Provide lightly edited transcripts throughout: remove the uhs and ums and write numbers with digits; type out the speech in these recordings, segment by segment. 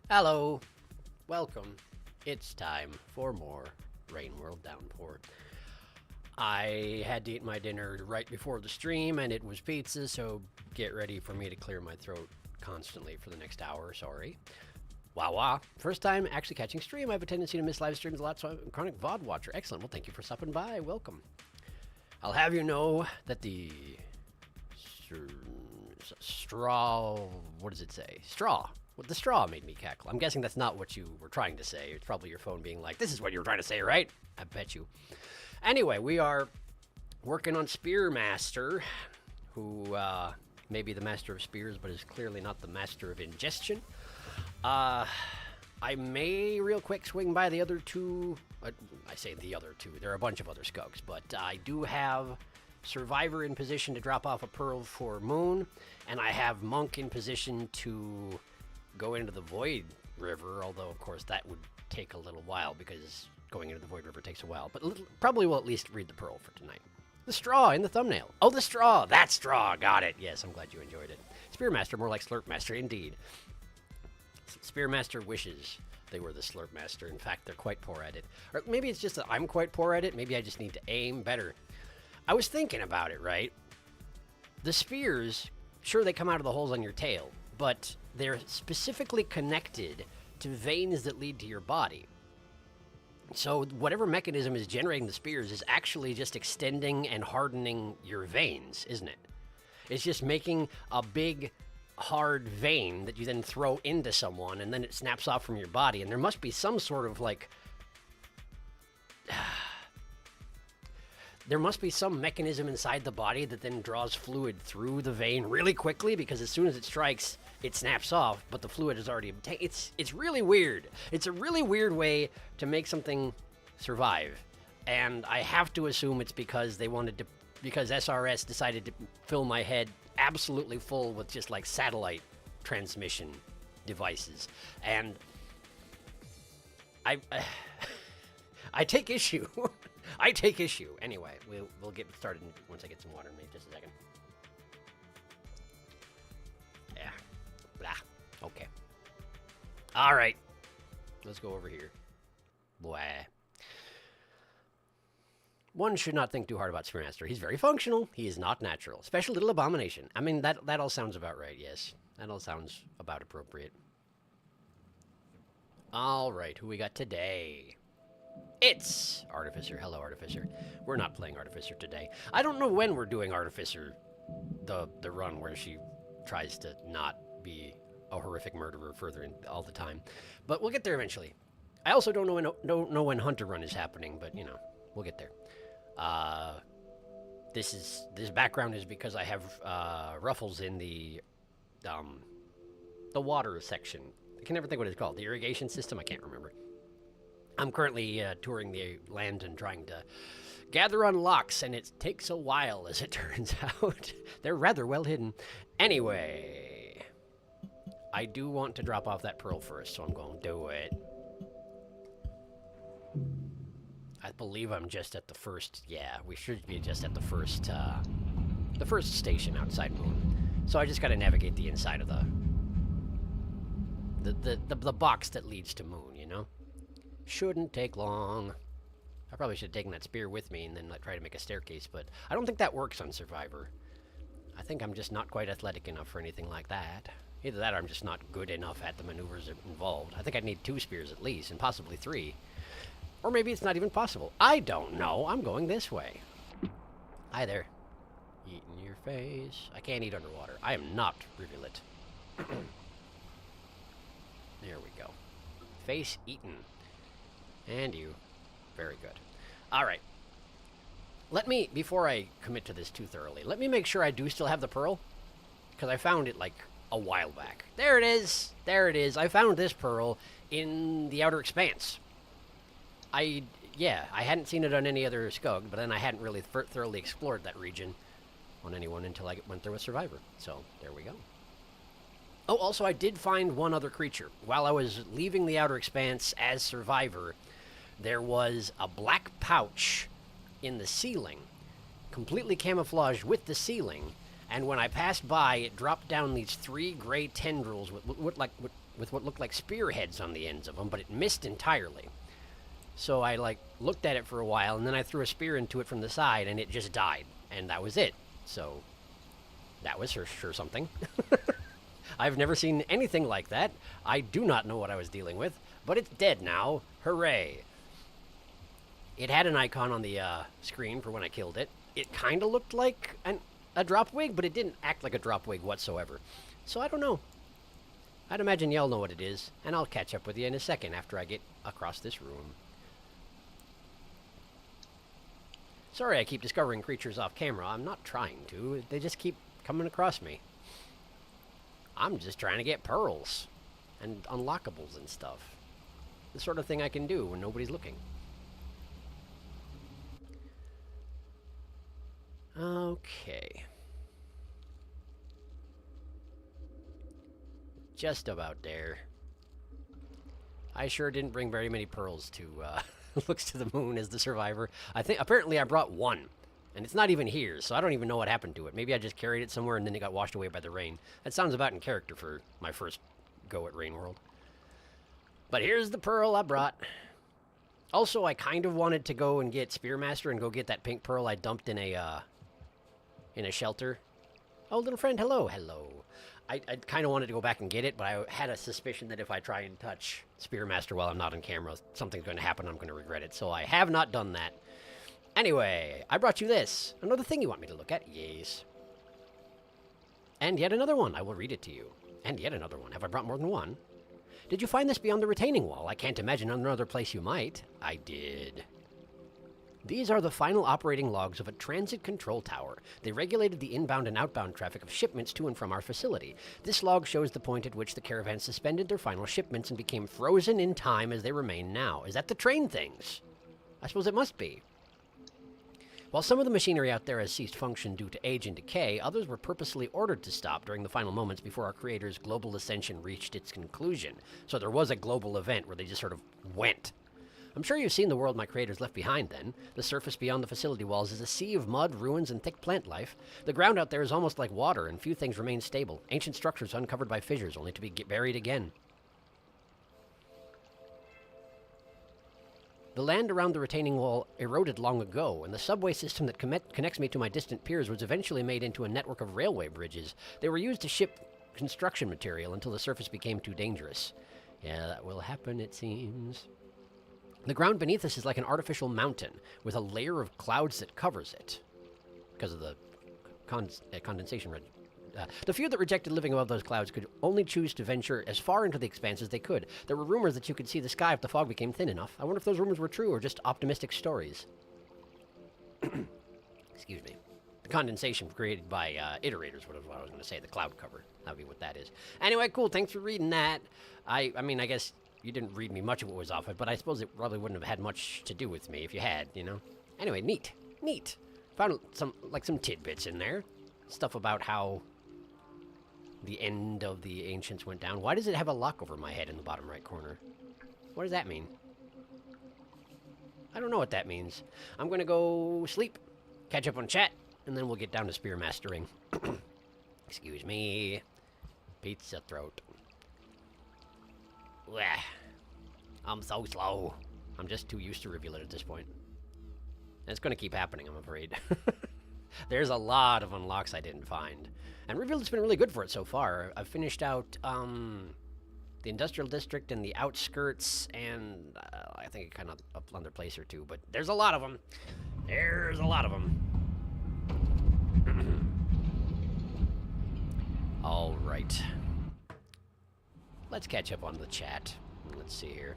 Hello, welcome. It's time for more Rain World Downpour. I had to eat my dinner right before the stream, and it was pizza, so get ready for me to clear my throat constantly for the next hour. Sorry. Wah. First time actually catching stream. I have a tendency to miss live streams a lot, so I'm a chronic VOD watcher. Excellent. Well, thank you for stopping by. Welcome. I'll have you know that the straw. What does it say? Straw. Well, the straw made me cackle. I'm guessing that's not what you were trying to say. It's probably your phone being like, this is what you were trying to say, right? I bet you. Anyway, we are working on Spearmaster, who may be the master of spears, but is clearly not the master of ingestion. I may real quick swing by the other two. I say the other two. There are a bunch of other skugs, but I do have Survivor in position to drop off a pearl for Moon, and I have Monk in position to go into the Void River, although of course that would take a little while because going into the Void River takes a while, but probably will at least read the pearl for tonight. The straw in the thumbnail. Oh, the straw! That straw! Got it! Yes, I'm glad you enjoyed it. Spearmaster, more like Slurpmaster, indeed. Spearmaster wishes they were the Slurpmaster. In fact, they're quite poor at it. Or maybe it's just that I'm quite poor at it. Maybe I just need to aim better. I was thinking about it, right? The spears, sure, they come out of the holes on your tail, but they're specifically connected to veins that lead to your body. So whatever mechanism is generating the spears is actually just extending and hardening your veins, isn't it? It's just making a big, hard vein that you then throw into someone, and then it snaps off from your body. And there must be some sort of, like... there must be some mechanism inside the body that then draws fluid through the vein really quickly, because as soon as it strikes, it snaps off, but the fluid is already obtained. It's really weird. It's a really weird way to make something survive. And I have to assume it's because because SRS decided to fill my head absolutely full with just like satellite transmission devices. And I take issue. I take issue. Anyway, we'll get started once I get some water in me. Just a second. Yeah. Blah. Okay. All right. Let's go over here. Blah. One should not think too hard about Spearmaster. He's very functional. He is not natural. Special little abomination. I mean, that all sounds about right, yes. That all sounds about appropriate. All right, who we got today? It's Artificer. Hello, Artificer. We're not playing Artificer today. I don't know when we're doing Artificer, the run where she tries to not be a horrific murderer further in all the time. But we'll get there eventually. I also don't know when Hunter Run is happening, but, you know, we'll get there. This background is because I have ruffles in the water section. I can never think what it's called. The irrigation system? I can't remember. I'm currently touring the land and trying to gather unlocks, and it takes a while, as it turns out. They're rather well hidden. Anyway, I do want to drop off that pearl first, so I'm going to do it. I believe I'm just at the first... Yeah, we should be just at the first station outside Moon. So I just got to navigate the inside of the box that leads to Moon, you know? Shouldn't take long. I probably should have taken that spear with me and then try to make a staircase, but I don't think that works on Survivor. I think I'm just not quite athletic enough for anything like that. Either that or I'm just not good enough at the maneuvers involved. I think I'd need 2 spears at least, and possibly 3. Or maybe it's not even possible. I don't know. I'm going this way. Hi there. Eat in your face. I can't eat underwater. I am not Rivulet. There we go. Face eaten. And you. Very good. All right. Let me, before I commit to this too thoroughly, let me make sure I do still have the pearl. Because I found it like a while back. There it is. There it is. I found this pearl in the Outer Expanse. I hadn't seen it on any other Skug, but then I hadn't really thoroughly explored that region on anyone until I went there with Survivor. So, there we go. Oh, also, I did find one other creature. While I was leaving the Outer Expanse as Survivor, there was a black pouch in the ceiling, completely camouflaged with the ceiling, and when I passed by, it dropped down these 3 gray tendrils with with what looked like spearheads on the ends of them, but it missed entirely. So I, like, looked at it for a while, and then I threw a spear into it from the side, and it just died. And that was it. So that was sure something. I've never seen anything like that. I do not know what I was dealing with, but it's dead now. Hooray. It had an icon on the screen for when I killed it. It kind of looked like a drop wig, but it didn't act like a drop wig whatsoever. So I don't know. I'd imagine y'all know what it is, and I'll catch up with you in a second after I get across this room. Sorry I keep discovering creatures off camera. I'm not trying to. They just keep coming across me. I'm just trying to get pearls and unlockables and stuff. The sort of thing I can do when nobody's looking. Okay. Just about there. I sure didn't bring very many pearls to Looks to the Moon as the survivor. Apparently I brought one. And it's not even here, so I don't even know what happened to it. Maybe I just carried it somewhere and then it got washed away by the rain. That sounds about in character for my first go at Rain World. But here's the pearl I brought. Also, I kind of wanted to go and get Spearmaster and go get that pink pearl I dumped in a shelter. Oh, little friend, hello, hello. I kind of wanted to go back and get it, but I had a suspicion that if I try and touch Spearmaster while I'm not on camera, something's going to happen, I'm going to regret it. So I have not done that. Anyway, I brought you this. Another thing you want me to look at? Yes. And yet another one. I will read it to you. And yet another one. Have I brought more than one? Did you find this beyond the retaining wall? I can't imagine another place you might. I did. These are the final operating logs of a transit control tower. They regulated the inbound and outbound traffic of shipments to and from our facility. This log shows the point at which the caravan suspended their final shipments and became frozen in time as they remain now. Is that the train things? I suppose it must be. While some of the machinery out there has ceased function due to age and decay, others were purposely ordered to stop during the final moments before our creator's global ascension reached its conclusion. So there was a global event where they just sort of went. I'm sure you've seen the world my creators left behind then. The surface beyond the facility walls is a sea of mud, ruins, and thick plant life. The ground out there is almost like water, and few things remain stable. Ancient structures uncovered by fissures, only to be buried again. The land around the retaining wall eroded long ago, and the subway system that connects me to my distant peers was eventually made into a network of railway bridges. They were used to ship construction material until the surface became too dangerous. Yeah, that will happen, it seems. The ground beneath us is like an artificial mountain, with a layer of clouds that covers it, because of the condensation. The few that rejected living above those clouds could only choose to venture as far into the expanse as they could. There were rumors that you could see the sky if the fog became thin enough. I wonder if those rumors were true or just optimistic stories. Excuse me. The condensation created by iterators, what I was going to say, the cloud cover. That would be what that is. Anyway, cool. Thanks for reading that. I mean, I guess you didn't read me much of what was off it, but I suppose it probably wouldn't have had much to do with me if you had, you know? Anyway, neat. Neat. Found some tidbits in there. Stuff about how the end of the Ancients went down. Why does it have a lock over my head in the bottom right corner? What does that mean? I don't know what that means. I'm going to go sleep, catch up on chat, and then we'll get down to spear mastering. Excuse me. Pizza throat. Blech. I'm so slow. I'm just too used to Rivulet at this point. And it's going to keep happening, I'm afraid. There's a lot of unlocks I didn't find. And Rivulet's been really good for it so far. I've finished out the Industrial District and the outskirts, and I think kind of up another place or two. But there's a lot of them. There's a lot of them. All right. Let's catch up on the chat. Let's see here.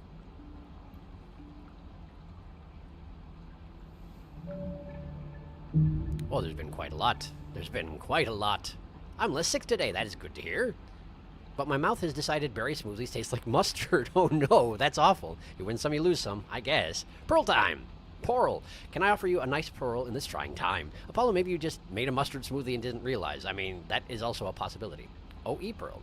Well, there's been quite a lot. There's been quite a lot. I'm less sick today. That is good to hear. But my mouth has decided berry smoothies taste like mustard. Oh no, that's awful. You win some, you lose some, I guess. Pearl time! Pearl. Can I offer you a nice pearl in this trying time? Apollo, maybe you just made a mustard smoothie and didn't realize. I mean, that is also a possibility. OE Pearl.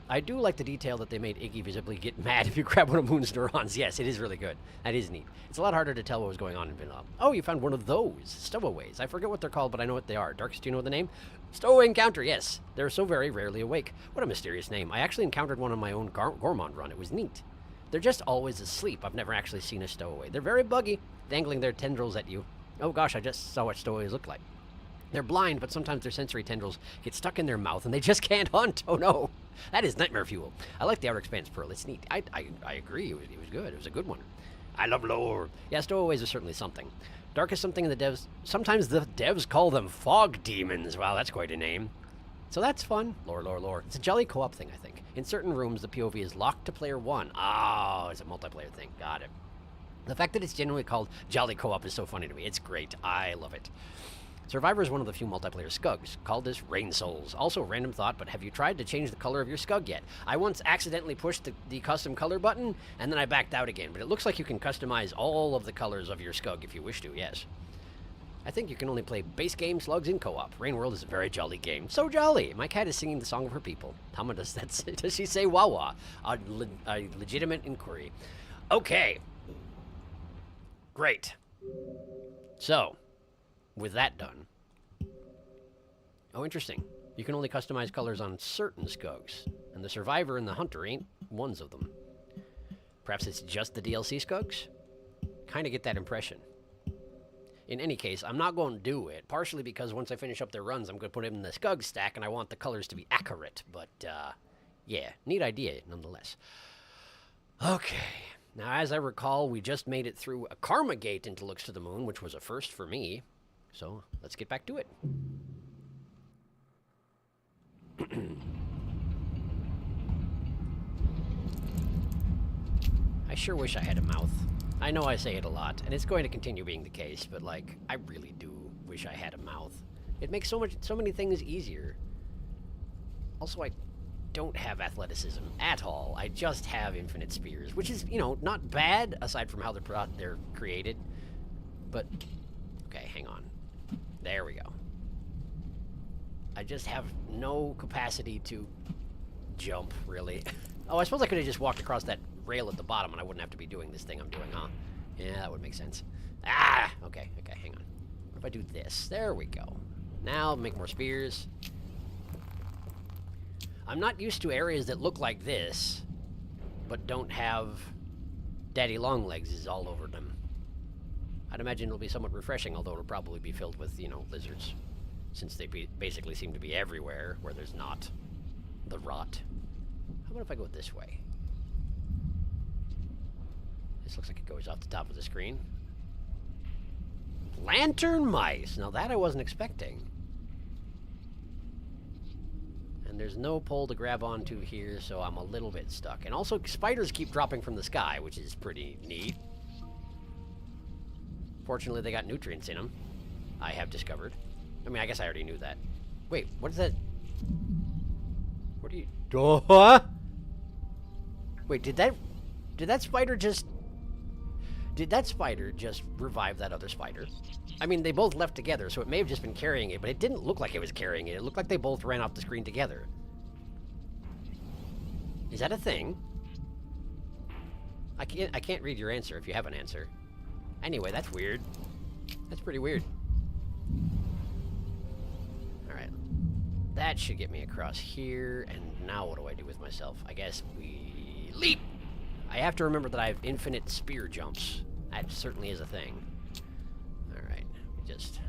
I do like the detail that they made Iggy visibly get mad if you grab one of Moon's neurons. Yes, it is really good. That is neat. It's a lot harder to tell what was going on in Vanilla. Oh, you found one of those stowaways. I forget what they're called, but I know what they are. Darkest, do you know the name? Stowaway encounter, yes. They're so very rarely awake. What a mysterious name. I actually encountered one on my own Gourmand run. It was neat. They're just always asleep. I've never actually seen a stowaway. They're very buggy, dangling their tendrils at you. Oh gosh, I just saw what stowaways look like. They're blind, but sometimes their sensory tendrils get stuck in their mouth and they just can't hunt. Oh no. That is nightmare fuel. I like the Outer Expanse Pearl. It's neat. I agree. It was good. It was a good one. I love lore. Yeah, stowaways are certainly something. Dark is something the devs... Sometimes the devs call them fog demons. Wow, that's quite a name. So that's fun. Lore. It's a jolly co-op thing, I think. In certain rooms, the POV is locked to player 1. Oh, it's a multiplayer thing. Got it. The fact that it's genuinely called jolly co-op is so funny to me. It's great. I love it. Survivor is one of the few multiplayer scugs, called as Rain Souls. Also, random thought, but have you tried to change the color of your scug yet? I once accidentally pushed the custom color button, and then I backed out again, but it looks like you can customize all of the colors of your scug if you wish to, yes. I think you can only play base game slugs in co-op. Rain World is a very jolly game. So jolly! My cat is singing the song of her people. How much does she say wah-wah? A legitimate inquiry. Okay. Great. So... with that done. Oh, interesting. You can only customize colors on certain skugs, and the Survivor and the Hunter ain't ones of them. Perhaps it's just the DLC skugs? Kind of get that impression. In any case, I'm not going to do it, partially because once I finish up their runs, I'm going to put them in the skug stack, and I want the colors to be accurate, but, yeah, neat idea, nonetheless. Okay. Now, as I recall, we just made it through a Karma Gate into Looks to the Moon, which was a first for me. So, let's get back to it. I sure wish I had a mouth. I know I say it a lot, and it's going to continue being the case, but, like, I really do wish I had a mouth. It makes so many things easier. Also, I don't have athleticism at all. I just have infinite spears, which is, you know, not bad, aside from how they're created. But, okay, hang on. There we go. I just have no capacity to jump, really. Oh, I suppose I could have just walked across that rail at the bottom and I wouldn't have to be doing this thing I'm doing, huh? Yeah, that would make sense. Ah! Okay, hang on. What if I do this? There we go. Now, make more spears. I'm not used to areas that look like this, but don't have Daddy Longlegs all over them. I'd imagine it'll be somewhat refreshing, although it'll probably be filled with, you know, lizards, since they basically seem to be everywhere where there's not the rot. How about if I go this way? This looks like it goes off the top of the screen. Lantern mice! Now that I wasn't expecting. And there's no pole to grab onto here, so I'm a little bit stuck. And also, spiders keep dropping from the sky, which is pretty neat. Fortunately, they got nutrients in them, I have discovered. I mean, I guess I already knew that. Wait, what is that? What are you... Wait, did that spider just... Did that spider just revive that other spider? I mean, they both left together, so it may have just been carrying it, but it didn't look like it was carrying it. It looked like they both ran off the screen together. Is that a thing? I can't read your answer if you have an answer. Anyway, that's weird. That's pretty weird. Alright. That should get me across here, and now what do I do with myself? I guess we leap! I have to remember that I have infinite spear jumps. That certainly is a thing. Alright, just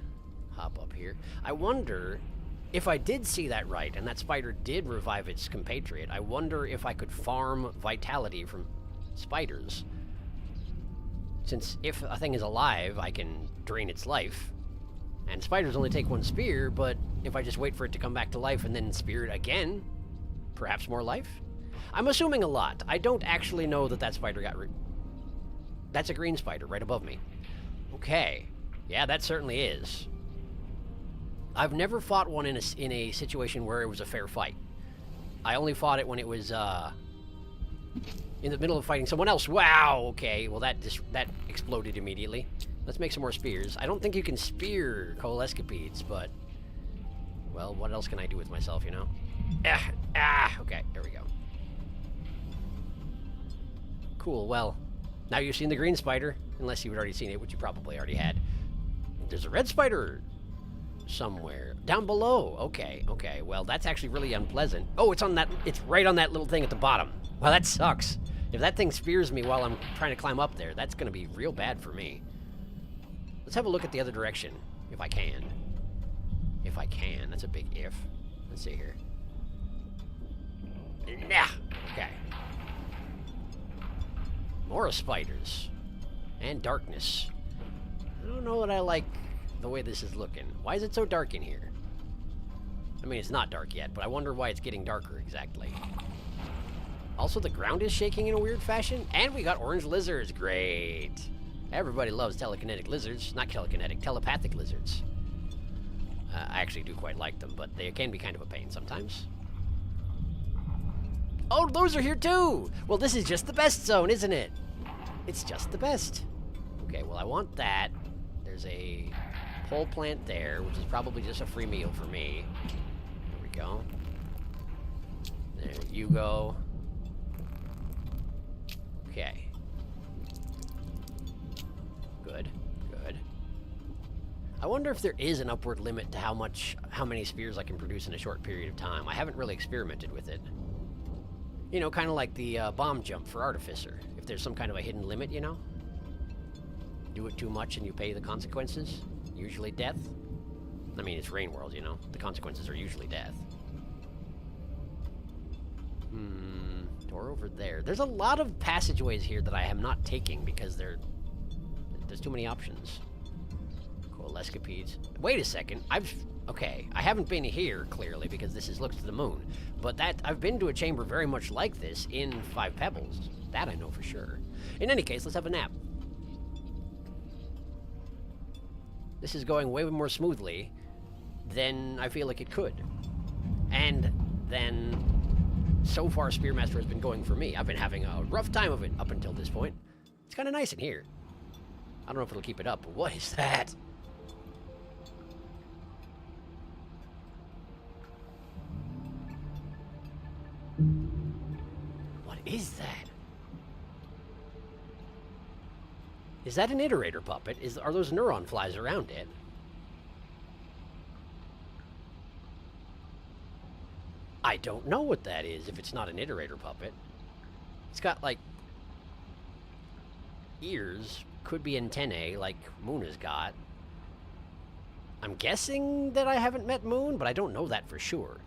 hop up here. I wonder, if I did see that right, and that spider did revive its compatriot, I wonder if I could farm vitality from spiders. Since if a thing is alive, I can drain its life. And spiders only take one spear, but if I just wait for it to come back to life and then spear it again, perhaps more life? I'm assuming a lot. I don't actually know that spider got That's a green spider right above me. Okay. Yeah, that certainly is. I've never fought one in a situation where it was a fair fight. I only fought it when it was, in the middle of fighting someone else. Wow, okay. Well, that exploded immediately. Let's make some more spears. I don't think you can spear coalescipedes, but... well, what else can I do with myself, you know? Okay, there we go. Cool, well, now you've seen the green spider, unless you've already seen it, which you probably already had. There's a red spider somewhere. Down below. Okay, okay. Well, that's actually really unpleasant. Oh, it's right on that little thing at the bottom. Well, that sucks. If that thing spears me while I'm trying to climb up there, that's going to be real bad for me. Let's have a look at the other direction, if I can. If I can. That's a big if. Let's see here. Nah. Okay. More spiders. And darkness. I don't know that I like the way this is looking. Why is it so dark in here? I mean, it's not dark yet, but I wonder why it's getting darker exactly. Also, the ground is shaking in a weird fashion, and we got orange lizards. Great. Everybody loves telekinetic lizards. Not telekinetic, telepathic lizards. I actually do quite like them, but they can be kind of a pain sometimes. Oh, those are here too! Well, this is just the best zone, isn't it? It's just the best. Okay, well, I want that. There's a pole plant there, which is probably just a free meal for me. There we go. There you go. Okay. Good, good. I wonder if there is an upward limit to how many spears I can produce in a short period of time. I haven't really experimented with it. You know, kind of like the bomb jump for Artificer. If there's some kind of a hidden limit, you know? Do it too much and you pay the consequences. Usually death. I mean, it's Rain World, you know? The consequences are usually death. Door over there. There's a lot of passageways here that I am not taking because there's too many options. Cool, escapades. Wait a second. Okay, I haven't been here, clearly, because this looks to the moon. But I've been to a chamber very much like this in Five Pebbles. That I know for sure. In any case, let's have a nap. This is going way more smoothly than I feel like it could. And then, so far, Spearmaster has been going for me. I've been having a rough time of it up until this point. It's kind of nice in here. I don't know if it'll keep it up, but what is that? What is that? Is that an iterator puppet? Are those neuron flies around it? I don't know what that is if it's not an iterator puppet. It's got, like, ears. Could be antennae, like Moon has got. I'm guessing that I haven't met Moon, but I don't know that for sure.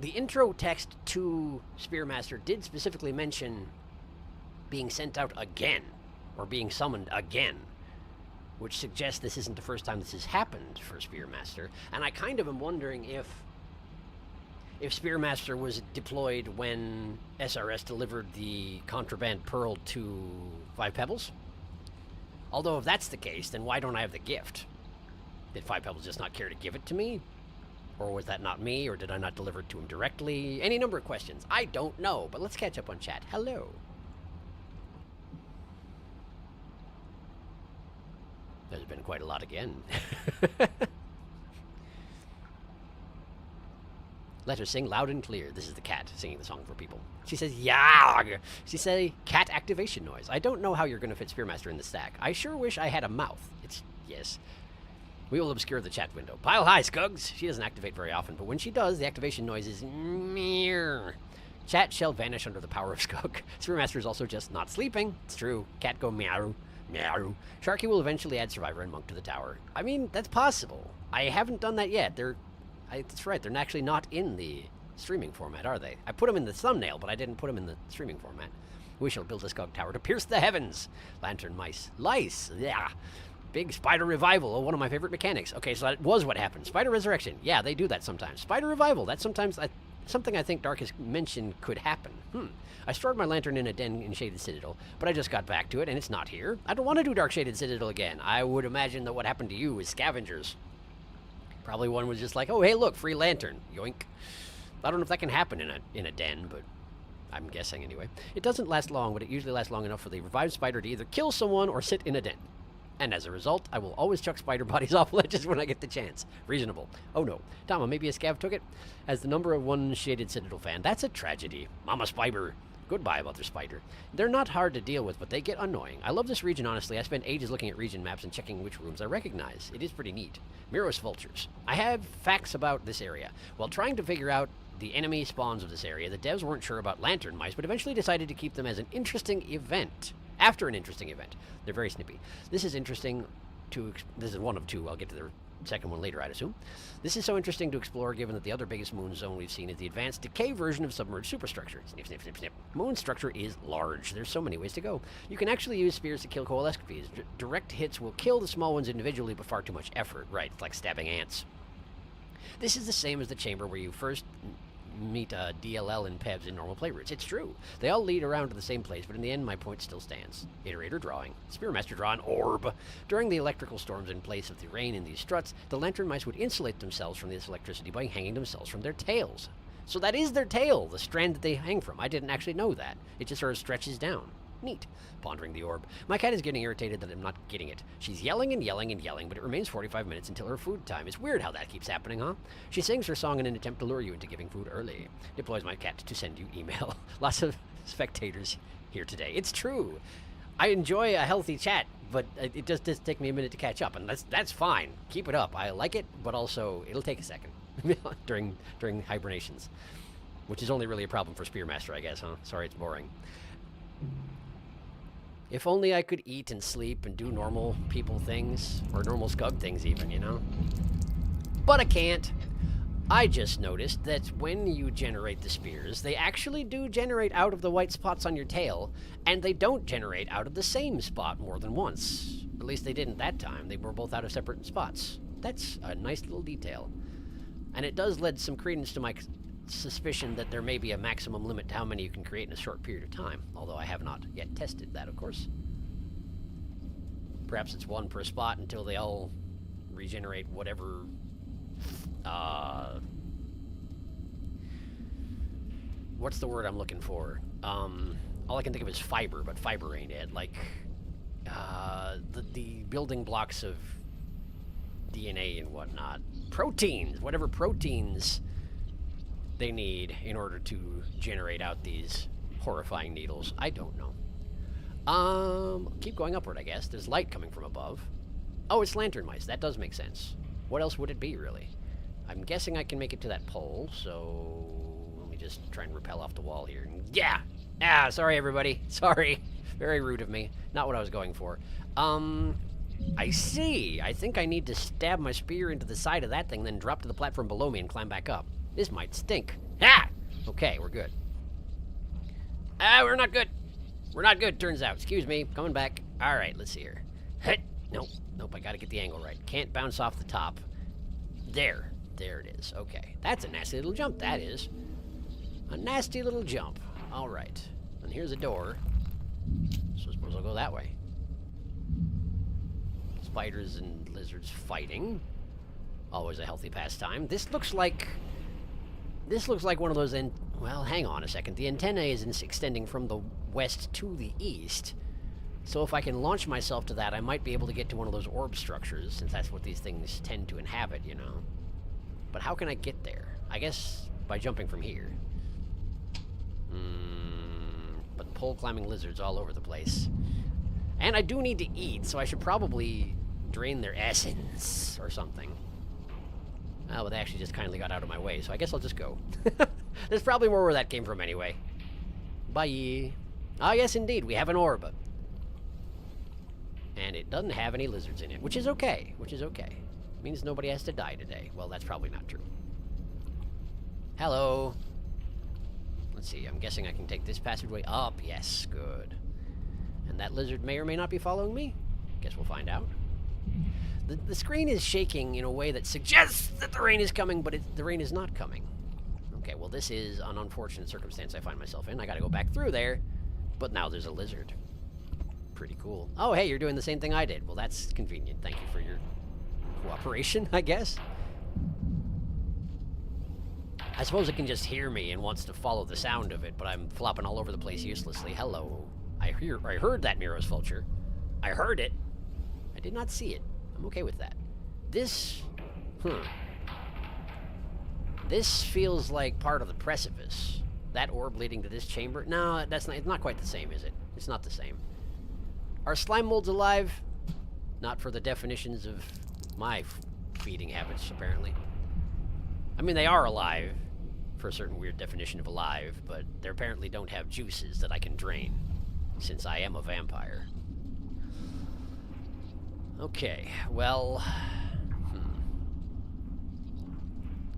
The intro text to Spearmaster did specifically mention being sent out again, or being summoned again, which suggests this isn't the first time this has happened for Spearmaster, and I kind of am wondering if Spearmaster was deployed when SRS delivered the contraband pearl to Five Pebbles. Although if that's the case, then why don't I have the gift? Did Five Pebbles just not care to give it to me? Or was that not me, or did I not deliver it to him directly? Any number of questions. I don't know, but let's catch up on chat. Hello. There's been quite a lot again. Let her sing loud and clear. This is the cat singing the song for people. She says, "Yag!" She says, cat activation noise. I don't know how you're going to fit Spearmaster in the stack. I sure wish I had a mouth. Yes. We will obscure the chat window. Pile high, Scugs! She doesn't activate very often, but when she does, the activation noise is meow. Chat shall vanish under the power of Skug. Spearmaster is also just not sleeping. It's true. Cat go meow. Meow. Sharky will eventually add Survivor and Monk to the tower. I mean, that's possible. I haven't done that yet. That's right, they're actually not in the streaming format, are they? I put them in the thumbnail, but I didn't put them in the streaming format. We shall build a Skug tower to pierce the heavens. Lantern mice. Lice. Yeah. Big spider revival. Oh, one of my favorite mechanics. Okay, so that was what happened. Spider resurrection. Yeah, they do that sometimes. Spider revival. That's sometimes something I think Dark has mentioned could happen. I stored my lantern in a den in Shaded Citadel, but I just got back to it, and it's not here. I don't want to do Dark Shaded Citadel again. I would imagine that what happened to you is scavengers. Probably one was just like, oh, hey, look, free lantern. Yoink. I don't know if that can happen in a den, but I'm guessing anyway. It doesn't last long, but it usually lasts long enough for the revived spider to either kill someone or sit in a den. And as a result, I will always chuck spider bodies off ledges when I get the chance. Reasonable. Oh no. Tama, maybe a scav took it? As the number of one Shaded Citadel fan, that's a tragedy. Mama Spider. Goodbye, Mother Spider. They're not hard to deal with, but they get annoying. I love this region, honestly. I spent ages looking at region maps and checking which rooms I recognize. It is pretty neat. Miros vultures. I have facts about this area. While trying to figure out the enemy spawns of this area, the devs weren't sure about lantern mice, but eventually decided to keep them as an interesting event. After an interesting event. They're very snippy. This is interesting to... This is one of two. I'll get to the second one later, I'd assume. This is so interesting to explore, given that the other biggest moon zone we've seen is the advanced decay version of submerged superstructure. Snip, snip, snip, snip. Moon structure is large. There's so many ways to go. You can actually use spears to kill coalescipies. Direct hits will kill the small ones individually, but far too much effort. Right, it's like stabbing ants. This is the same as the chamber where you first meet DLL and PEBs in normal play routes. It's true. They all lead around to the same place, but in the end, my point still stands. Iterator drawing. Spearmaster draw an orb. During the electrical storms in place of the rain in these struts, the lantern mice would insulate themselves from this electricity by hanging themselves from their tails. So that is their tail, the strand that they hang from. I didn't actually know that. It just sort of stretches down. Neat. Pondering the orb. My cat is getting irritated that I'm not getting it. She's yelling and yelling and yelling, but it remains 45 minutes until her food time. It's weird how that keeps happening, huh? She sings her song in an attempt to lure you into giving food early. Deploys my cat to send you email. Lots of spectators here today. It's true. I enjoy a healthy chat, but it just does take me a minute to catch up, and that's fine. Keep it up. I like it, but also it'll take a second during hibernations, which is only really a problem for Spearmaster, I guess, huh? Sorry, it's boring. If only I could eat and sleep and do normal people things, or normal scug things even, you know? But I can't. I just noticed that when you generate the spears, they actually do generate out of the white spots on your tail, and they don't generate out of the same spot more than once. At least they didn't that time. They were both out of separate spots. That's a nice little detail. And it does lend some credence to my suspicion that there may be a maximum limit to how many you can create in a short period of time, although I have not yet tested that, of course. Perhaps it's one per spot until they all regenerate whatever what's the word I'm looking for? All I can think of is fiber, but fiber ain't it. Like the building blocks of DNA and whatnot. Proteins, whatever proteins they need in order to generate out these horrifying needles. I don't know. Keep going upward, I guess. There's light coming from above. Oh, it's lantern mice. That does make sense. What else would it be, really? I'm guessing I can make it to that pole, so let me just try and rappel off the wall here. Yeah! Ah, sorry, everybody. Sorry. Very rude of me. Not what I was going for. I see. I think I need to stab my spear into the side of that thing, then drop to the platform below me and climb back up. This might stink. Ah! Okay, we're good. Ah, we're not good. We're not good, turns out. Excuse me. Coming back. All right, let's see here. Nope. Nope, I gotta get the angle right. Can't bounce off the top. There. There it is. Okay. That's a nasty little jump, that is. A nasty little jump. All right. And here's a door. So I suppose I'll go that way. Spiders and lizards fighting. Always a healthy pastime. This looks like one of those well, hang on a second. The antennae is extending from the west to the east. So if I can launch myself to that, I might be able to get to one of those orb structures, since that's what these things tend to inhabit, you know. But how can I get there? I guess by jumping from here. But pole climbing lizards all over the place. And I do need to eat, so I should probably drain their essence or something. Oh, but they actually just kindly got out of my way, so I guess I'll just go. There's probably more where that came from anyway. Bye. Ah, yes, indeed, we have an orb. And it doesn't have any lizards in it, which is okay, Means nobody has to die today. Well, that's probably not true. Hello. Let's see, I'm guessing I can take this passageway up. Yes, good. And that lizard may or may not be following me. Guess we'll find out. The screen is shaking in a way that suggests that the rain is coming, but the rain is not coming. Okay, well, this is an unfortunate circumstance I find myself in. I gotta go back through there, but now there's a lizard. Pretty cool. Oh, hey, you're doing the same thing I did. Well, that's convenient. Thank you for your cooperation, I guess. I suppose it can just hear me and wants to follow the sound of it, but I'm flopping all over the place uselessly. Hello. I heard that Miros vulture. I heard it. I did not see it. I'm okay with that. This feels like part of the precipice. That orb leading to this chamber? No, that's not. It's not quite the same, is it? It's not the same. Are slime molds alive? Not for the definitions of my feeding habits, apparently. I mean, they are alive for a certain weird definition of alive, but they apparently don't have juices that I can drain, since I am a vampire. Okay, well...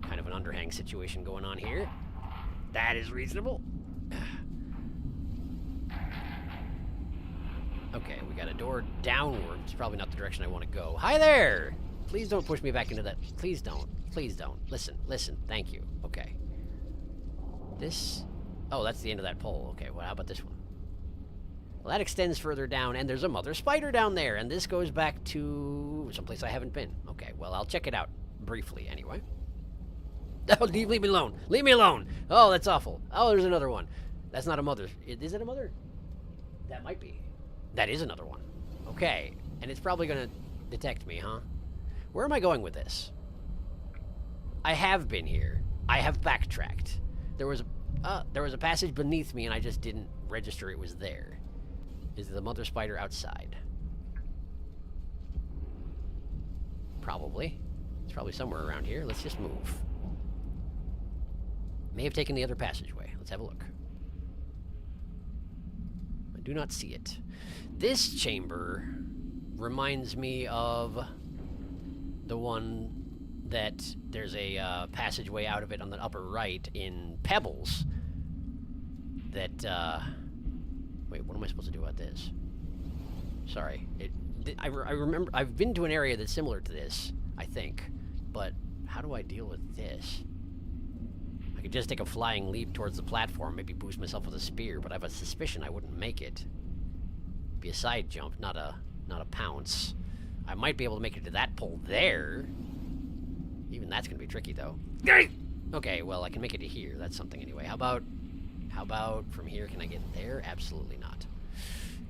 Kind of an underhang situation going on here. That is reasonable. Okay, we got a door downward. It's probably not the direction I want to go. Hi there! Please don't push me back into that. Please don't. Please don't. Listen, listen. Thank you. Okay. This... Oh, that's the end of that pole. Okay, well, how about this one? Well, that extends further down, and there's a mother spider down there, and this goes back to someplace I haven't been. Okay, well, I'll check it out briefly, anyway. Oh, leave me alone. Leave me alone. Oh, that's awful. Oh, there's another one. That's not a mother. Is it a mother? That might be. That is another one. Okay, and it's probably going to detect me, huh? Where am I going with this? I have been here. I have backtracked. There was a passage beneath me, and I just didn't register it was there. Is the mother spider outside? Probably. It's probably somewhere around here. Let's just move. May have taken the other passageway. Let's have a look. I do not see it. This chamber reminds me of the one that there's a passageway out of it on the upper right in Pebbles. That, wait, what am I supposed to do about this? Sorry. I remember, I've been to an area that's similar to this, I think. But how do I deal with this? I could just take a flying leap towards the platform, maybe boost myself with a spear, but I have a suspicion I wouldn't make it. It'd be a side jump, not a pounce. I might be able to make it to that pole there. Even that's gonna be tricky, though. Okay, well, I can make it to here. That's something anyway. How about from here? Can I get there? Absolutely not.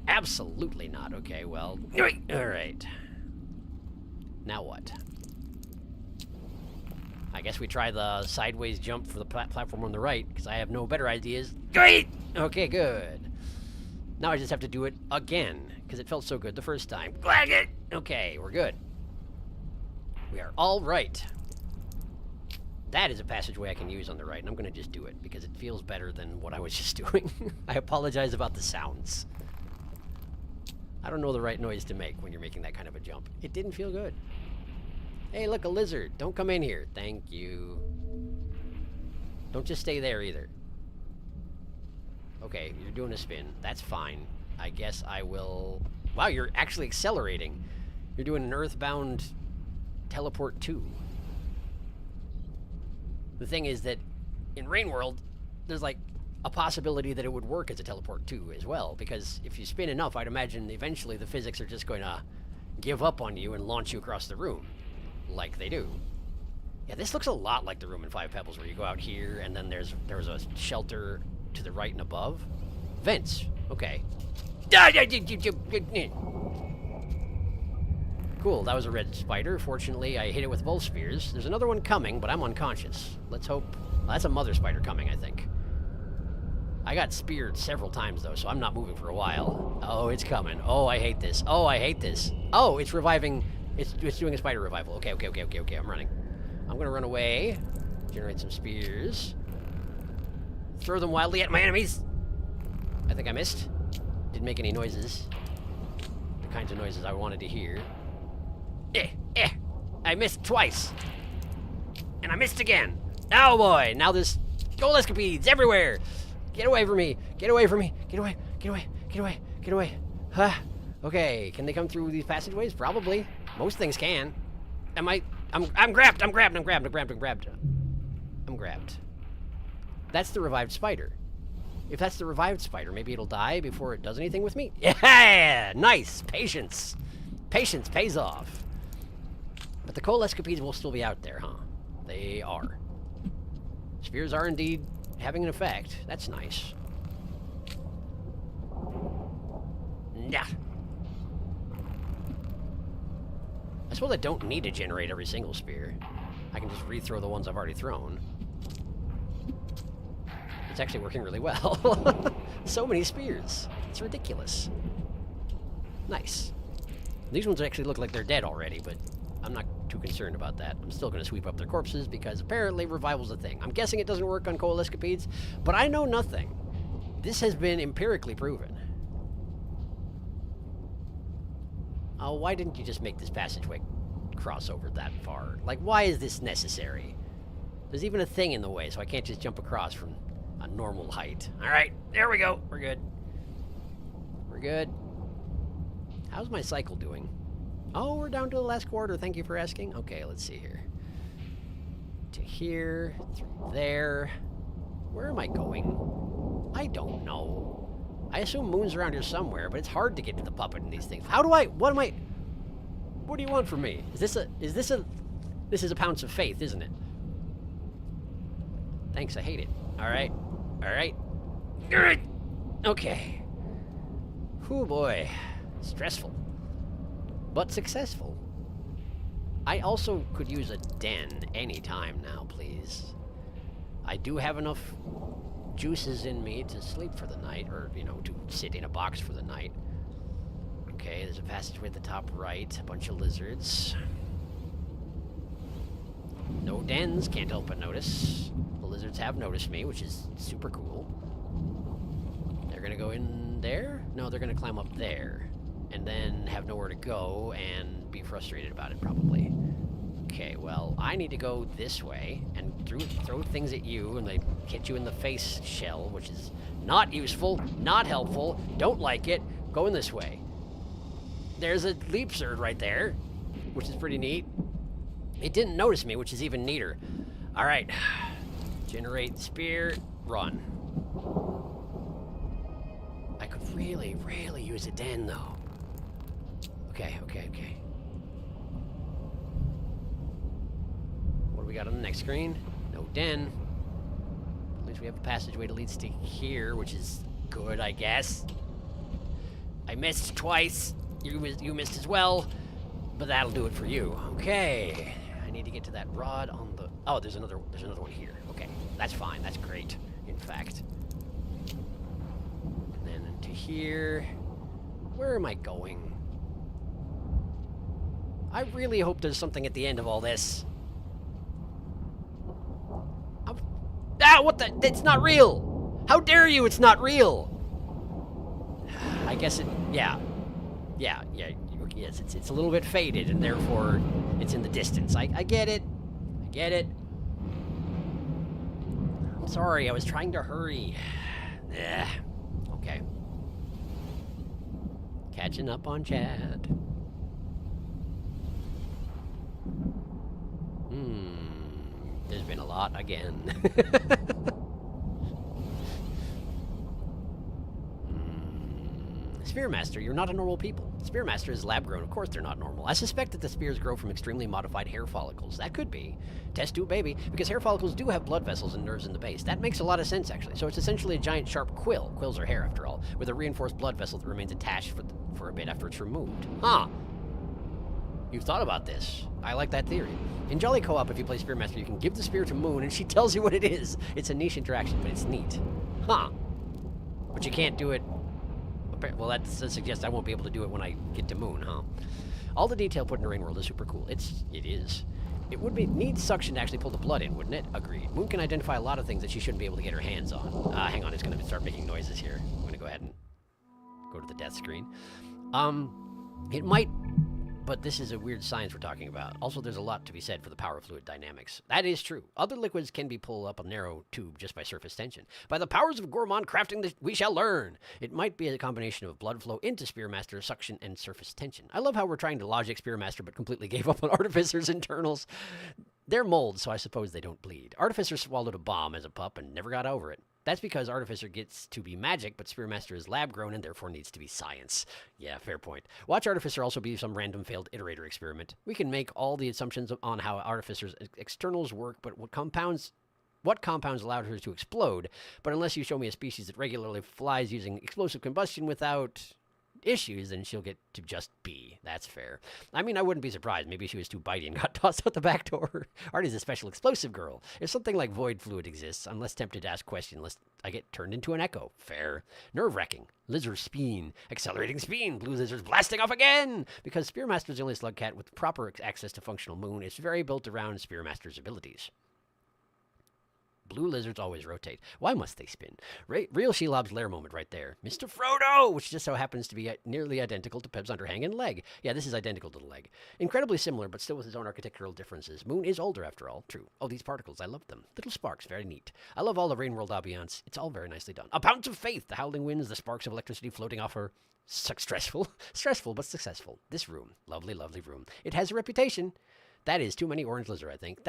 Absolutely not. Okay, well, all right. Now what? I guess we try the sideways jump for the platform on the right, because I have no better ideas. Great! Okay, good. Now I just have to do it again, because it felt so good the first time. Okay, we're good. We are all right. That is a passageway I can use on the right, and I'm going to just do it, because it feels better than what I was just doing. I apologize about the sounds. I don't know the right noise to make when you're making that kind of a jump. It didn't feel good. Hey, look, a lizard. Don't come in here. Thank you. Don't just stay there either. Okay, you're doing a spin. That's fine. I guess I will... Wow, you're actually accelerating. You're doing an earthbound teleport too. The thing is that in Rain World, there's like a possibility that it would work as a teleport too as well, because if you spin enough, I'd imagine eventually the physics are just going to give up on you and launch you across the room, like they do. Yeah, this looks a lot like the room in Five Pebbles, where you go out here and then there's a shelter to the right and above. Vents. Okay. Cool, that was a red spider. Fortunately, I hit it with both spears. There's another one coming, but I'm unconscious. Let's hope... Well, that's a mother spider coming, I think. I got speared several times, though, so I'm not moving for a while. Oh, it's coming. Oh, I hate this. Oh, I hate this. Oh, it's reviving... It's doing a spider revival. Okay, I'm running. I'm gonna run away. Generate some spears. Throw them wildly at my enemies. I think I missed. Didn't make any noises. The kinds of noises I wanted to hear. I missed twice. And I missed again. Oh boy, now there's gold escapedes everywhere. Get away from me. Get away from me. Get away. Get away. Get away. Get away. Huh. Okay, can they come through these passageways? Probably. Most things can. I'm grabbed. I'm grabbed. That's the revived spider. If that's the revived spider, maybe it'll die before it does anything with me. Yeah! Nice! Patience. Patience pays off. But the coal escapedes will still be out there, huh? They are. Spears are indeed having an effect. That's nice. Nah. I suppose I don't need to generate every single spear. I can just rethrow the ones I've already thrown. It's actually working really well. So many spears. It's ridiculous. Nice. These ones actually look like they're dead already, but I'm not too concerned about that. I'm still going to sweep up their corpses because apparently revival's a thing. I'm guessing it doesn't work on coal escapades, but I know nothing. This has been empirically proven. Oh, why didn't you just make this passageway cross over that far? Like, why is this necessary? There's even a thing in the way, so I can't just jump across from a normal height. All right, there we go. We're good. We're good. How's my cycle doing? Oh, we're down to the last quarter. Thank you for asking. Okay, let's see here. To here, through there. Where am I going? I don't know. I assume Moon's around here somewhere, but it's hard to get to the puppet in these things. How do I, what do you want from me? This is a pounce of faith, isn't it? Thanks, I hate it. All right. All right. All right. Okay. Oh boy. Stressful. But successful. I also could use a den anytime now, please. I do have enough juices in me to sleep for the night, or, you know, to sit in a box for the night. Okay, there's a passageway at the top right, a bunch of lizards. No dens, can't help but notice. The lizards have noticed me, which is super cool. They're gonna go in there? No, they're gonna climb up there. And then have nowhere to go and be frustrated about it, probably. Okay, well, I need to go this way and throw things at you, and they hit you in the face shell, which is not useful, not helpful, don't like it. Going this way. There's a leap surge right there, which is pretty neat. It didn't notice me, which is even neater. All right, generate spear, run. I could really, really use a den, though. Okay. What do we got on the next screen? No den. At least we have a passageway that leads to here, which is good, I guess. I missed twice. You missed as well, but that'll do it for you. Okay. I need to get to that rod on the... Oh, there's another one here. Okay, that's fine. That's great, in fact. And then into here. Where am I going? I really hope there's something at the end of all this. What the? It's not real! How dare you? It's not real! I guess it... Yeah. Yes, it's a little bit faded, and therefore it's in the distance. I get it. I get it. I'm sorry, I was trying to hurry. Okay. Catching up on Chad. There's been a lot again. Spearmaster, you're not a normal people. Spearmaster is lab-grown. Of course they're not normal. I suspect that the spears grow from extremely modified hair follicles. That could be. Test tube baby, because hair follicles do have blood vessels and nerves in the base. That makes a lot of sense, actually. So it's essentially a giant sharp quill. Quills are hair, after all, with a reinforced blood vessel that remains attached for a bit after it's removed. Huh. You've thought about this. I like that theory. In Jolly Co-op, if you play Spearmaster, you can give the spear to Moon, and she tells you what it is. It's a niche interaction, but it's neat. Huh. But you can't do it... Well, that suggests I won't be able to do it when I get to Moon, huh? All the detail put in a Rain World is super cool. It is. It would need suction to actually pull the blood in, wouldn't it? Agreed. Moon can identify a lot of things that she shouldn't be able to get her hands on. Hang on, it's going to start making noises here. I'm going to go ahead and go to the death screen. It might... But this is a weird science we're talking about. Also, there's a lot to be said for the power of fluid dynamics. That is true. Other liquids can be pulled up a narrow tube just by surface tension. By the powers of Gourmand crafting, we shall learn. It might be a combination of blood flow into Spearmaster, suction, and surface tension. I love how we're trying to logic Spearmaster, but completely gave up on Artificer's internals. They're molds, so I suppose they don't bleed. Artificer swallowed a bomb as a pup and never got over it. That's because Artificer gets to be magic, but Spearmaster is lab-grown and therefore needs to be science. Yeah, fair point. Watch Artificer also be some random failed iterator experiment. We can make all the assumptions on how Artificer's externals work, but what compounds allowed her to explode, but unless you show me a species that regularly flies using explosive combustion without... issues, then she'll get to just be. That's fair. I mean, I wouldn't be surprised. Maybe she was too bitey and got tossed out the back door. Artie's a special explosive girl. If something like void fluid exists, I'm less tempted to ask questions lest I get turned into an echo. Fair. Nerve-wracking. Lizard speen. Accelerating speen. Blue lizards blasting off again! Because Spearmaster's the only slug cat with proper access to functional moon, it's very built around Spearmaster's abilities. Blue lizards always rotate. Why must they spin? Real Shelob's lair moment right there. Mr. Frodo! Which just so happens to be nearly identical to Peb's underhang and leg. Yeah, this is identical to the leg. Incredibly similar, but still with his own architectural differences. Moon is older, after all. True. Oh, these particles. I love them. Little sparks. Very neat. I love all the rain world ambiance. It's all very nicely done. A bounce of faith! The howling winds, the sparks of electricity floating off her. Stressful. Stressful, but successful. This room. Lovely, lovely room. It has a reputation. That is too many orange lizard, I think.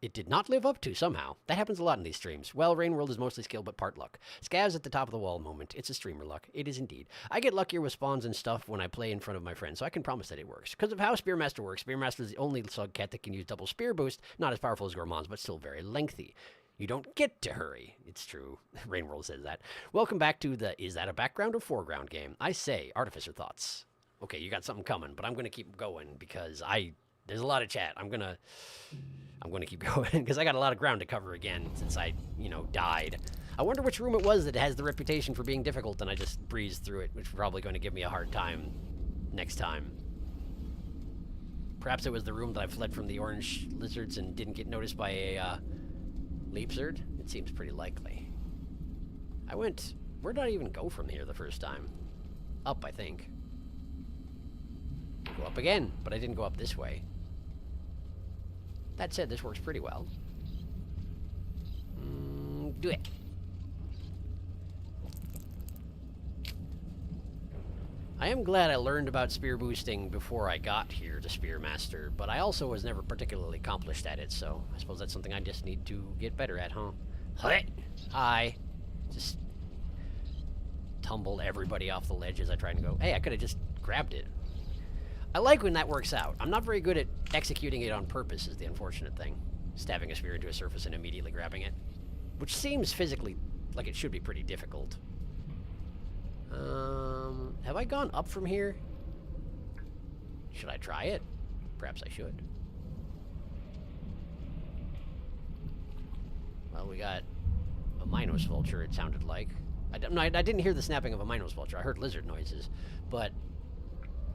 It did not live up to, somehow. That happens a lot in these streams. Well, Rainworld is mostly skill, but part luck. Scavs at the top of the wall moment. It's a streamer luck. It is indeed. I get luckier with spawns and stuff when I play in front of my friends, so I can promise that it works. Because of how Spearmaster works, Spearmaster is the only slug cat that can use double spear boost. Not as powerful as Gourmands, but still very lengthy. You don't get to hurry. It's true. Rainworld says that. Welcome back to the Is That a Background or Foreground game? I say, Artificer thoughts. Okay, you got something coming, but I'm going to keep going because there's a lot of chat. I'm gonna keep going because I got a lot of ground to cover again since I, died. I wonder which room it was that has the reputation for being difficult and I just breezed through it, which is probably going to give me a hard time next time. Perhaps it was the room that I fled from the orange lizards and didn't get noticed by a leapzard. It seems pretty likely. Where did I even go from here the first time? Up, I think. Go up again, but I didn't go up this way. That said, this works pretty well. Do it. I am glad I learned about spear boosting before I got here to Spearmaster, but I also was never particularly accomplished at it, so I suppose that's something I just need to get better at, huh? Hi. Just tumbled everybody off the ledge as I tried to go. Hey, I could have just grabbed it. I like when that works out. I'm not very good at executing it on purpose is the unfortunate thing. Stabbing a spear into a surface and immediately grabbing it. Which seems physically like it should be pretty difficult. Have I gone up from here? Should I try it? Perhaps I should. Well, we got a Minos vulture, it sounded like. I didn't hear the snapping of a Minos vulture. I heard lizard noises, but...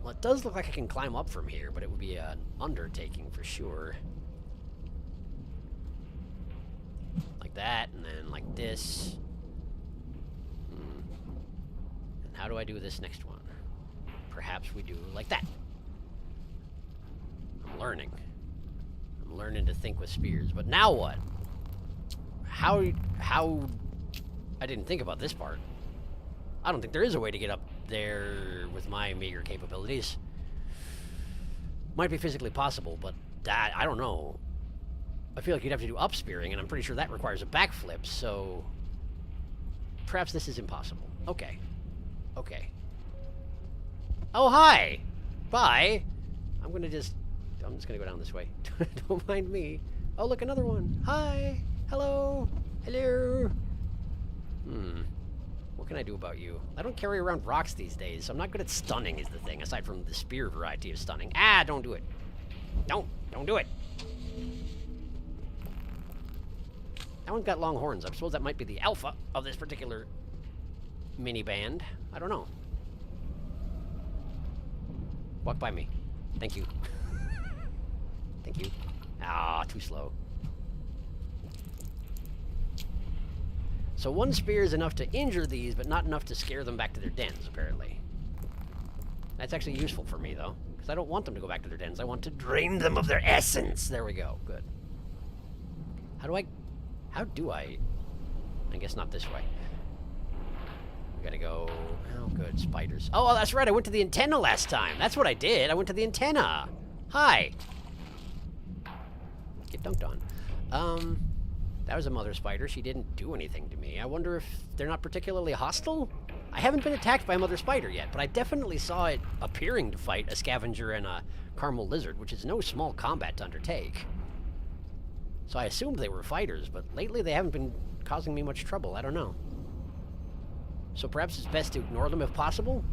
Well, it does look like I can climb up from here, but it would be an undertaking for sure. Like that, and then like this. And how do I do this next one? Perhaps we do like that. I'm learning. I'm learning to think with spears, but now what? How... I didn't think about this part. I don't think there is a way to get up there with my meager capabilities. Might be physically possible, but that, I don't know. I feel like you'd have to do up-spearing, and I'm pretty sure that requires a backflip, so... Perhaps this is impossible. Okay. Okay. Oh, hi! Bye! I'm just gonna go down this way. Don't mind me. Oh, look, another one. Hi! Hello! Hello! What can I do about you? I don't carry around rocks these days, so I'm not good at stunning is the thing, aside from the spear variety of stunning. Ah, don't do it. Don't do it. That one's got long horns. I suppose that might be the alpha of this particular mini band. I don't know. Walk by me. Thank you. Thank you. Ah, too slow. So one spear is enough to injure these, but not enough to scare them back to their dens, apparently. That's actually useful for me, though, because I don't want them to go back to their dens. I want to drain them of their essence. There we go. Good. How do I... I guess not this way. We gotta go... Oh, good. Spiders. Oh, that's right. I went to the antenna last time. That's what I did. I went to the antenna. Hi. Get dunked on. That was a mother spider. She didn't do anything to me. I wonder if they're not particularly hostile? I haven't been attacked by a mother spider yet, but I definitely saw it appearing to fight a scavenger and a caramel lizard, which is no small combat to undertake. So I assumed they were fighters, but lately they haven't been causing me much trouble. I don't know. So perhaps it's best to ignore them if possible?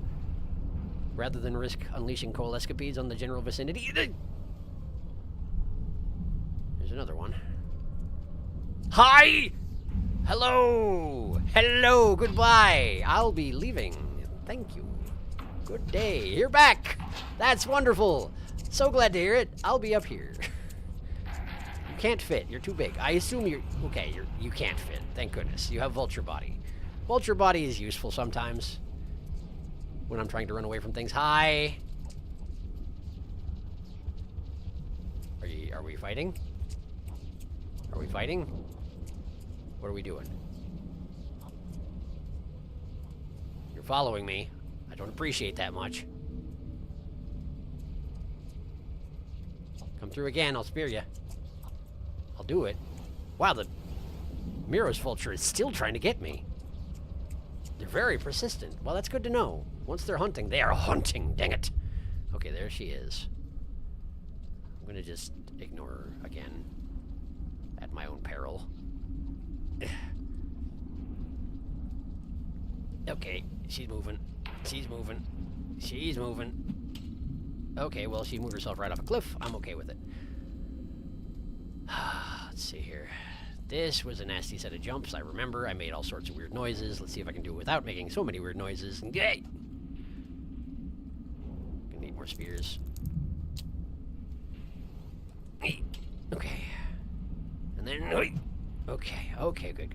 rather than risk unleashing coal escapades on the general vicinity. There's another one. Hi! Hello! Hello, goodbye! I'll be leaving. Thank you. Good day. You're back! That's wonderful! So glad to hear it. I'll be up here. You can't fit. You're too big. I assume you're... Okay, you can't fit. Thank goodness. You have vulture body. Vulture body is useful sometimes. When I'm trying to run away from things. Hi! Are we fighting? Are we fighting? What are we doing? You're following me. I don't appreciate that much. Come through again, I'll spear you. I'll do it. Wow, the Miro's vulture is still trying to get me. They're very persistent. Well, that's good to know. Once they're hunting, they are hunting, dang it. Okay, there she is. I'm gonna just ignore her again. At my own peril. Okay, she's moving. She's moving. She's moving. Okay, well, she moved herself right off a cliff. I'm okay with it. Let's see here. This was a nasty set of jumps. I remember I made all sorts of weird noises. Let's see if I can do it without making so many weird noises. Yay! Gonna need more spears. Okay. And then... Okay, good.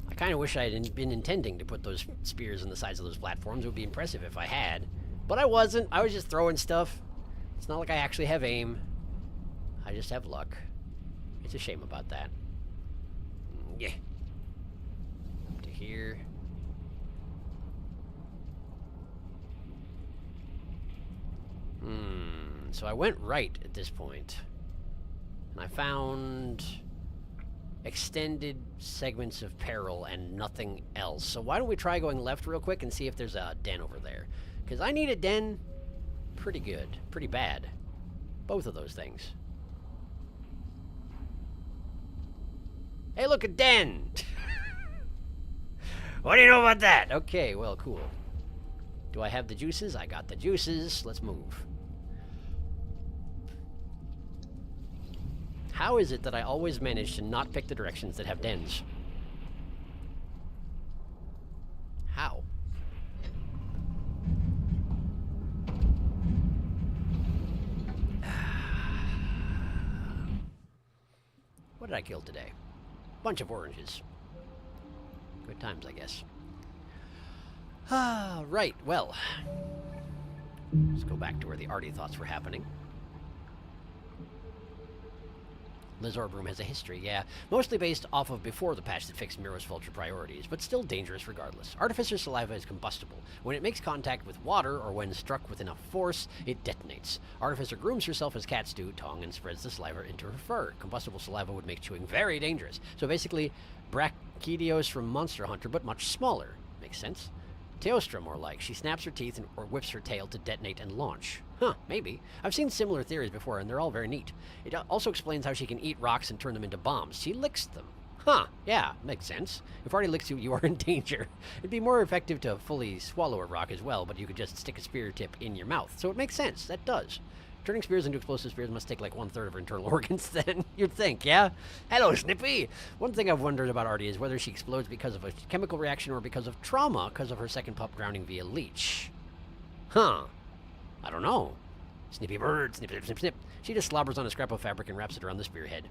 I kind of wish I hadn't been intending to put those spears in the sides of those platforms. It would be impressive if I had. But I wasn't. I was just throwing stuff. It's not like I actually have aim. I just have luck. It's a shame about that. Yeah. Up to here. So I went right at this point. And I found extended segments of peril and nothing else. So why don't we try going left real quick and see if there's a den over there. Because I need a den pretty good. Pretty bad. Both of those things. Hey, look, a den! What do you know about that? Okay, well, cool. Do I have the juices? I got the juices. Let's move. How is it that I always manage to not pick the directions that have dens? How? What did I kill today? Bunch of oranges. Good times, I guess. Right, well. Let's go back to where the arty thoughts were happening. Liz Orb Room has a history, yeah. Mostly based off of before the patch that fixed Miro's vulture priorities, but still dangerous regardless. Artificer's saliva is combustible. When it makes contact with water, or when struck with enough force, it detonates. Artificer grooms herself as cats do, tongue, and spreads the saliva into her fur. Combustible saliva would make chewing very dangerous. So basically, Brachydios from Monster Hunter, but much smaller. Makes sense? Teostra, more like. She snaps her teeth or whips her tail to detonate and launch. Huh, maybe. I've seen similar theories before, and they're all very neat. It also explains how she can eat rocks and turn them into bombs. She licks them. Huh, yeah, makes sense. If Artie licks you, you are in danger. It'd be more effective to fully swallow a rock as well, but you could just stick a spear tip in your mouth. So it makes sense. That does. Turning spears into explosive spears must take like 1/3 of her internal organs then, you'd think, yeah? Hello, Snippy! One thing I've wondered about Artie is whether she explodes because of a chemical reaction or because of trauma, because of her second pup drowning via leech. Huh. I don't know. Snippy bird, snip, snip, snip, snip. She just slobbers on a scrap of fabric and wraps it around the spearhead.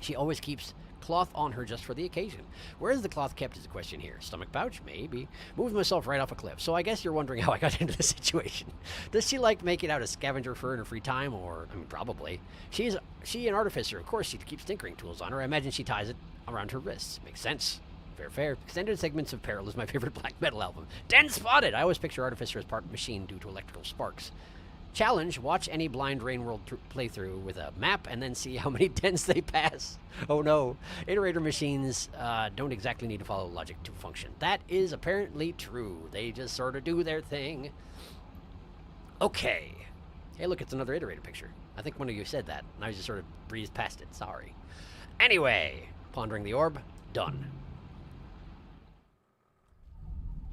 She always keeps cloth on her just for the occasion. Where is the cloth kept is the question here. Stomach pouch? Maybe. Moved myself right off a cliff. So I guess you're wondering how I got into this situation. Does she like make it out of scavenger fur in her free time? Or, I mean, probably. She an artificer. Of course, she keeps tinkering tools on her. I imagine she ties it around her wrists. Makes sense. Fair, fair. Extended Segments of Peril is my favorite black metal album. Den spotted! I always picture Artificer as part machine due to electrical sparks. Challenge, watch any Blind Rain World playthrough with a map and then see how many dens they pass. Oh no. Iterator machines don't exactly need to follow logic to function. That is apparently true. They just sort of do their thing. Okay. Hey, look, it's another Iterator picture. I think one of you said that, and I just sort of breezed past it. Sorry. Anyway, pondering the orb, done.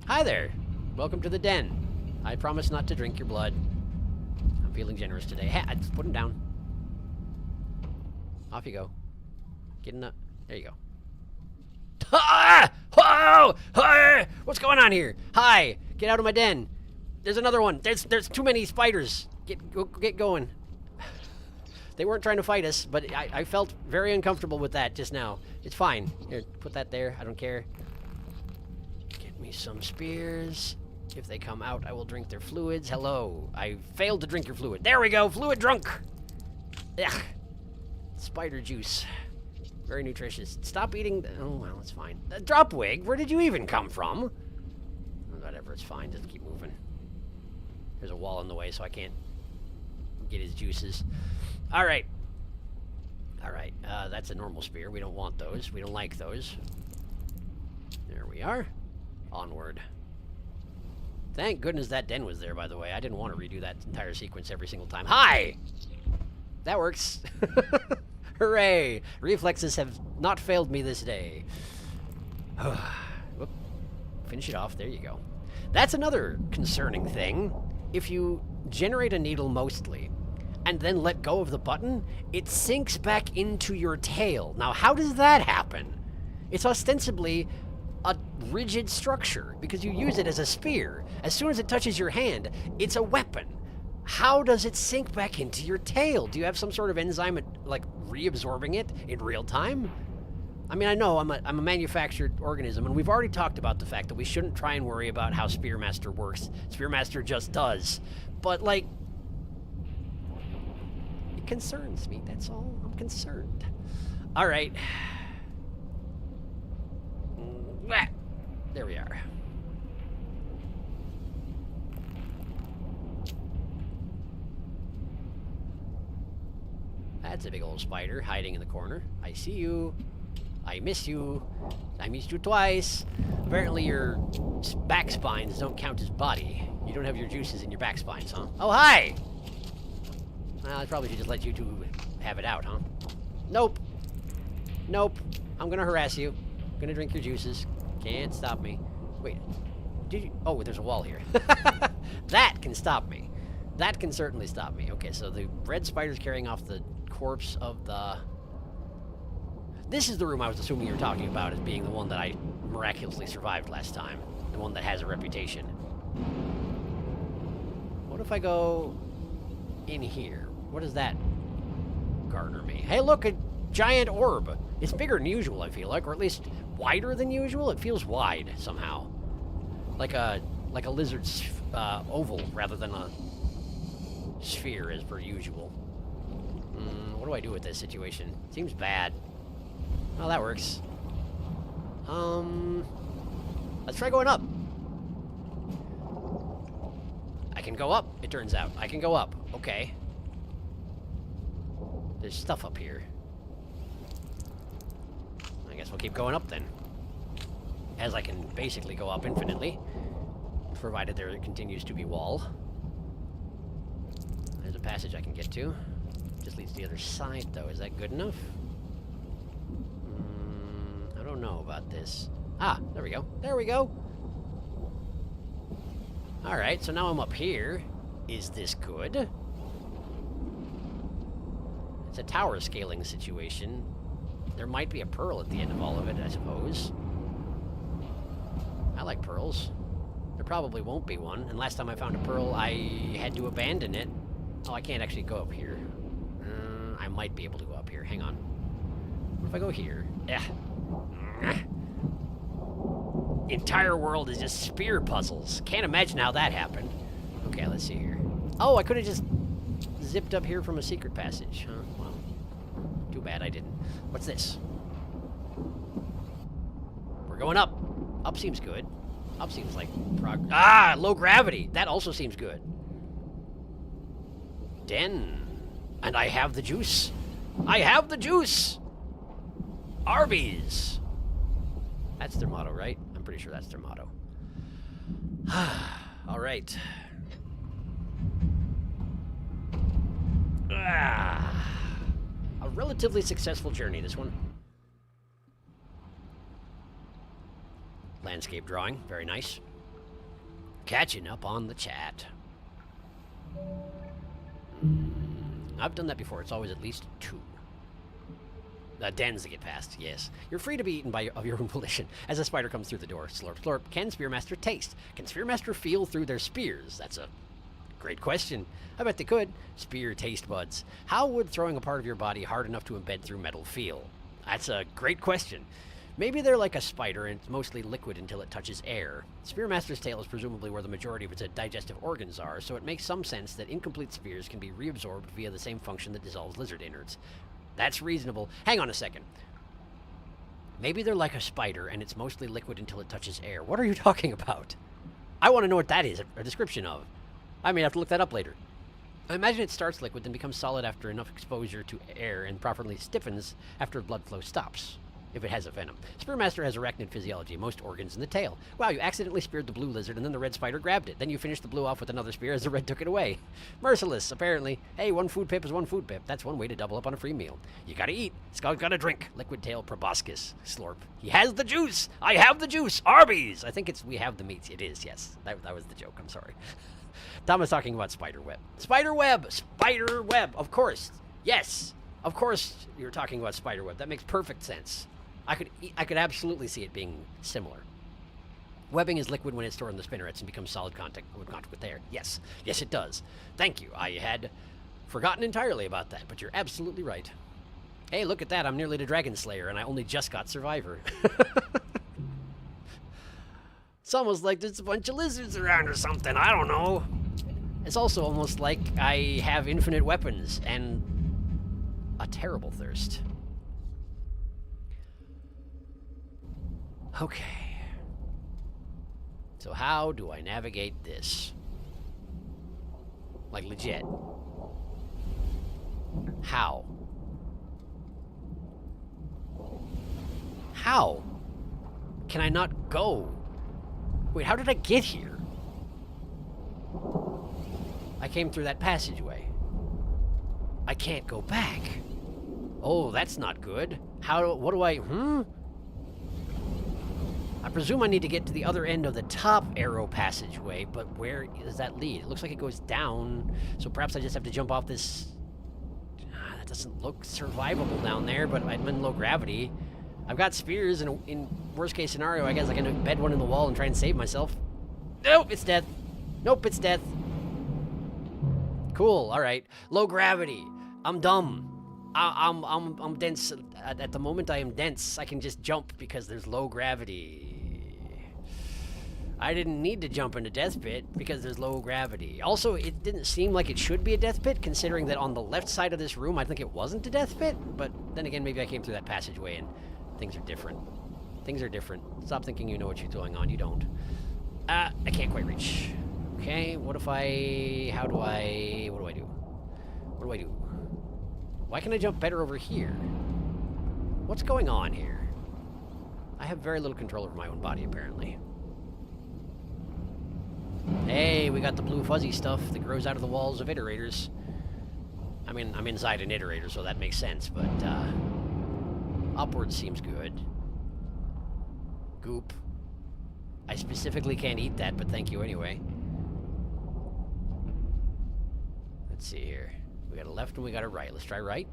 Hi there. Welcome to the den. I promise not to drink your blood. I'm feeling generous today. Hey, just put him down. Off you go. Get in the... There you go. Ah! Whoa! Ah! What's going on here? Hi! Get out of my den. There's another one. There's too many spiders. Get going. They weren't trying to fight us, but I felt very uncomfortable with that just now. It's fine. Here, put that there. I don't care. Get me some spears. If they come out, I will drink their fluids. Hello. I failed to drink your fluid. There we go. Fluid drunk. Ugh. Spider juice. Very nutritious. Stop eating. Oh, well, it's fine. Dropwig, where did you even come from? Whatever, it's fine. Just keep moving. There's a wall in the way, so I can't get his juices. All right. All right. That's a normal spear. We don't want those. We don't like those. There we are. Onward. Thank goodness that den was there, by the way. I didn't want to redo that entire sequence every single time. Hi! That works. Hooray! Reflexes have not failed me this day. Whoop. Finish it off. There you go. That's another concerning thing. If you generate a needle mostly, and then let go of the button, it sinks back into your tail. Now, how does that happen? It's ostensibly a rigid structure, because you use it as a spear. As soon as it touches your hand, it's a weapon. How does it sink back into your tail? Do you have some sort of enzyme at, like, reabsorbing it in real time? I mean, I know I'm a manufactured organism, and we've already talked about the fact that we shouldn't try and worry about how Spearmaster works. Spearmaster just does. But, like, it concerns me, that's all. I'm concerned. All right. There we are. That's a big old spider hiding in the corner. I see you. I miss you. I missed you twice. Apparently your back spines don't count as body. You don't have your juices in your back spines, huh? Oh, hi! Well, I probably should just let you two have it out, huh? Nope. Nope. I'm gonna harass you. I'm gonna drink your juices. Can't stop me. Wait. Did you... Oh, there's a wall here. That can stop me. That can certainly stop me. Okay, so the red spider's carrying off the corpse of the... This is the room I was assuming you were talking about as being the one that I miraculously survived last time. The one that has a reputation. What if I go in here? What does that garner me? Hey, look, a giant orb. It's bigger than usual, I feel like, or at least wider than usual. It feels wide somehow. Like a lizard's oval rather than a sphere as per usual. What do I do with this situation? Seems bad. Oh, that works. Let's try going up. I can go up, it turns out. I can go up. Okay. There's stuff up here. I guess we'll keep going up then. As I can basically go up infinitely. Provided there continues to be wall. There's a passage I can get to. Just leads to the other side, though. Is that good enough? I don't know about this. Ah, there we go. There we go. Alright, so now I'm up here. Is this good? It's a tower scaling situation. There might be a pearl at the end of all of it, I suppose. I like pearls. There probably won't be one. And last time I found a pearl, I had to abandon it. Oh, I can't actually go up here. I might be able to go up here. Hang on. What if I go here? Yeah. Entire world is just spear puzzles. Can't imagine how that happened. Okay, let's see here. Oh, I could have just zipped up here from a secret passage. Huh? Well, too bad I didn't. What's this? We're going up. Up seems good. Up seems like low gravity. That also seems good. Den. And I have the juice. I have the juice! Arby's! That's their motto, right? I'm pretty sure that's their motto. All right. A relatively successful journey, this one. Landscape drawing, very nice. Catching up on the chat. I've done that before. It's always at least 2. Dens to get past, yes. You're free to be eaten of your own volition. As a spider comes through the door, slurp, slurp. Can Spearmaster taste? Can Spearmaster feel through their spears? That's a great question. I bet they could. Spear taste buds. How would throwing a part of your body hard enough to embed through metal feel? That's a great question. Maybe they're like a spider and it's mostly liquid until it touches air. Spearmaster's tail is presumably where the majority of its digestive organs are, so it makes some sense that incomplete spears can be reabsorbed via the same function that dissolves lizard innards. That's reasonable. Hang on a second. Maybe they're like a spider and it's mostly liquid until it touches air. What are you talking about? I want to know what that is, a description of. I may have to look that up later. I imagine it starts liquid, then becomes solid after enough exposure to air and properly stiffens after blood flow stops, if it has a venom. Spearmaster has arachnid physiology, most organs in the tail. Wow, you accidentally speared the blue lizard and then the red spider grabbed it. Then you finished the blue off with another spear as the red took it away. Merciless, apparently. Hey, 1 food pip is 1 food pip. That's one way to double up on a free meal. You gotta eat. Scout gotta drink. Liquid tail proboscis. Slurp. He has the juice. I have the juice. Arby's. I think it's we have the meat. It is, yes. That was the joke. I'm sorry. Tom was talking about spider web. Spider web. Spider web. Of course. Yes. Of course you're talking about spider web. That makes perfect sense. I could absolutely see it being similar. Webbing is liquid when it's stored in the spinnerets and becomes solid contact with air. Yes. Yes, it does. Thank you. I had forgotten entirely about that, but you're absolutely right. Hey, look at that. I'm nearly the Dragon Slayer, and I only just got Survivor. It's almost like there's a bunch of lizards around or something. I don't know. It's also almost like I have infinite weapons and a terrible thirst. Okay. So how do I navigate this? Like legit. How? How? Can I not go? Wait, how did I get here? I came through that passageway. I can't go back. Oh, that's not good. What do I, I presume I need to get to the other end of the top arrow passageway, but where does that lead? It looks like it goes down, so perhaps I just have to jump off this. That doesn't look survivable down there, but I'm in low gravity. I've got spears, and in worst case scenario, I guess I can embed one in the wall and try and save myself. Nope, it's death. Nope, it's death. Cool, alright. Low gravity. I'm dumb. I'm dense. At the moment I am dense. I can just jump because there's low gravity. I didn't need to jump into death pit because there's low gravity. Also, it didn't seem like it should be a death pit, considering that on the left side of this room I think it wasn't a death pit, but then again maybe I came through that passageway and things are different. Things are different. Stop thinking you know what you're going on. You don't. I can't quite reach. Okay, what do I do? What do I do? Why can I jump better over here? What's going on here? I have very little control over my own body, apparently. Hey, we got the blue fuzzy stuff that grows out of the walls of iterators. I mean, I'm inside an iterator, so that makes sense, but, upwards seems good. Goop. I specifically can't eat that, but thank you anyway. Let's see here. We got a left and we got a right. Let's try right.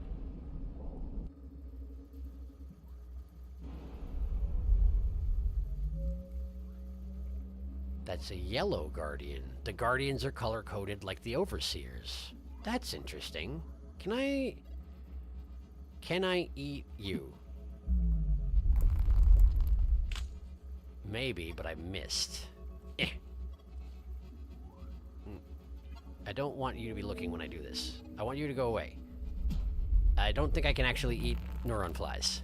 That's a yellow guardian. The guardians are color-coded like the overseers. That's interesting. Can I eat you? Maybe, but I missed. Eh. I don't want you to be looking when I do this. I want you to go away. I don't think I can actually eat neuron flies.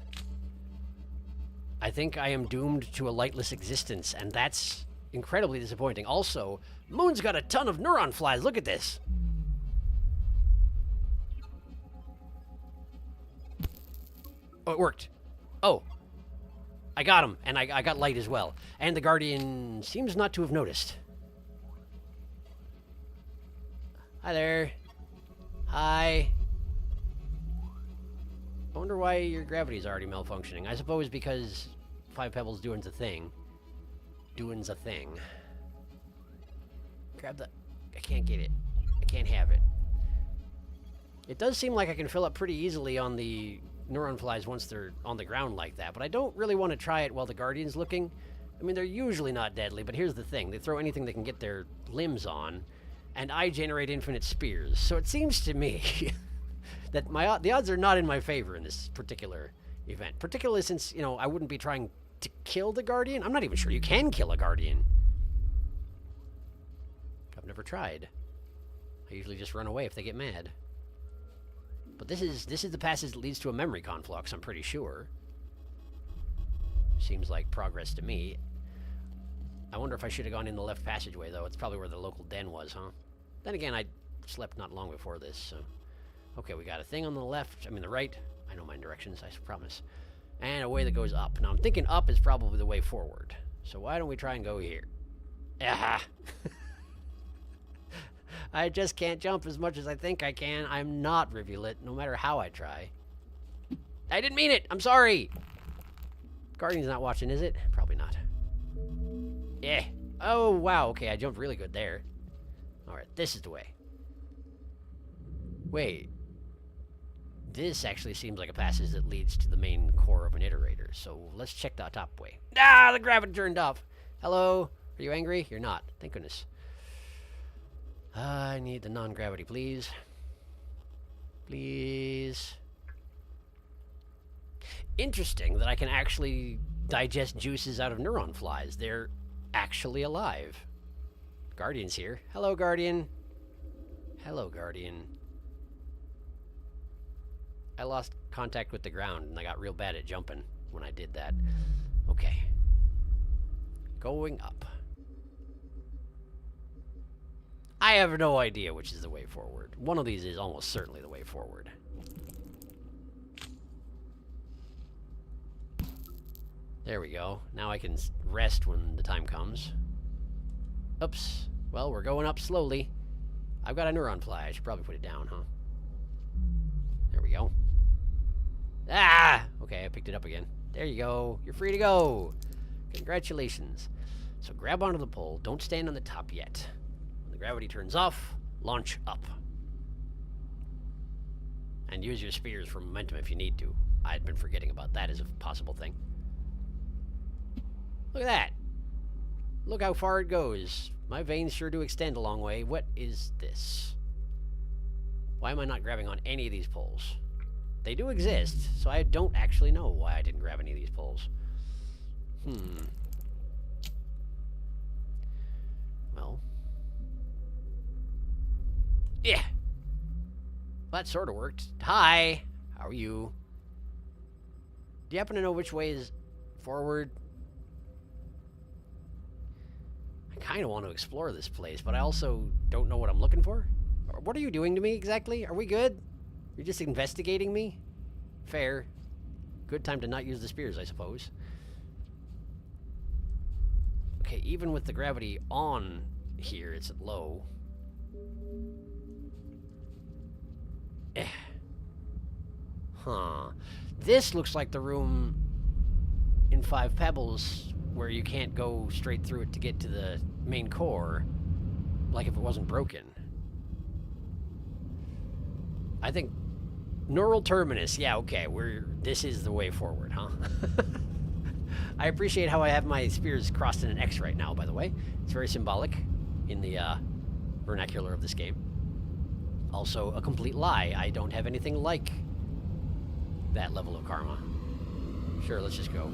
I think I am doomed to a lightless existence, and that's incredibly disappointing. Also, Moon's got a ton of neuron flies. Look at this. Oh, it worked. Oh. I got him, and I got light as well. And the Guardian seems not to have noticed. Hi there. Hi. I wonder why your gravity's already malfunctioning. I suppose because 5 Pebbles doing's a thing. Doing's a thing. Grab the... I can't get it. I can't have it. It does seem like I can fill up pretty easily on the neuron flies once they're on the ground like that, but I don't really want to try it while the Guardian's looking. I mean, they're usually not deadly, but here's the thing. They throw anything they can get their limbs on, and I generate infinite spears. So it seems to me that the odds are not in my favor in this particular event. Particularly since, you know, I wouldn't be trying to kill the Guardian. I'm not even sure you can kill a Guardian. I've never tried. I usually just run away if they get mad. But this is the passage that leads to a memory conflux, I'm pretty sure. Seems like progress to me. I wonder if I should have gone in the left passageway, though. It's probably where the local den was, huh? Then again, I slept not long before this, so... Okay, we got a thing on the left, I mean the right. I know my directions, I promise. And a way that goes up. Now, I'm thinking up is probably the way forward. So why don't we try and go here? Ah! I just can't jump as much as I think I can. I'm not Rivulet, no matter how I try. I didn't mean it! I'm sorry! Guardian's not watching, is it? Probably not. Yeah. Oh, wow. Okay, I jumped really good there. Alright, this is the way. Wait. This actually seems like a passage that leads to the main core of an iterator. So let's check the top way. Ah, the gravity turned off. Hello? Are you angry? You're not. Thank goodness. I need the non-gravity, please. Please. Interesting that I can actually digest juices out of neuron flies. They're actually alive. Guardian's here. Hello, Guardian. Hello, Guardian. I lost contact with the ground, and I got real bad at jumping when I did that. Okay. Going up. I have no idea which is the way forward. One of these is almost certainly the way forward. There we go. Now I can rest when the time comes. Oops. Well, we're going up slowly. I've got a neuron fly. I should probably put it down, huh? There we go. Ah! Okay, I picked it up again. There you go. You're free to go. Congratulations. So grab onto the pole. Don't stand on the top yet. When the gravity turns off, launch up. And use your spears for momentum if you need to. I'd been forgetting about that as a possible thing. Look at that. Look how far it goes. My veins sure do extend a long way. What is this? Why am I not grabbing on any of these poles? They do exist, so I don't actually know why I didn't grab any of these poles. Well. Yeah. Well, that sort of worked. Hi. How are you? Do you happen to know which way is forward? I kind of want to explore this place, but I also don't know what I'm looking for. What are you doing to me exactly? Are we good? You're just investigating me? Fair. Good time to not use the spears, I suppose. Okay, even with the gravity on here, it's at low. Huh. This looks like the room in Five Pebbles where you can't go straight through it to get to the main core, like if it wasn't broken. I think Neural Terminus. Yeah, okay. This is the way forward, huh? I appreciate how I have my spears crossed in an X right now, by the way. It's very symbolic in the vernacular of this game. Also, a complete lie. I don't have anything like that level of karma. Sure, let's just go.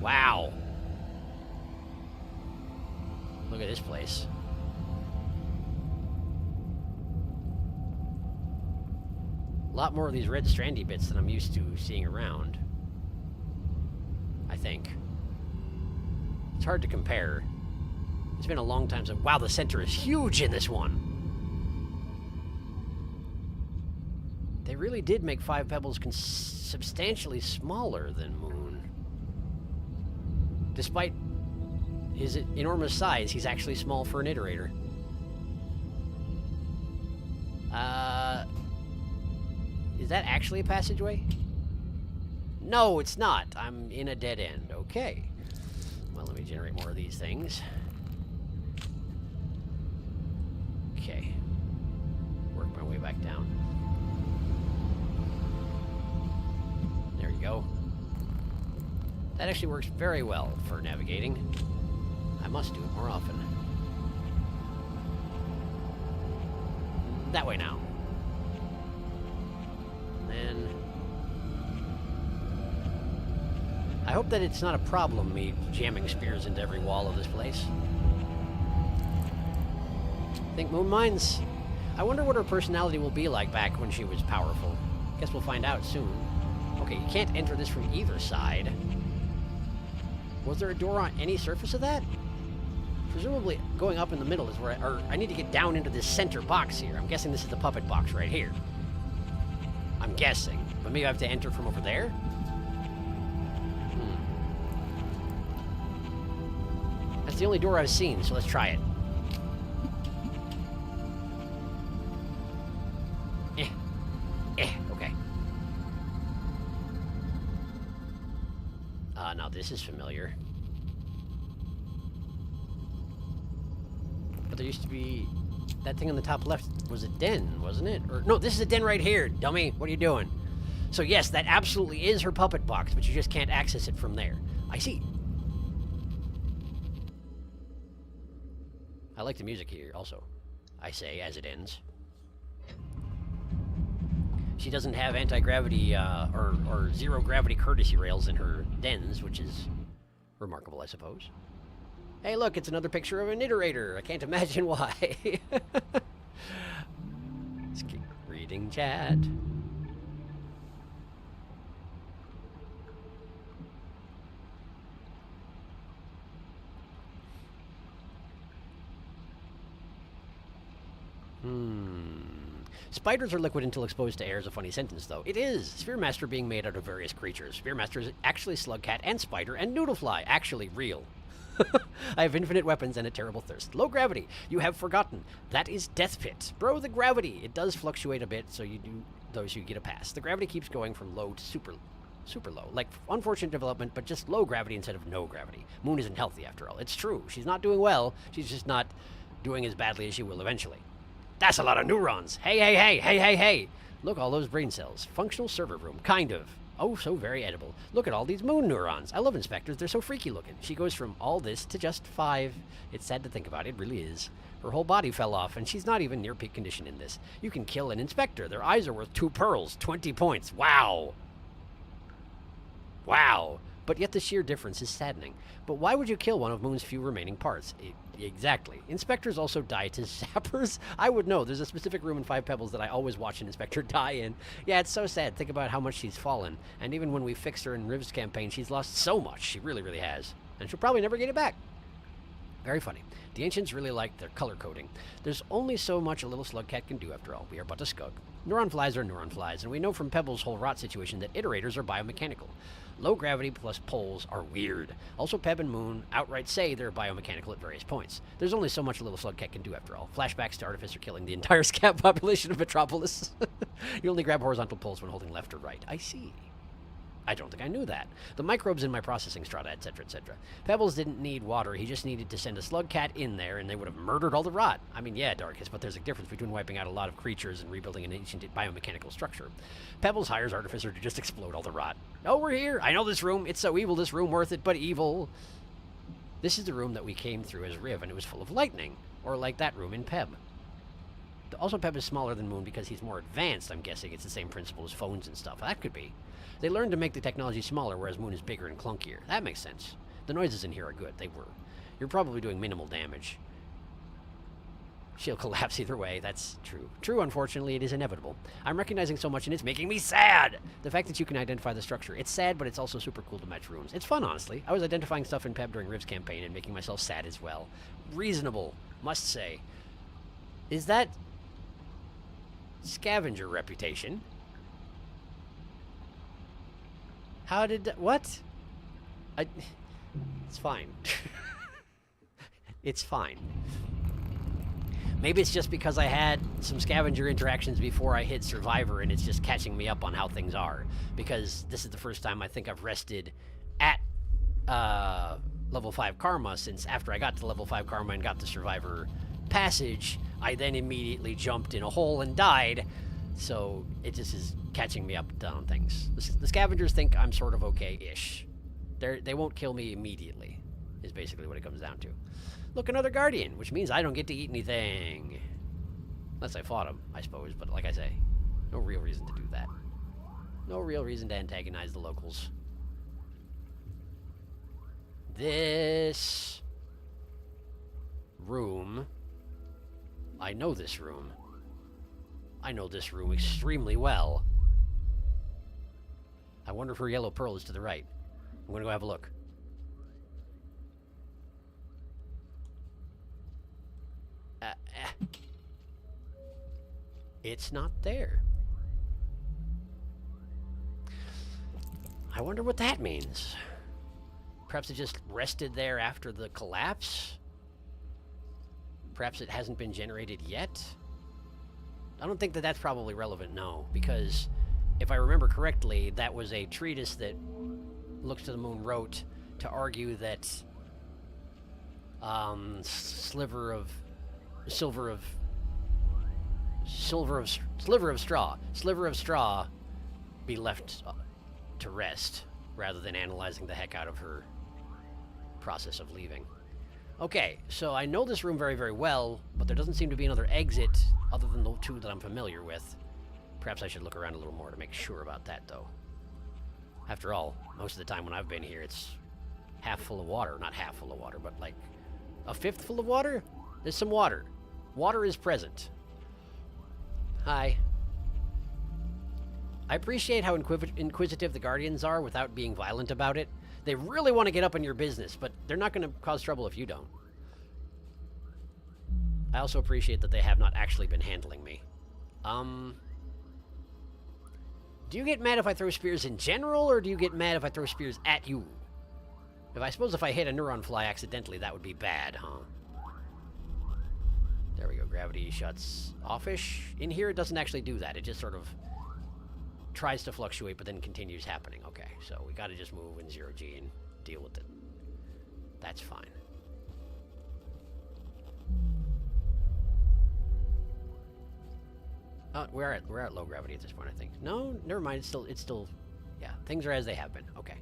Wow. Look at this place. A lot more of these red strandy bits than I'm used to seeing around. I think. It's hard to compare. It's been a long time since... Wow, the center is huge in this one! They really did make Five Pebbles substantially smaller than Moon. Despite his enormous size, he's actually small for an iterator. Is that actually a passageway? No, it's not. I'm in a dead end. Okay. Well, let me generate more of these things. Okay. Work my way back down. There you go. That actually works very well for navigating. I must do it more often. That way now. And then... I hope that it's not a problem, me jamming spears into every wall of this place. Think Moon Mines? I wonder what her personality will be like back when she was powerful. Guess we'll find out soon. Okay, you can't enter this from either side. Was there a door on any surface of that? Presumably going up in the middle is where I need to get down into this center box here. I'm guessing this is the puppet box right here. I'm guessing. But maybe I have to enter from over there? That's the only door I've seen, so let's try it. Okay. Now this is familiar. But there used to be... That thing on the top left was a den, wasn't it? Or no, this is a den right here, dummy. What are you doing? So yes, that absolutely is her puppet box, but you just can't access it from there. I see. I like the music here also, I say, as it ends. She doesn't have anti-gravity or zero-gravity courtesy rails in her dens, which is remarkable, I suppose. Hey, look, it's another picture of an iterator. I can't imagine why. Let's keep reading chat. Spiders are liquid until exposed to air is a funny sentence, though. It is! Spearmaster being made out of various creatures. Spearmaster is actually slugcat and spider and noodlefly. Actually real. I have infinite weapons and a terrible thirst. Low gravity. You have forgotten. That is Death Pit. Bro, the gravity. It does fluctuate a bit, so you get a pass. The gravity keeps going from low to super low. Like, unfortunate development, but just low gravity instead of no gravity. Moon isn't healthy, after all. It's true. She's not doing well. She's just not doing as badly as she will eventually. That's a lot of neurons. Hey. Look, all those brain cells. Functional server room. Kind of. Oh, so very edible. Look at all these moon neurons. I love inspectors. They're so freaky looking. She goes from all this to just 5. It's sad to think about. It really is. Her whole body fell off, and she's not even near peak condition in this. You can kill an inspector. Their eyes are worth 2 pearls. 20 points. Wow. But yet the sheer difference is saddening. But why would you kill one of Moon's few remaining parts? Exactly. Inspectors also die to zappers? I would know. There's a specific room in 5 Pebbles that I always watch an inspector die in. Yeah, it's so sad. Think about how much she's fallen. And even when we fixed her in Riv's campaign, she's lost so much. She really, really has. And she'll probably never get it back. Very funny. The ancients really liked their color coding. There's only so much a little slugcat can do, after all. We are but a skug. Neuron flies are neuron flies, and we know from Pebble's whole rot situation that iterators are biomechanical. Low gravity plus poles are weird. Also, Peb and Moon outright say they're biomechanical at various points. There's only so much a little slugcat can do, after all. Flashbacks to Artificer killing the entire scab population of Metropolis. You only grab horizontal poles when holding left or right. I see. I don't think I knew that. The microbes in my processing strata, etc., etc. Pebbles didn't need water. He just needed to send a slugcat in there, and they would have murdered all the rot. I mean, yeah, Darkest, but there's a difference between wiping out a lot of creatures and rebuilding an ancient biomechanical structure. Pebbles hires Artificer to just explode all the rot. Oh, we're here. I know this room. It's so evil. This room worth it, but evil. This is the room that we came through as Riv, and it was full of lightning. Or like that room in Peb. Also, Peb is smaller than Moon because he's more advanced, I'm guessing. It's the same principle as phones and stuff. That could be. They learned to make the technology smaller, whereas Moon is bigger and clunkier. That makes sense. The noises in here are good. They were. You're probably doing minimal damage. She'll collapse either way. That's true. True, unfortunately, it is inevitable. I'm recognizing so much, and it's making me sad! The fact that you can identify the structure. It's sad, but it's also super cool to match runes. It's fun, honestly. I was identifying stuff in Peb during Riv's campaign and making myself sad as well. Reasonable, must say. Is that... scavenger reputation? How did that... What? It's fine. It's fine. Maybe it's just because I had some scavenger interactions before I hit Survivor, and it's just catching me up on how things are. Because this is the first time I think I've rested at level 5 Karma since after I got to level 5 Karma and got the Survivor passage, I then immediately jumped in a hole and died. So it just is catching me up on things. The scavengers think I'm sort of okay-ish. They won't kill me immediately, is basically what it comes down to. Look, another guardian, which means I don't get to eat anything. Unless I fought him, I suppose. But like I say, no real reason to do that. No real reason to antagonize the locals. This room. I know this room. I know this room extremely well. I wonder if her yellow pearl is to the right. I'm gonna go have a look. It's not there. I wonder what that means. Perhaps it just rested there after the collapse? Perhaps it hasn't been generated yet? I don't think that that's probably relevant, no, because if I remember correctly, that was a treatise that Looks to the Moon wrote to argue that sliver of straw be left to rest rather than analyzing the heck out of her process of leaving. Okay, so I know this room very, very well, but there doesn't seem to be another exit other than the two that I'm familiar with. Perhaps I should look around a little more to make sure about that, though. After all, most of the time when I've been here, it's half full of water. Not half full of water, but like a fifth full of water? There's some water. Water is present. Hi. I appreciate how inquisitive the Guardians are without being violent about it. They really want to get up in your business, but they're not going to cause trouble if you don't. I also appreciate that they have not actually been handling me. Do you get mad if I throw spears in general, or do you get mad if I throw spears at you? I suppose if I hit a neuron fly accidentally, that would be bad, huh? There we go. Gravity shuts off-ish. In here, it doesn't actually do that. It just sort of tries to fluctuate, but then continues happening. Okay, so we gotta just move in 0G and deal with it. That's fine. We're at low gravity at this point, I think. No, never mind. It's still, yeah. Things are as they have been. Okay.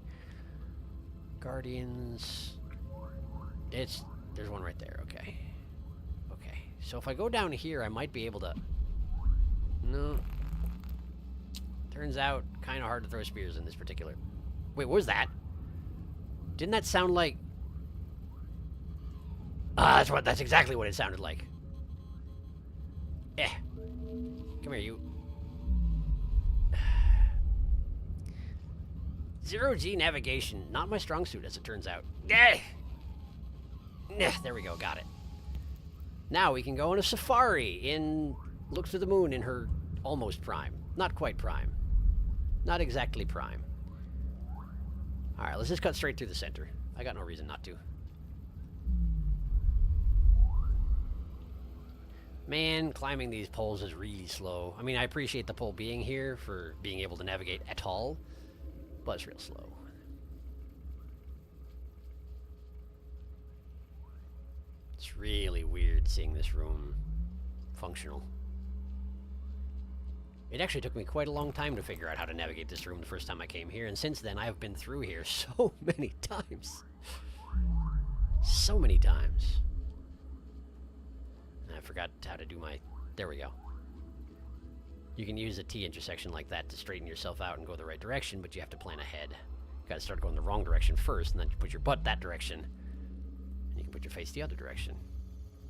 Guardians. There's one right there. Okay. Okay. So if I go down here, I might be able to. No. Turns out, kind of hard to throw spears in this particular. Wait, what was that? Didn't that sound like? That's exactly what it sounded like. Eh. Come here, you. 0G navigation, not my strong suit, as it turns out. Eh. There we go, got it. Now we can go on a safari in Looks to the Moon in her almost prime. Not quite prime. Not exactly prime. Alright, let's just cut straight through the center. I got no reason not to. Man, climbing these poles is really slow. I mean, I appreciate the pole being here for being able to navigate at all, but it's real slow. It's really weird seeing this room functional. It actually took me quite a long time to figure out how to navigate this room the first time I came here, and since then I've been through here so many times. So many times. I forgot how to do my... There we go. You can use a T intersection like that to straighten yourself out and go the right direction, but you have to plan ahead. You gotta start going the wrong direction first, and then you put your butt that direction. And you can put your face the other direction.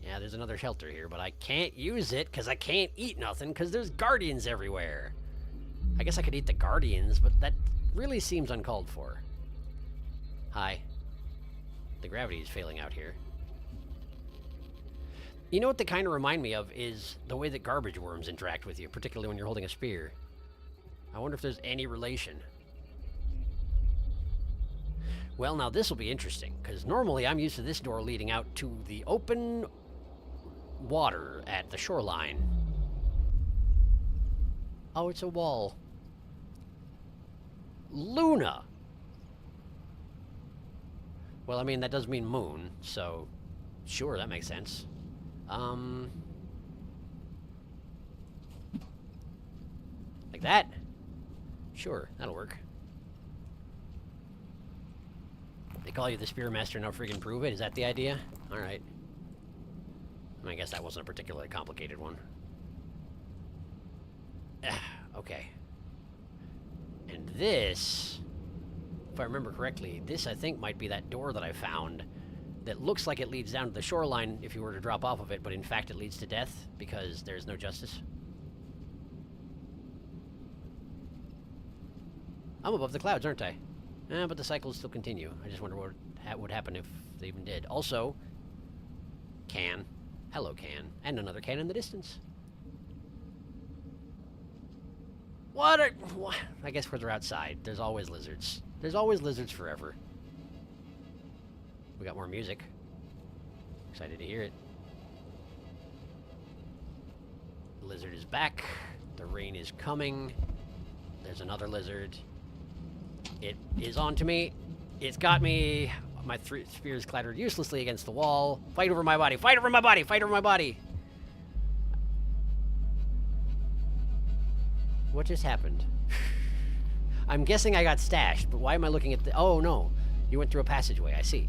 Yeah, there's another shelter here, but I can't use it because I can't eat nothing because there's guardians everywhere. I guess I could eat the guardians, but that really seems uncalled for. Hi. The gravity is failing out here. You know what they kind of remind me of is the way that garbage worms interact with you, particularly when you're holding a spear. I wonder if there's any relation. Well, now this will be interesting, because normally I'm used to this door leading out to the open water at the shoreline. Oh, it's a wall. Luna! Well, I mean, that does mean moon, so sure, that makes sense. Like that? Sure, that'll work. They call you the Spearmaster, now friggin' prove it? Is that the idea? Alright. I guess that wasn't a particularly complicated one. Okay. And this, if I remember correctly, this I think might be that door that I found that looks like it leads down to the shoreline if you were to drop off of it, but in fact it leads to death because there's no justice. I'm above the clouds, aren't I? But the cycles still continue. I just wonder what would happen if they even did. Also, can. Hello, can. And another can in the distance. What? I guess we're outside. There's always lizards. There's always lizards forever. We got more music. Excited to hear it. The lizard is back. The rain is coming. There's another lizard. It is on to me. It's got me. My spears clattered uselessly against the wall. Fight over my body. Fight over my body. Fight over my body. What just happened? I'm guessing I got stashed, but why am I looking at the... Oh, no. You went through a passageway. I see.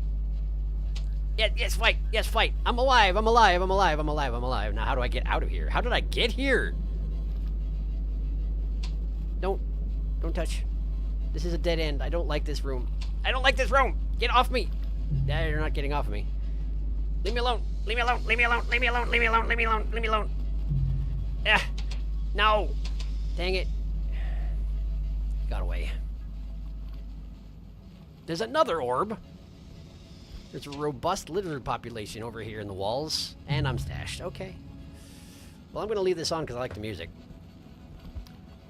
Yes, fight. Yes, fight. I'm alive. I'm alive. I'm alive. I'm alive. I'm alive. Now, how do I get out of here? How did I get here? Don't touch. This is a dead end. I don't like this room. I don't like this room. Get off me. You're not getting off of me. Leave me alone. Leave me alone. Leave me alone. Leave me alone. Leave me alone. Leave me alone. Leave me alone. No. Dang it. Got away. There's another orb. There's a robust lizard population over here in the walls. And I'm stashed. Okay. Well, I'm going to leave this on because I like the music.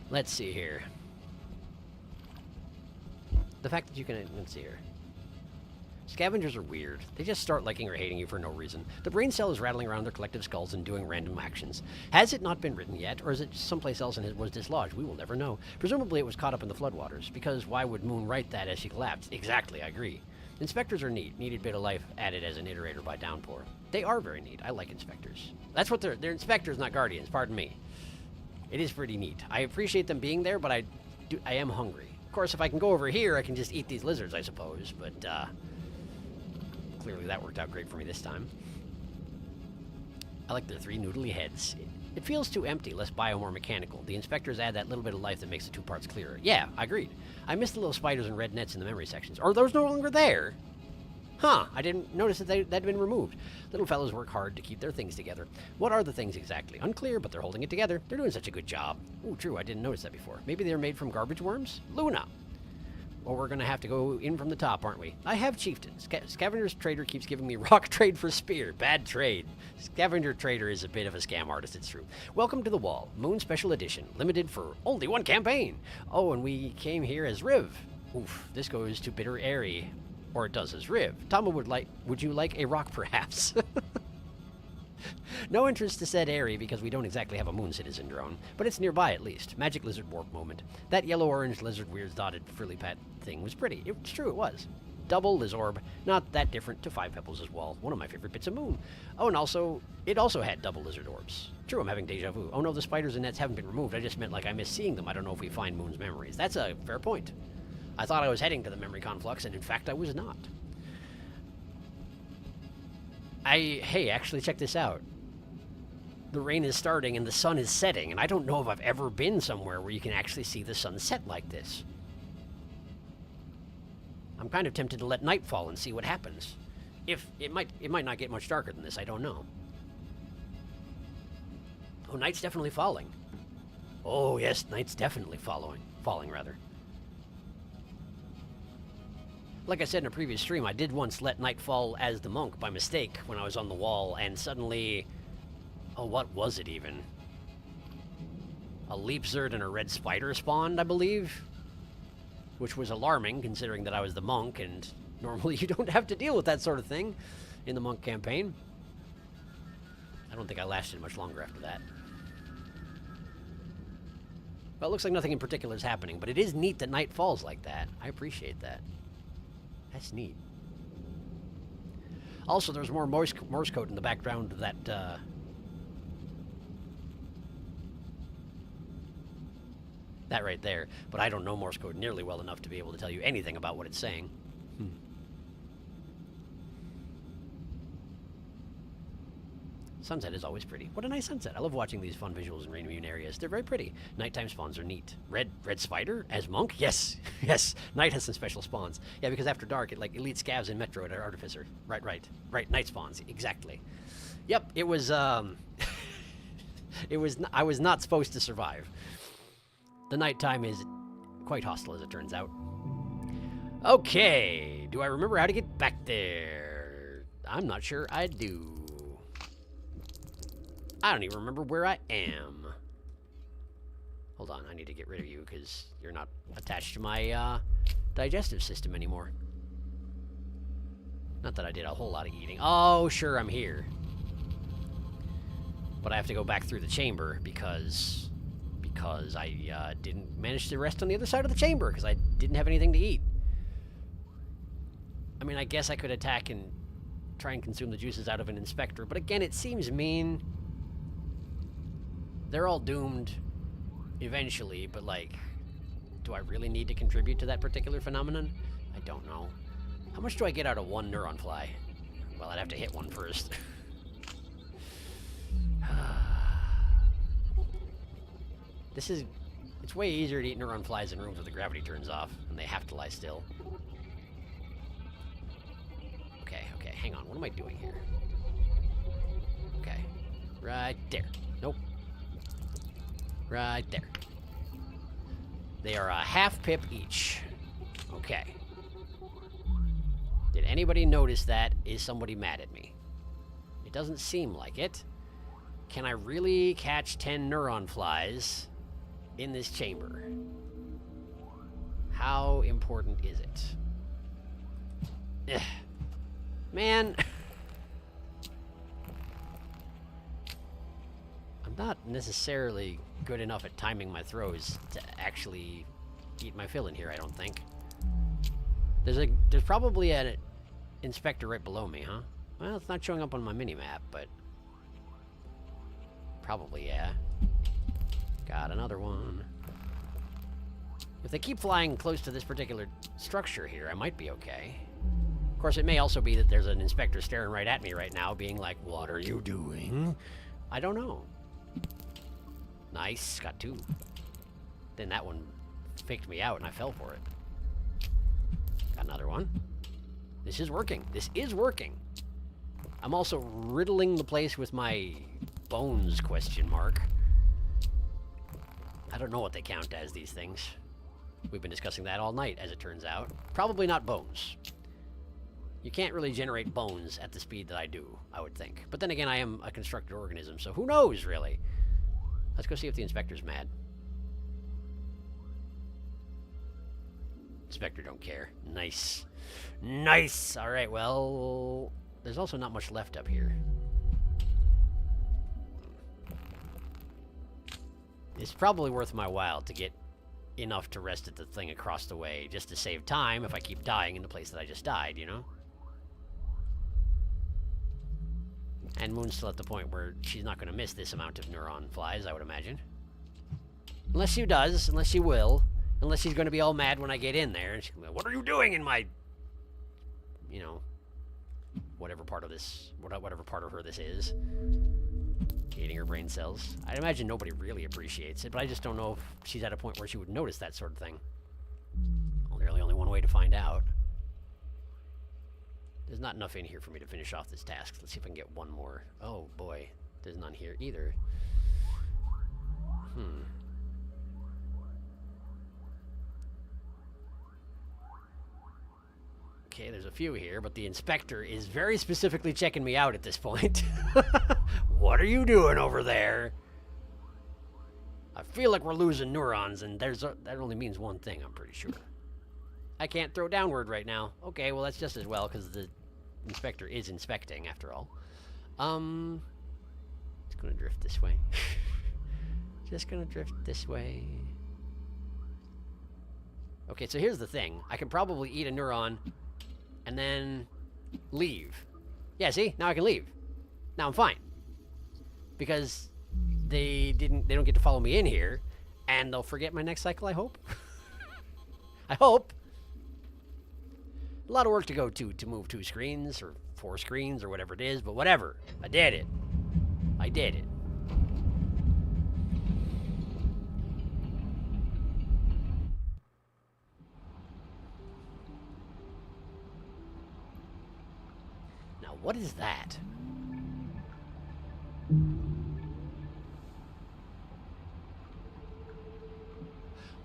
Let's see here. The fact that you can... Let's see here. Scavengers are weird. They just start liking or hating you for no reason. The brain cell is rattling around their collective skulls and doing random actions. Has it not been written yet, or is it someplace else and it was dislodged? We will never know. Presumably it was caught up in the floodwaters, because why would Moon write that as she collapsed? Exactly, I agree. Inspectors are neat. Needed bit of life added as an iterator by Downpour. They are very neat. I like inspectors. That's what they're inspectors, not guardians. Pardon me. It is pretty neat. I appreciate them being there, but I am hungry. Of course, if I can go over here, I can just eat these lizards, I suppose, but, clearly that worked out great for me this time. I like their three noodly heads. It feels too empty, less bio, more mechanical. The inspectors add that little bit of life that makes the two parts clearer. Yeah, I agreed. I missed the little spiders and red nets in the memory sections. Are those no longer there? Huh, I didn't notice that they'd been removed. Little fellows work hard to keep their things together. What are the things exactly? Unclear, but they're holding it together. They're doing such a good job. Ooh, true, I didn't notice that before. Maybe they're made from garbage worms? Luna. Well, we're going to have to go in from the top, aren't we? I have chieftains. Scavenger's Trader keeps giving me rock trade for spear. Bad trade. Scavenger Trader is a bit of a scam artist, it's true. Welcome to the Wall. Moon Special Edition. Limited for only one campaign. Oh, and we came here as Riv. Oof, this goes to Bitter Airy. Or it does as Riv. Tama would you like a rock, perhaps? No interest to said Airy because we don't exactly have a moon citizen drone, but it's nearby at least. Magic lizard warp moment. That yellow-orange lizard weird dotted frilly pat thing was pretty. It's true, it was. Double Lizorb, not that different to Five Pebbles as well. One of my favorite bits of moon. Oh, and also, it also had double lizard orbs. True, I'm having deja vu. Oh no, the spiders and nets haven't been removed. I just meant like I miss seeing them. I don't know if we find Moon's memories. That's a fair point. I thought I was heading to the memory conflux, and in fact I was not. Hey, actually check this out. The rain is starting and the sun is setting, and I don't know if I've ever been somewhere where you can actually see the sun set like this. I'm kind of tempted to let night fall and see what happens. If it might not get much darker than this, I don't know. Oh, night's definitely falling. Oh yes, night's definitely falling rather. Like I said in a previous stream, I did once let night fall as the monk by mistake when I was on the wall, and suddenly... Oh, what was it even? A leap zerd and a red spider spawned, I believe? Which was alarming, considering that I was the monk, and normally you don't have to deal with that sort of thing in the monk campaign. I don't think I lasted much longer after that. Well, it looks like nothing in particular is happening, but it is neat that night falls like that. I appreciate that. That's neat. Also, there's more Morse code in the background of that, that right there. But I don't know Morse code nearly well enough to be able to tell you anything about what it's saying. Sunset is always pretty. What a nice sunset. I love watching these fun visuals in rain-immune areas. They're very pretty. Nighttime spawns are neat. Red spider as monk? Yes. Yes. Night has some special spawns. Yeah, because after dark, it like elite scavs in Metro at Artificer. Right. Night spawns. Exactly. Yep, it was, I was not supposed to survive. The nighttime is quite hostile, as it turns out. Okay. Do I remember how to get back there? I'm not sure I do. I don't even remember where I am. Hold on, I need to get rid of you because you're not attached to my digestive system anymore. Not that I did a whole lot of eating. Oh, sure, I'm here. But I have to go back through the chamber because I didn't manage to rest on the other side of the chamber because I didn't have anything to eat. I mean, I guess I could attack and try and consume the juices out of an inspector, but again, it seems mean. They're all doomed eventually, but like, do I really need to contribute to that particular phenomenon? I don't know. How much do I get out of one neuron fly? Well, I'd have to hit one first. It's way easier to eat neuron flies in rooms where the gravity turns off and they have to lie still. Okay, hang on. What am I doing here? Okay, right there. Nope. Right there. They are a half pip each. Okay. Did anybody notice that? Is somebody mad at me? It doesn't seem like it. Can I really catch 10 neuron flies in this chamber? How important is it? Ugh. Man. I'm not necessarily good enough at timing my throws to actually eat my fill in here, I don't think. There's probably an inspector right below me, huh? Well, it's not showing up on my mini-map, but probably, yeah. Got another one. If they keep flying close to this particular structure here, I might be okay. Of course, it may also be that there's an inspector staring right at me right now, being like, "What are you doing?" I don't know. Nice, got two. Then that one faked me out and I fell for it. Got another one. This is working. This is working. I'm also riddling the place with my bones, question mark. I don't know what they count as, these things. We've been discussing that all night, as it turns out. Probably not bones. You can't really generate bones at the speed that I do, I would think. But then again, I am a constructed organism, so who knows, really? Let's go see if the inspector's mad. Inspector don't care. Nice. Nice! Alright, well, there's also not much left up here. It's probably worth my while to get enough to rest at the thing across the way, just to save time if I keep dying in the place that I just died, you know? And Moon's still at the point where she's not going to miss this amount of neuron flies, I would imagine. Unless she does, unless she will. Unless she's going to be all mad when I get in there. And she's like, "What are you doing in my..." You know, whatever part of this, whatever part of her this is. Eating her brain cells. I'd imagine nobody really appreciates it, but I just don't know if she's at a point where she would notice that sort of thing. Well, there's only one way to find out. There's not enough in here for me to finish off this task. Let's see if I can get one more. Oh, boy. There's none here either. Okay, there's a few here, but the inspector is very specifically checking me out at this point. What are you doing over there? I feel like we're losing neurons, and that only means one thing, I'm pretty sure. I can't throw downward right now. Okay, well, that's just as well, because the inspector is inspecting, after all. Just gonna drift this way. Just gonna drift this way. Okay, so here's the thing. I can probably eat a neuron and then leave. Yeah, see? Now I can leave. Now I'm fine. Because they don't get to follow me in here, and they'll forget my next cycle, I hope. I hope. A lot of work to go to move 2 screens, or 4 screens, or whatever it is, but whatever. I did it. I did it. Now, what is that?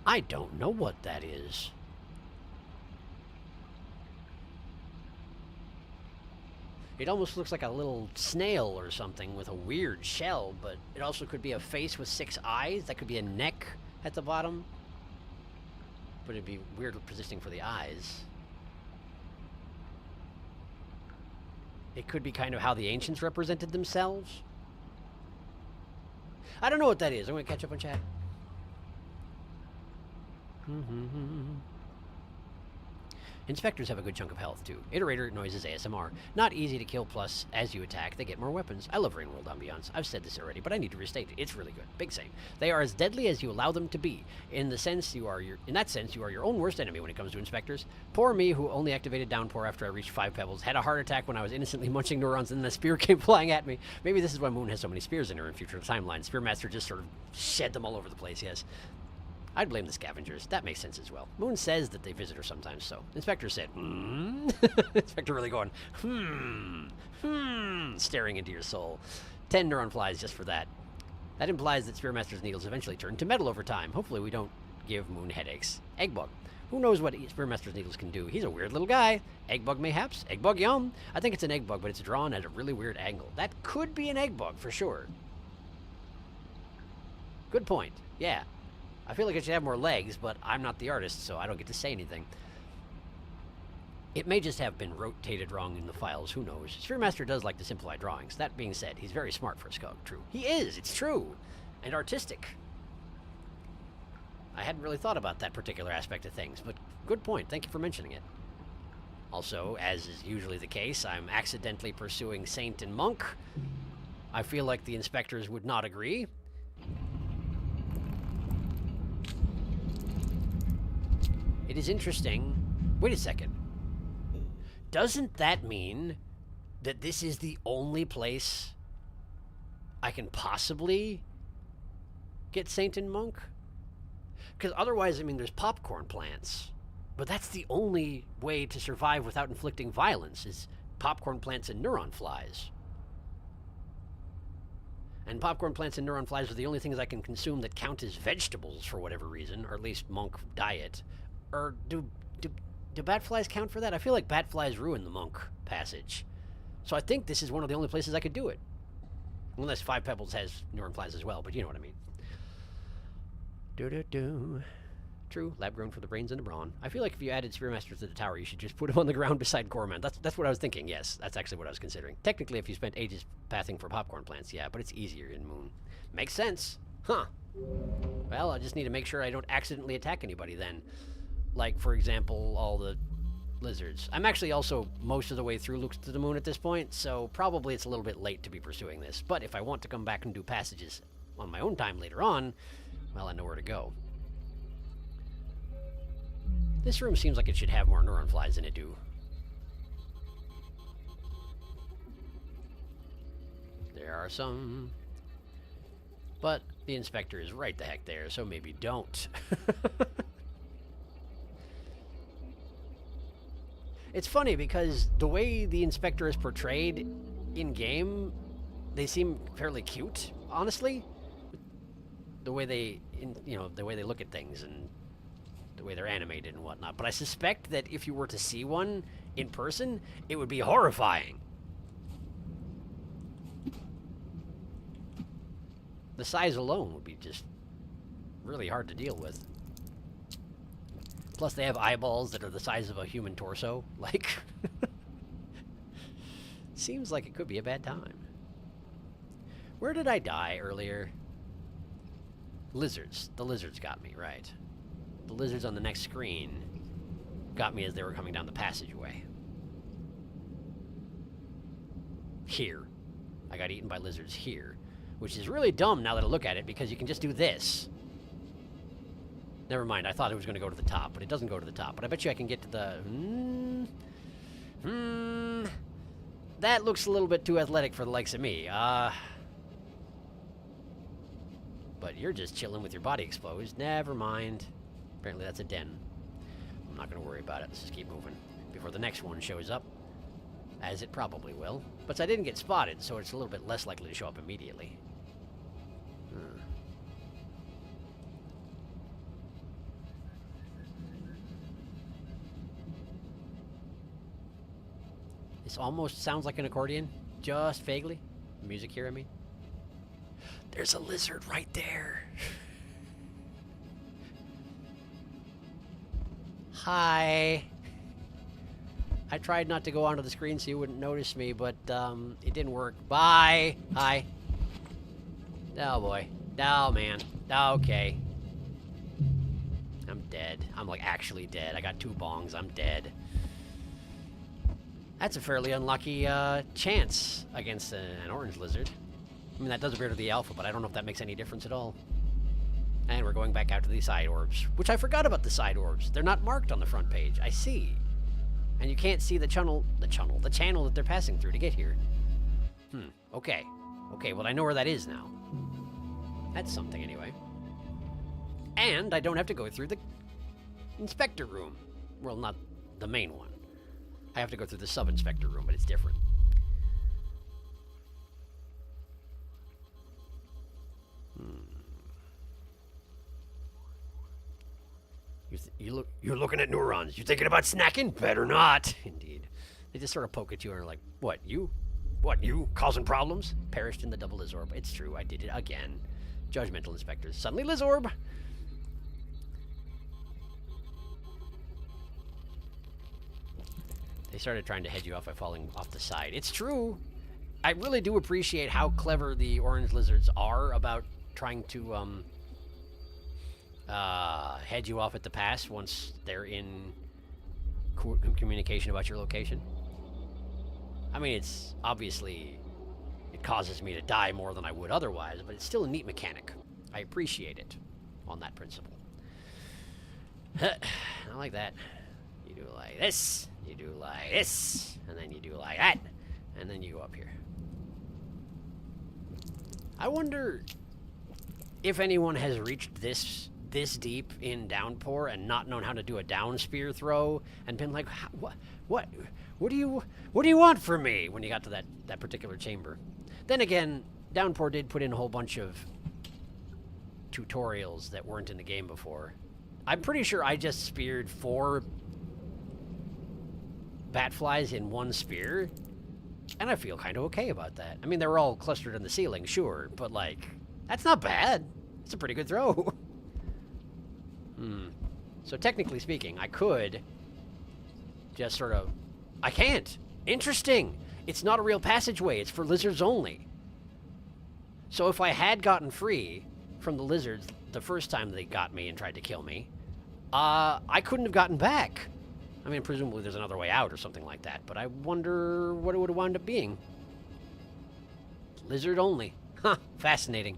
I don't know what that is. It almost looks like a little snail or something with a weird shell, but it also could be a face with 6 eyes. That could be a neck at the bottom. But it'd be weird positioning for the eyes. It could be kind of how the ancients represented themselves. I don't know what that is. I'm going to catch up on chat. Inspectors have a good chunk of health, too. Iterator noises ASMR. Not easy to kill, plus, as you attack, they get more weapons. I love Rain World Ambiance. I've said this already, but I need to restate it. It's really good. Big same. They are as deadly as you allow them to be. In that sense, you are your own worst enemy when it comes to inspectors. Poor me, who only activated Downpour after I reached 5 pebbles, had a heart attack when I was innocently munching neurons and then the spear came flying at me. Maybe this is why Moon has so many spears in her in future timelines. Spearmaster just sort of shed them all over the place, yes. I'd blame the scavengers. That makes sense as well. Moon says that they visit her sometimes, so. Inspector said, Inspector really going, staring into your soul. 10 neuron flies just for that. That implies that Spearmaster's needles eventually turn to metal over time. Hopefully we don't give Moon headaches. Eggbug. Who knows what Spearmaster's needles can do? He's a weird little guy. Eggbug mayhaps? Eggbug yum. I think it's an eggbug, but it's drawn at a really weird angle. That could be an eggbug, for sure. Good point. Yeah. I feel like it should have more legs, but I'm not the artist, so I don't get to say anything. It may just have been rotated wrong in the files, who knows. Spearmaster does like to simplify drawings. That being said, he's very smart for a skug, true. He is, it's true. And artistic. I hadn't really thought about that particular aspect of things, but good point. Thank you for mentioning it. Also, as is usually the case, I'm accidentally pursuing Saint and Monk. I feel like the inspectors would not agree. It is interesting. Wait a second. Doesn't that mean that this is the only place I can possibly get Saint and Monk? Because otherwise, I mean, there's popcorn plants. But that's the only way to survive without inflicting violence, is popcorn plants and neuron flies. And popcorn plants and neuron flies are the only things I can consume that count as vegetables for whatever reason, or at least Monk diet. Or do bat flies count for that? I feel like bat flies ruin the Monk passage. So I think this is one of the only places I could do it. Unless 5 Pebbles has neuron flies as well, but you know what I mean. True, lab grown for the brains and the brawn. I feel like if you added Spearmaster to the tower, you should just put him on the ground beside Gorman. That's what I was thinking, yes. That's actually what I was considering. Technically, if you spent ages pathing for popcorn plants, yeah, but it's easier in Moon. Makes sense. Huh. Well, I just need to make sure I don't accidentally attack anybody then. Like, for example, all the lizards. I'm actually also most of the way through Looks to the Moon at this point, so probably it's a little bit late to be pursuing this. But if I want to come back and do passages on my own time later on, well, I know where to go. This room seems like it should have more neuron flies than it do. There are some. But the inspector is right the heck there, so maybe don't. It's funny because the way the inspector is portrayed in-game, they seem fairly cute, honestly. The way they, the way they look at things and the way they're animated and whatnot. But I suspect that if you were to see one in person, it would be horrifying. The size alone would be just really hard to deal with. Plus, they have eyeballs that are the size of a human torso. Like, seems like it could be a bad time. Where did I die earlier? Lizards. The lizards got me, right. The lizards on the next screen got me as they were coming down the passageway. here. I got eaten by lizards here. Which is really dumb now that I look at it, because you can just do this. Never mind, I thought it was going to go to the top, but it doesn't go to the top. But I bet you I can get to the... That looks a little bit too athletic for the likes of me. But you're just chilling with your body exposed. Never mind. Apparently that's a den. I'm not going to worry about it. Let's just keep moving before the next one shows up. As it probably will. But I didn't get spotted, so it's a little bit less likely to show up immediately. This almost sounds like an accordion. Just vaguely. Music here, I mean. There's a lizard right there. Hi. I tried not to go onto the screen so you wouldn't notice me, but it didn't work. Bye. Hi. Oh, boy. Oh, man. Okay. I'm dead. I'm, like, actually dead. I got 2 bongs. I'm dead. That's a fairly unlucky chance against an orange lizard. I mean, that does appear to the alpha, but I don't know if that makes any difference at all. And we're going back out to the side orbs, which I forgot about the side orbs. They're not marked on the front page. I see. And you can't see the channel that they're passing through to get here. Okay. Okay, well, I know where that is now. That's something anyway. And I don't have to go through the inspector room. Well, not the main one. I have to go through the sub-inspector room, but it's different. You're looking at neurons. You thinking about snacking? Better not. Indeed. They just sort of poke at you and are like, what, you? What, you? Causing problems? Perished in the double Lizorb. It's true, I did it again. Judgmental inspectors. Suddenly Lizorb. They started trying to head you off by falling off the side. It's true. I really do appreciate how clever the orange lizards are about trying to head you off at the pass once they're in communication about your location. I mean, it's obviously, it causes me to die more than I would otherwise, but it's still a neat mechanic. I appreciate it on that principle. I like that. You do like this, you do like this, and then you do like that, and then you go up here. I wonder if anyone has reached this deep in Downpour and not known how to do a down spear throw and been like, what do you want from me when you got to that particular chamber. Then again, Downpour did put in a whole bunch of tutorials that weren't in the game before. I'm pretty sure I just speared 4 batflies in 1 spear, and I feel kind of okay about that. I mean, they were all clustered in the ceiling, sure, but like, that's not bad. It's a pretty good throw. So technically speaking, I could just sort of... I can't. Interesting. It's not a real passageway. It's for lizards only. So if I had gotten free from the lizards the first time they got me and tried to kill me, I couldn't have gotten back. I mean, presumably there's another way out or something like that, but I wonder what it would have wound up being. Lizard only. Huh, fascinating.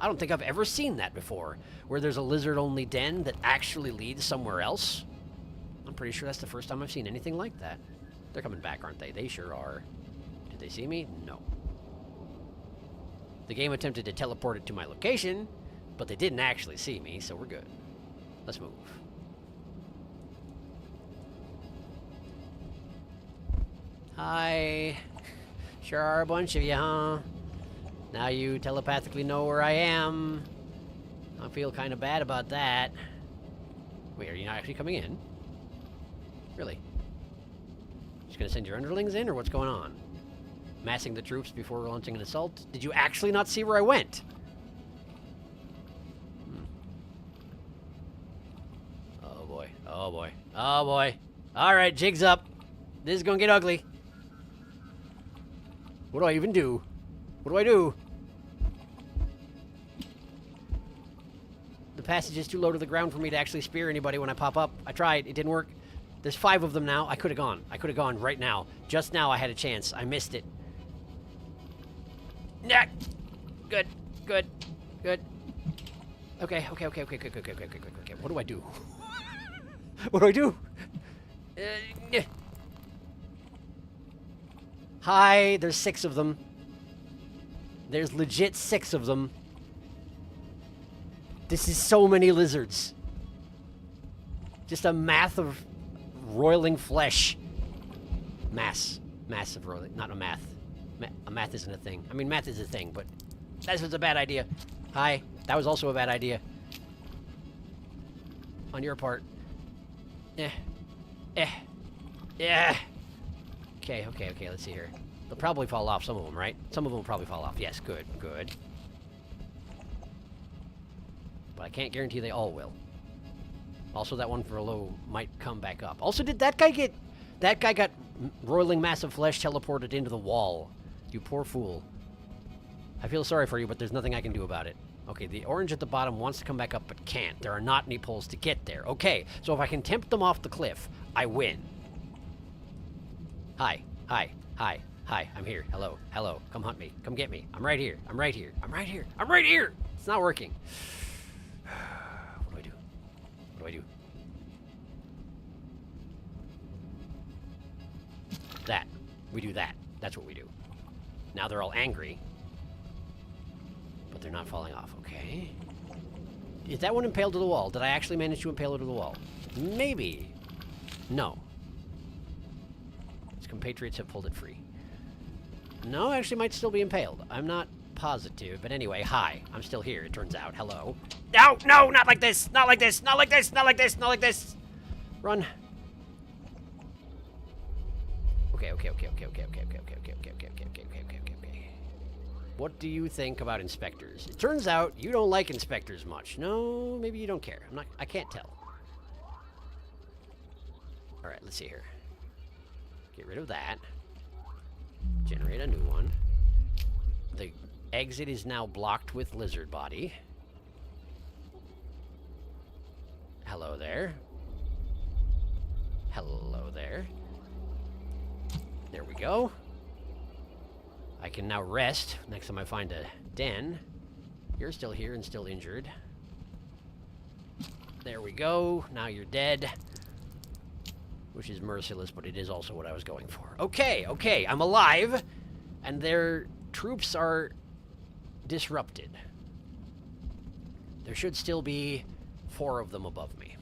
I don't think I've ever seen that before, where there's a lizard-only den that actually leads somewhere else. I'm pretty sure that's the first time I've seen anything like that. They're coming back, aren't they? They sure are. Did they see me? No. The game attempted to teleport it to my location, but they didn't actually see me, so we're good. Let's move. Hi. Sure are a bunch of you, huh? Now you telepathically know where I am. I feel kind of bad about that. Wait, are you not actually coming in? Really? Just gonna send your underlings in, or what's going on? Massing the troops before launching an assault? Did you actually not see where I went? Oh boy. Oh boy. Oh boy. Alright, jig's up. This is gonna get ugly. What do I even do? What do I do? The passage is too low to the ground for me to actually spear anybody when I pop up. I tried. It didn't work. There's 5 of them now. I could have gone. I could have gone right now. Just now I had a chance. I missed it. Yeah. Good. Good. Good. Okay. Okay. Okay. Okay. Okay. Okay. Okay. Okay. Okay. Okay. What do I do? What do I do? Yeah. Hi. There's 6 of them. There's legit 6 of them. This is so many lizards. Just a mass of roiling flesh. Mass of roiling. Not a math. A math isn't a thing. I mean, math is a thing, but that was a bad idea. Hi. That was also a bad idea. On your part. Yeah. Okay, okay, okay. Let's see here. They'll probably fall off, some of them, right? Some of them will probably fall off. Yes, good, good. But I can't guarantee they all will. Also, that one for low might come back up. Also, did that guy get... That guy got roiling massive flesh teleported into the wall. You poor fool. I feel sorry for you, but there's nothing I can do about it. Okay, the orange at the bottom wants to come back up, but can't. There are not any poles to get there. Okay, so if I can tempt them off the cliff, I win. Hi, hi, hi, hi. I'm here. Hello, hello. Come hunt me. Come get me. I'm right here. I'm right here. I'm right here. I'm right here. It's not working. What do I do? What do I do? That. We do that. That's what we do. Now they're all angry. But they're not falling off. Okay. Is that one impaled to the wall? Did I actually manage to impale it to the wall? Maybe. No. His compatriots have pulled it free. No, actually might still be impaled. I'm not positive. But anyway, hi. I'm still here, it turns out. Hello. No, no, not like this. Not like this. Not like this. Not like this. Not like this. Run. Okay, okay, okay, okay, okay, okay, okay, okay, okay, okay, okay, okay, okay, okay, okay, okay. What do you think about inspectors? It turns out you don't like inspectors much. No, maybe you don't care. I can't tell. All right, let's see here. Get rid of that. Generate a new one. The exit is now blocked with lizard body. Hello there. Hello there. There we go. I can now rest next time I find a den. You're still here and still injured. There we go. Now you're dead. Which is merciless, but it is also what I was going for. Okay, okay, I'm alive. And their troops are disrupted. There should still be 4 of them above me.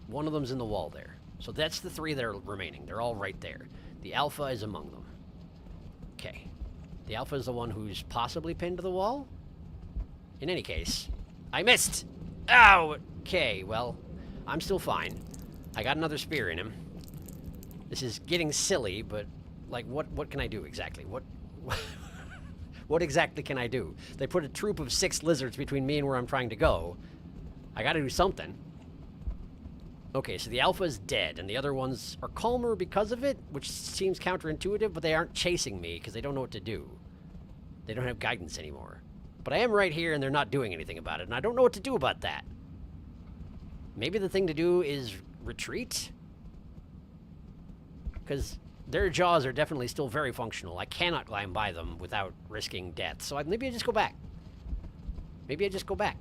One of them's in the wall there. So that's the 3 that are remaining. They're all right there. The alpha is among them. Okay. The alpha is the one who's possibly pinned to the wall? In any case, I missed! Ow! Okay, well, I'm still fine. I got another spear in him. This is getting silly, but, like, what can I do exactly? What exactly can I do? They put a troop of 6 lizards between me and where I'm trying to go. I gotta do something. Okay, so the alpha is dead, and the other ones are calmer because of it, which seems counterintuitive, but they aren't chasing me because they don't know what to do. They don't have guidance anymore. But I am right here, and they're not doing anything about it, and I don't know what to do about that. Maybe the thing to do is retreat? Because their jaws are definitely still very functional. I cannot climb by them without risking death, so maybe I just go back. Maybe I just go back.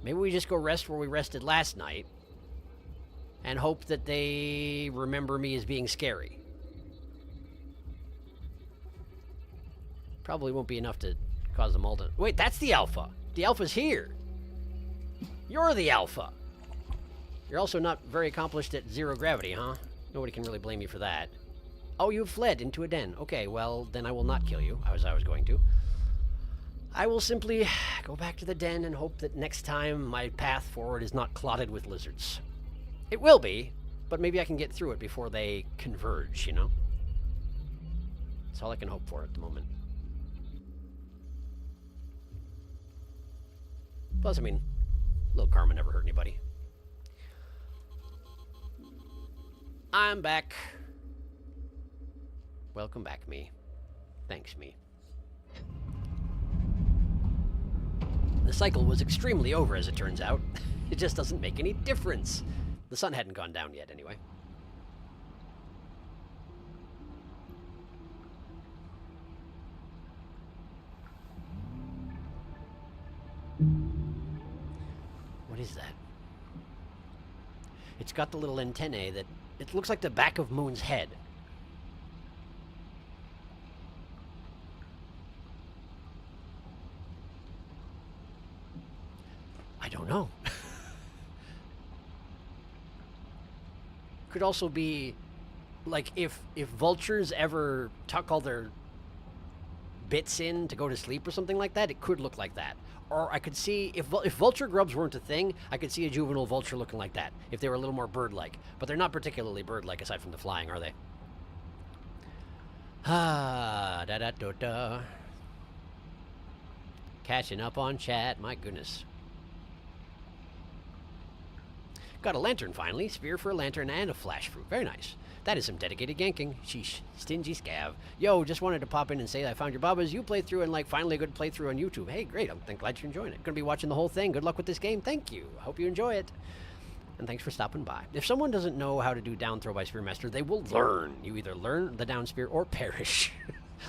Maybe we just go rest where we rested last night and hope that they remember me as being scary. Probably won't be enough to cause them all to... Wait, that's the alpha. The alpha's here. You're the alpha. You're also not very accomplished at 0 gravity, huh? Nobody can really blame you for that. Oh, you've fled into a den. Okay, well, then I will not kill you, as I was going to. I will simply go back to the den and hope that next time my path forward is not clotted with lizards. It will be, but maybe I can get through it before they converge, you know? That's all I can hope for at the moment. Plus, I mean, a little karma never hurt anybody. I'm back. Welcome back, me. Thanks, me. The cycle was extremely over, as it turns out. It just doesn't make any difference. The sun hadn't gone down yet, anyway. got the little antennae that... It looks like the back of Moon's head. I don't know. Could also be, like, if vultures ever tuck all their bits in to go to sleep or something like that, it could look like that. Or I could see, if vulture grubs weren't a thing, I could see a juvenile vulture looking like that, if they were a little more bird-like. But they're not particularly bird-like, aside from the flying, are they? Ah, da-da-da-da. Catching up on chat, my goodness. Got a lantern finally, spear for a lantern and a flash fruit. Very nice. That is some dedicated ganking. Sheesh, stingy scav. Yo, just wanted to pop in and say I found your Baba's You playthrough and like finally a good playthrough on YouTube. Hey, great. I'm glad you're enjoying it. Gonna be watching the whole thing. Good luck with this game. Thank you. I hope you enjoy it. And thanks for stopping by. If someone doesn't know how to do down throw by Spearmaster, they will learn. You either learn the down spear or perish.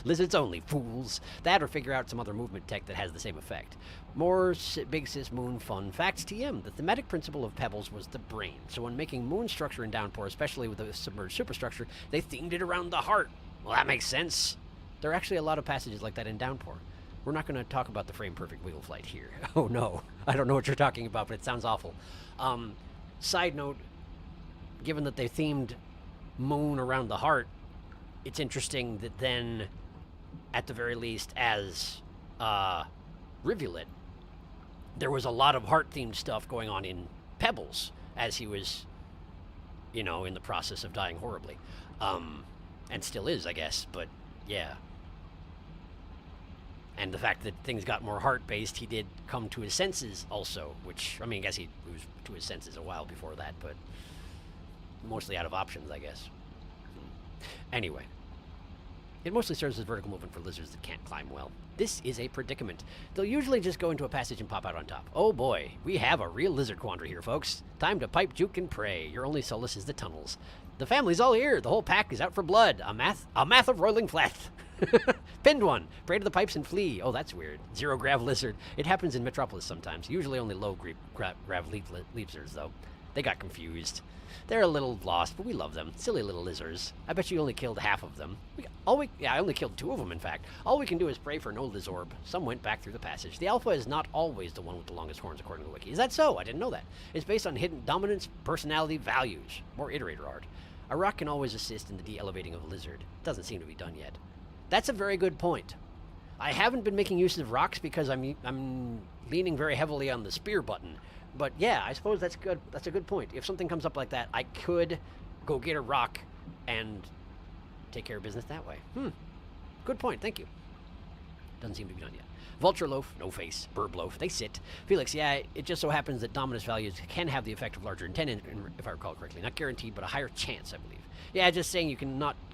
Lizards only, fools. That or figure out some other movement tech that has the same effect. More Big Sis Moon fun facts TM. The thematic principle of Pebbles was the brain. So when making Moon structure in Downpour, especially with the submerged superstructure, they themed it around the heart. Well, that makes sense. There are actually a lot of passages like that in Downpour. We're not going to talk about the frame-perfect wiggle flight here. Oh, no. I don't know what you're talking about, but it sounds awful. Side note, given that they themed Moon around the heart, it's interesting that then, at the very least, as Rivulet, there was a lot of heart-themed stuff going on in Pebbles as he was, you know, in the process of dying horribly. And still is, I guess, but yeah. And the fact that things got more heart-based, he did come to his senses also, which, I mean, I guess he was to his senses a while before that, but mostly out of options, I guess. Anyway. It mostly serves as vertical movement for lizards that can't climb well. This is a predicament. They'll usually just go into a passage and pop out on top. Oh boy, we have a real lizard quandary here, folks. Time to pipe, juke, and pray. Your only solace is the tunnels. The family's all here. The whole pack is out for blood. A math of roiling flat. Pinned one. Pray to the pipes and flee. Oh, that's weird. Zero grav lizard. It happens in Metropolis sometimes. Usually only low grav lizards, though. They got confused. They're a little lost, but we love them. Silly little lizards. I bet you only killed half of them. I only killed 2 of them, in fact. All we can do is pray for no lizorb. Some went back through the passage. The alpha is not always the one with the longest horns, according to the wiki. Is that so? I didn't know that. It's based on hidden dominance, personality, values. More iterator art. A rock can always assist in the de-elevating of a lizard. Doesn't seem to be done yet. That's a very good point. I haven't been making use of rocks because I'm leaning very heavily on the spear button. But yeah, I suppose that's good. That's a good point. If something comes up like that, I could go get a rock and take care of business that way. Good point. Thank you. Doesn't seem to be done yet. Vulture loaf, no face. Burb loaf, they sit. Felix, yeah, it just so happens that dominance values can have the effect of larger intent, if I recall correctly. Not guaranteed, but a higher chance, I believe. Yeah, just saying you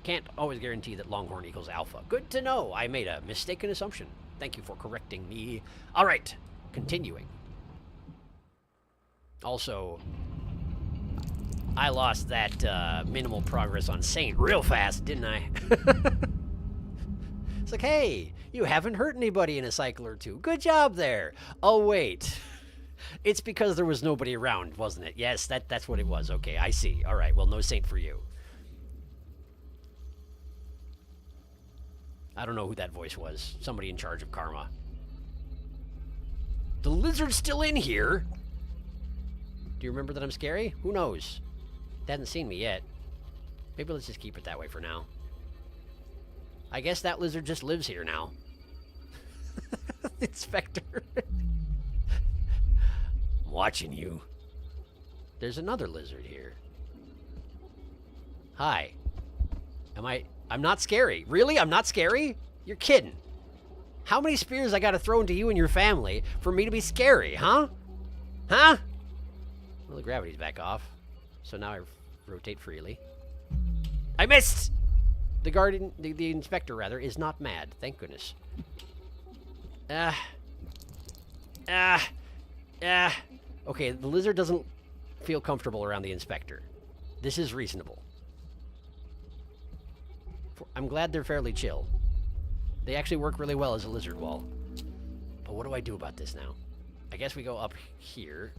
can't always guarantee that longhorn equals alpha. Good to know. I made a mistaken assumption. Thank you for correcting me. All right, continuing. Also, I lost that minimal progress on Saint real fast, didn't I? It's like, hey, you haven't hurt anybody in a cycle or 2. Good job there. Oh, wait. It's because there was nobody around, wasn't it? Yes, that's what it was. Okay, I see. All right, well, no Saint for you. I don't know who that voice was. Somebody in charge of karma. The lizard's still in here? Do you remember that I'm scary? Who knows? It hasn't seen me yet. Maybe let's just keep it that way for now. I guess that lizard just lives here now. Inspector. I'm watching you. There's another lizard here. Hi. I'm not scary. Really? I'm not scary? You're kidding. How many spears I gotta throw into you and your family for me to be scary, huh? Huh? Well, the gravity's back off, so now I rotate freely. I missed! The guardian, the inspector, rather, is not mad. Thank goodness. Okay, the lizard doesn't feel comfortable around the inspector. This is reasonable. I'm glad they're fairly chill. They actually work really well as a lizard wall. But what do I do about this now? I guess we go up here.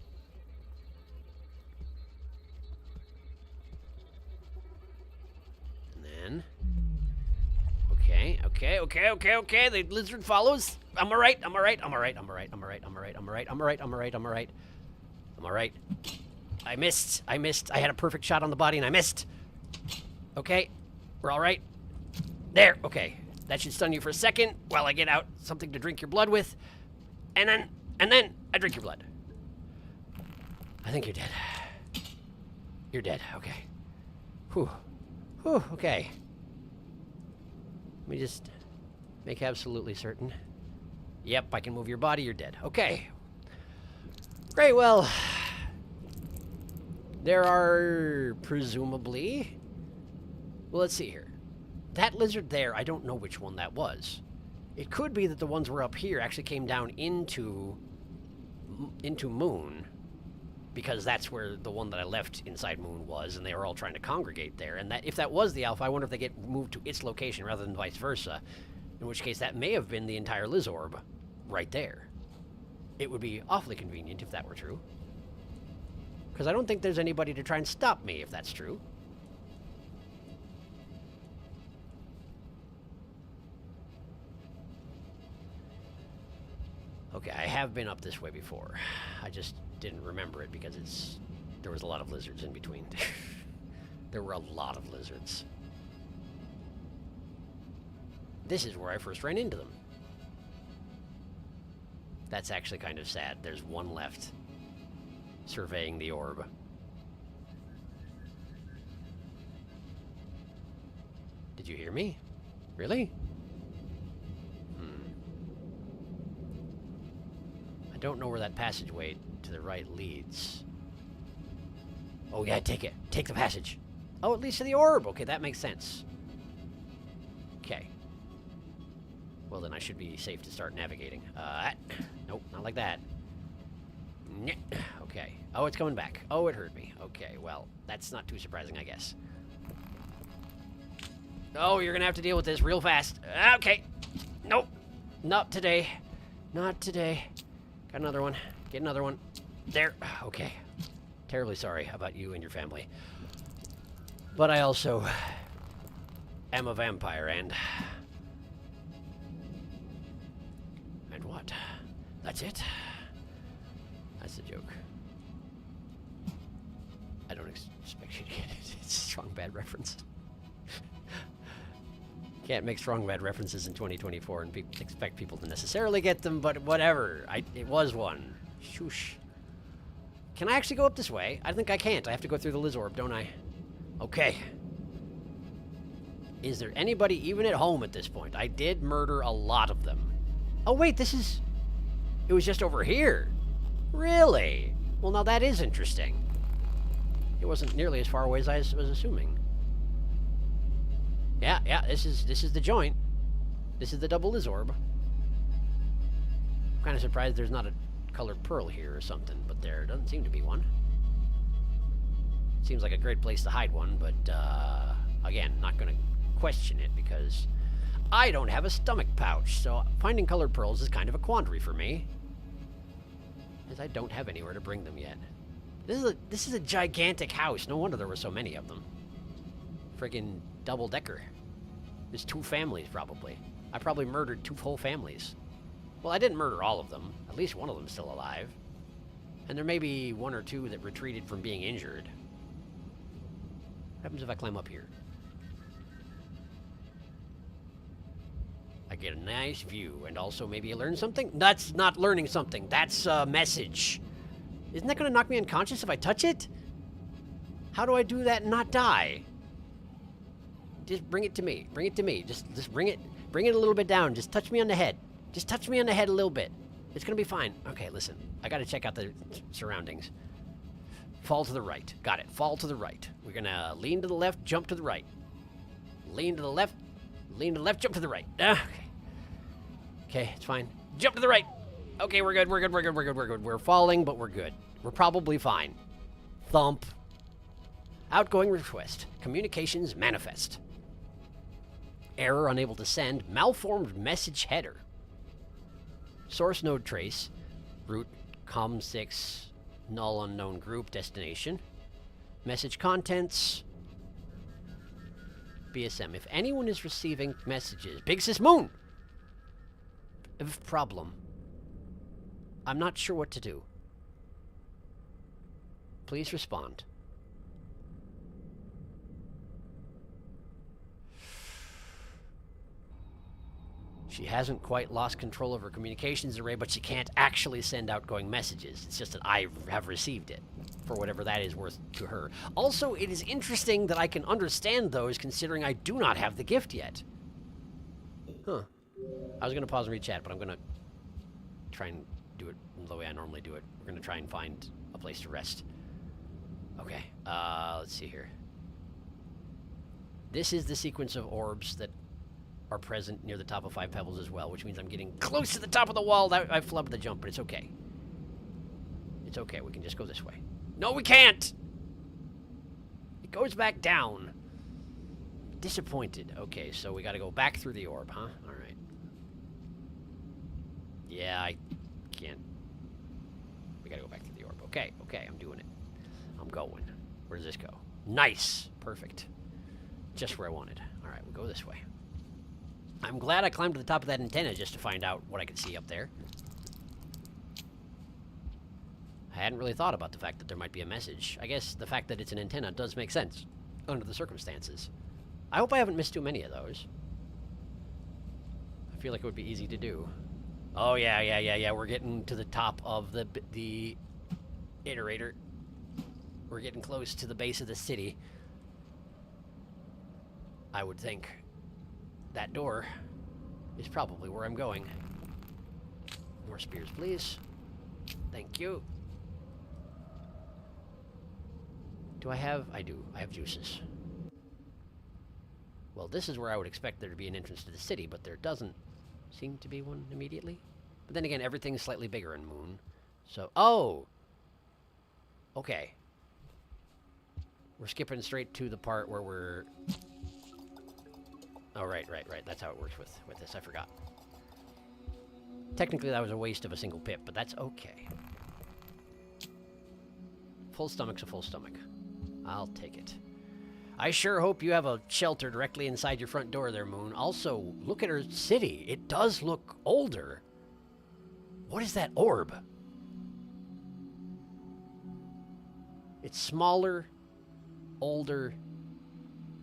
Okay. The lizard follows. I'm alright. I'm alright. I missed. I had a perfect shot on the body and I missed. Okay. We're alright. There. Okay. That should stun you for a second while I get out something to drink your blood with. And then I drink your blood. I think you're dead. You're dead. Okay. Whew. Okay. Let me just make absolutely certain. Yep, I can move your body. You're dead. Okay. Great, well, there are presumably... Well, let's see here. That lizard there, I don't know which one that was. It could be that the ones were up here actually came down into Moon, because that's where the one that I left inside Moon was, and they were all trying to congregate there. And that if that was the Alpha, I wonder if they get moved to its location rather than vice versa, in which case that may have been the entire Lizorb right there. It would be awfully convenient if that were true. Because I don't think there's anybody to try and stop me if that's true. Okay, I have been up this way before. I just didn't remember it because there was a lot of lizards in between. There were a lot of lizards. This is where I first ran into them. That's actually kind of sad. There's one left, surveying the orb. Did you hear me? Really? I don't know where that passageway to the right leads. Oh yeah, take it. Take the passage. Oh, it leads to the orb. Okay, that makes sense. Okay. Well, then I should be safe to start navigating. Nope, not like that. Okay. Oh, it's coming back. Oh, it heard me. Okay, well, that's not too surprising, I guess. Oh, you're gonna have to deal with this real fast. Okay. Nope. Not today. Not today. Got another one. Get another one. There. Okay. Terribly sorry about you and your family. But I also am a vampire, and what? That's it? That's the joke. I don't expect you to get it. It's a strong bad reference. Can't make strong bad references in 2024 and expect people to necessarily get them, but whatever. It was one. Shoosh. Can I actually go up this way? I think I can't. I have to go through the Lizorb, don't I? Okay. Is there anybody even at home at this point? I did murder a lot of them. Oh, wait, it was just over here. Really? Well, now that is interesting. It wasn't nearly as far away as I was assuming. Yeah, this is the joint. This is the double Lizorb. I'm kind of surprised there's not a colored pearl here or something, but there doesn't seem to be one. Seems like a great place to hide one, but again, not going to question it because I don't have a stomach pouch, so finding colored pearls is kind of a quandary for me, as I don't have anywhere to bring them yet. This is a gigantic house. No wonder there were so many of them. Friggin' double-decker. There's 2 families, probably. I probably murdered 2 whole families. Well, I didn't murder all of them. At least one of them's still alive. And there may be 1 or 2 that retreated from being injured. What happens if I climb up here? I get a nice view, and also maybe I learn something? That's not learning something. That's a message. Isn't that going to knock me unconscious if I touch it? How do I do that and not die? Just bring it to me. Bring it to me. Just bring it a little bit down. Just touch me on the head. Just touch me on the head a little bit. It's going to be fine. Okay, listen. I got to check out the surroundings. Fall to the right. Got it. Fall to the right. We're going to lean to the left, jump to the right. Lean to the left, jump to the right. Okay, it's fine. Jump to the right. Okay, we're good. We're falling, but we're good. We're probably fine. Thump. Outgoing request. Communications manifest. Error unable to send. Malformed message header. Source node trace. Root com6 null unknown group destination. Message contents. BSM. If anyone is receiving messages... Big Sis Moon! If problem. I'm not sure what to do. Please respond. She hasn't quite lost control of her communications array, but she can't actually send outgoing messages. It's just that I have received it, for whatever that is worth to her. Also, it is interesting that I can understand those, considering I do not have the gift yet. Huh. I was going to pause and read chat, but I'm going to try and do it the way I normally do it. We're going to try and find a place to rest. Okay, let's see here. This is the sequence of orbs that are present near the top of 5 Pebbles as well, which means I'm getting close to the top of the wall. I flubbed the jump, but it's okay. It's okay, we can just go this way. No, we can't! It goes back down. Disappointed. Okay, so we gotta go back through the orb, huh? Alright. Yeah, I can't. We gotta go back through the orb. Okay, okay, I'm doing it. I'm going. Where does this go? Nice! Perfect. Just where I wanted. Alright, we'll go this way. I'm glad I climbed to the top of that antenna just to find out what I could see up there. I hadn't really thought about the fact that there might be a message. I guess the fact that it's an antenna does make sense under the circumstances. I hope I haven't missed too many of those. I feel like it would be easy to do. Oh, yeah. We're getting to the top of the iterator. We're getting close to the base of the city. I would think that door is probably where I'm going. More spears, please. Thank you. Do I have... I do. I have juices. Well, this is where I would expect there to be an entrance to the city, but there doesn't seem to be one immediately. But then again, everything's slightly bigger in Moon. So... Oh! Okay. We're skipping straight to the part where we're... Oh, right. That's how it works with this. I forgot. Technically, that was a waste of a single pip, but that's okay. Full stomach's a full stomach. I'll take it. I sure hope you have a shelter directly inside your front door there, Moon. Also, look at her city. It does look older. What is that orb? It's smaller, older,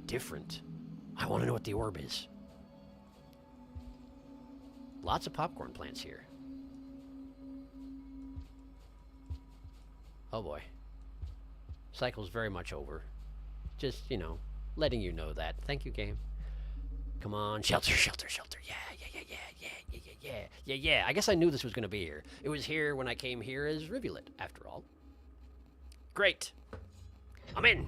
different. I want to know what the orb is. Lots of popcorn plants here. Oh boy. Cycle's very much over. Just, you know, letting you know that. Thank you, game. Come on, shelter. Yeah. I guess I knew this was going to be here. It was here when I came here as Rivulet, after all. Great. I'm in.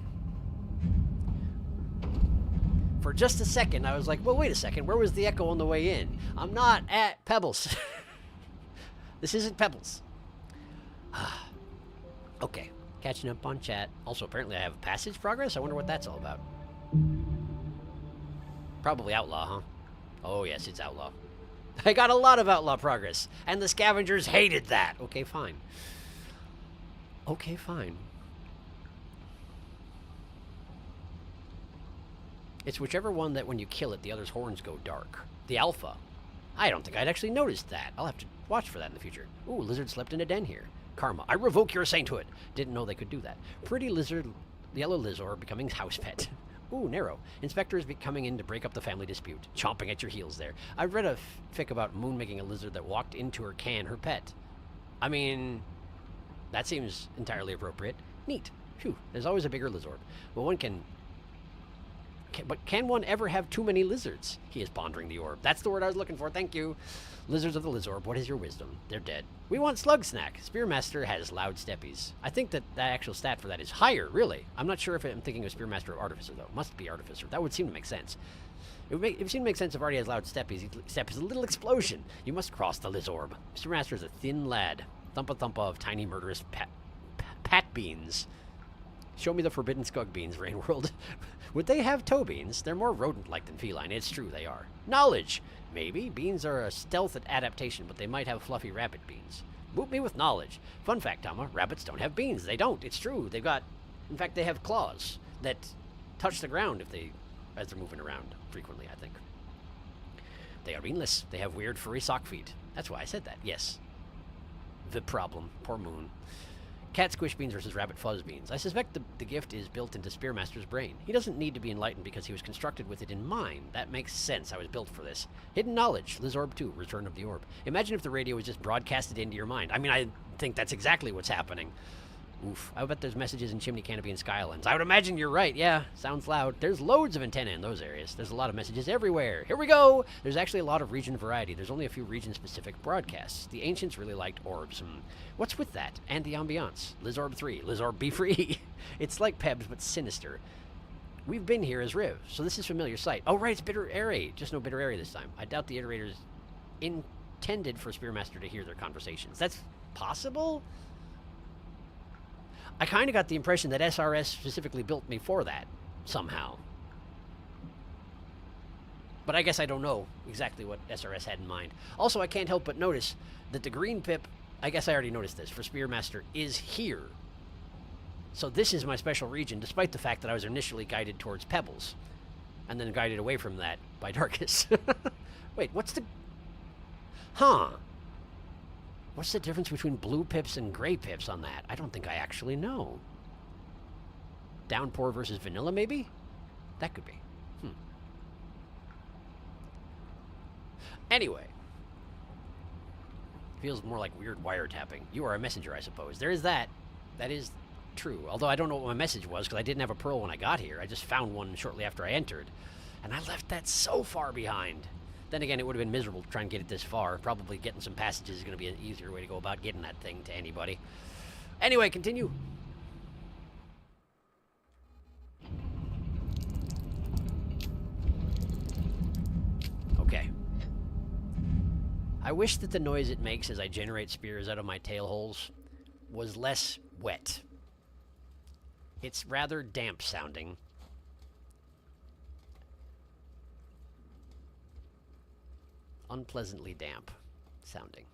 For just a second, I was like, well, wait a second. Where was the echo on the way in? I'm not at Pebbles. This isn't Pebbles. Okay. Catching up on chat. Also, apparently I have passage progress. I wonder what that's all about. Probably Outlaw, huh? Oh, yes, it's Outlaw. I got a lot of Outlaw progress. And the scavengers hated that. Okay, fine. Okay, fine. It's whichever one that when you kill it, the other's horns go dark. The alpha. I don't think I'd actually noticed that. I'll have to watch for that in the future. Ooh, lizard slept in a den here. Karma. I revoke your sainthood. Didn't know they could do that. Pretty lizard, yellow lizard becoming house pet. Ooh, narrow. Inspector is coming in to break up the family dispute. Chomping at your heels there. I've read a fic about Moon making a lizard that walked into her can her pet. I mean, that seems entirely appropriate. Neat. Phew, there's always a bigger lizard. Well, one can... But can one ever have too many lizards? He is pondering the orb. That's the word I was looking for. Thank you. Lizards of the Lizorb, what is your wisdom? They're dead. We want Slug Snack. Spearmaster has loud steppies. I think that actual stat for that is higher, really. I'm not sure if I'm thinking of Spearmaster or Artificer, though. Must be Artificer. That would seem to make sense. It would seem to make sense if Artie has loud steppies. Step is a little explosion. You must cross the Lizorb. Spearmaster is a thin lad. Thumpa-thumpa of tiny murderous pat beans. Show me the forbidden skug beans, Rain World. Would they have toe beans? They're more rodent-like than feline. It's true, they are. Knowledge! Maybe. Beans are a stealth adaptation, but they might have fluffy rabbit beans. Boot me with knowledge. Fun fact, Tama, rabbits don't have beans. They don't. It's true. They've got... In fact, they have claws that touch the ground if they as they're moving around frequently, I think. They are weenless. They have weird furry sock feet. That's why I said that, yes. The problem. Poor Moon. Cat squish beans versus rabbit fuzz beans. I suspect the gift is built into Spearmaster's brain. He doesn't need to be enlightened because he was constructed with it in mind. That makes sense. I was built for this. Hidden knowledge. Lizorb 2. Return of the Orb. Imagine if the radio was just broadcasted into your mind. I mean, I think that's exactly what's happening. Oof. I bet there's messages in Chimney Canopy and Skylands. I would imagine you're right. Yeah, sounds loud. There's loads of antenna in those areas. There's a lot of messages everywhere. Here we go! There's actually a lot of region variety. There's only a few region-specific broadcasts. The ancients really liked orbs. What's with that? And the ambiance. Lizorb 3. Lizorb be free. It's like Pebs, but sinister. We've been here as Riv, so this is familiar sight. Oh, right, it's Bitter Area. Just no Bitter Area this time. I doubt the iterators intended for Spearmaster to hear their conversations. That's possible? I kind of got the impression that SRS specifically built me for that, somehow. But I guess I don't know exactly what SRS had in mind. Also, I can't help but notice that the green pip, I guess I already noticed this, for Spearmaster is here. So this is my special region, despite the fact that I was initially guided towards Pebbles, and then guided away from that by Darkus. Wait, what's the... Huh. What's the difference between blue pips and gray pips on that? I don't think I actually know. Downpour versus vanilla, maybe? That could be. Anyway. Feels more like weird wiretapping. You are a messenger, I suppose. There is that. That is true. Although I don't know what my message was, because I didn't have a pearl when I got here. I just found one shortly after I entered. And I left that so far behind. Then again, it would have been miserable to try and get it this far. Probably getting some passages is going to be an easier way to go about getting that thing to anybody. Anyway, continue. Okay. I wish that the noise it makes as I generate spears out of my tail holes was less wet. It's rather damp sounding. Unpleasantly damp sounding.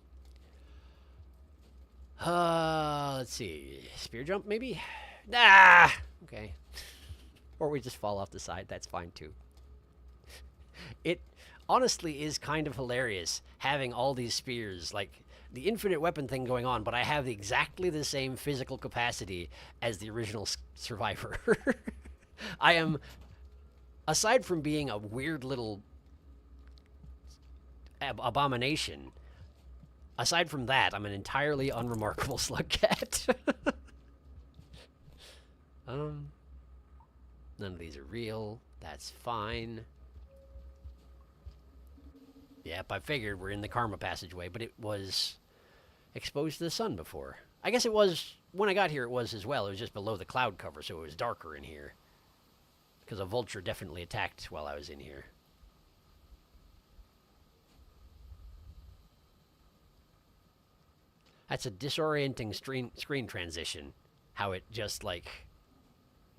Let's see. Spear jump, maybe? Ah! Okay. Or we just fall off the side. That's fine, too. It honestly is kind of hilarious having all these spears, like the infinite weapon thing going on, but I have exactly the same physical capacity as the original survivor. I am, aside from being a weird little abomination, aside from that, I'm an entirely unremarkable slug cat. None of these are real. That's fine. Yep, I figured we're in the Karma passageway, but it was exposed to the sun before. I guess it was, when I got here it was as well. It was just below the cloud cover, so it was darker in here. Because a vulture definitely attacked while I was in here. That's a disorienting screen transition. How it just, like,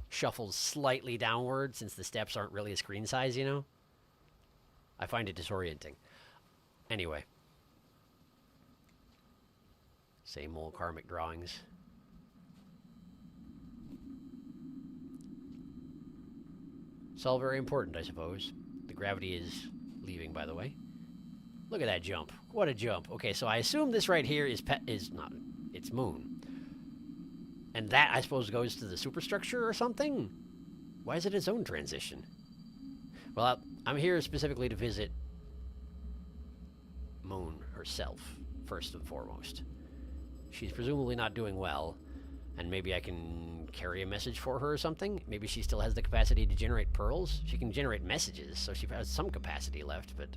shuffles slightly downward since the steps aren't really a screen size, you know? I find it disorienting. Anyway. Same old karmic drawings. It's all very important, I suppose. The gravity is leaving, by the way. Look at that jump. What a jump. Okay, so I assume this right here is not, it's Moon. And that, I suppose, goes to the superstructure or something? Why is it its own transition? Well, I'm here specifically to visit Moon herself, first and foremost. She's presumably not doing well, and maybe I can carry a message for her or something? Maybe she still has the capacity to generate pearls? She can generate messages, so she has some capacity left, but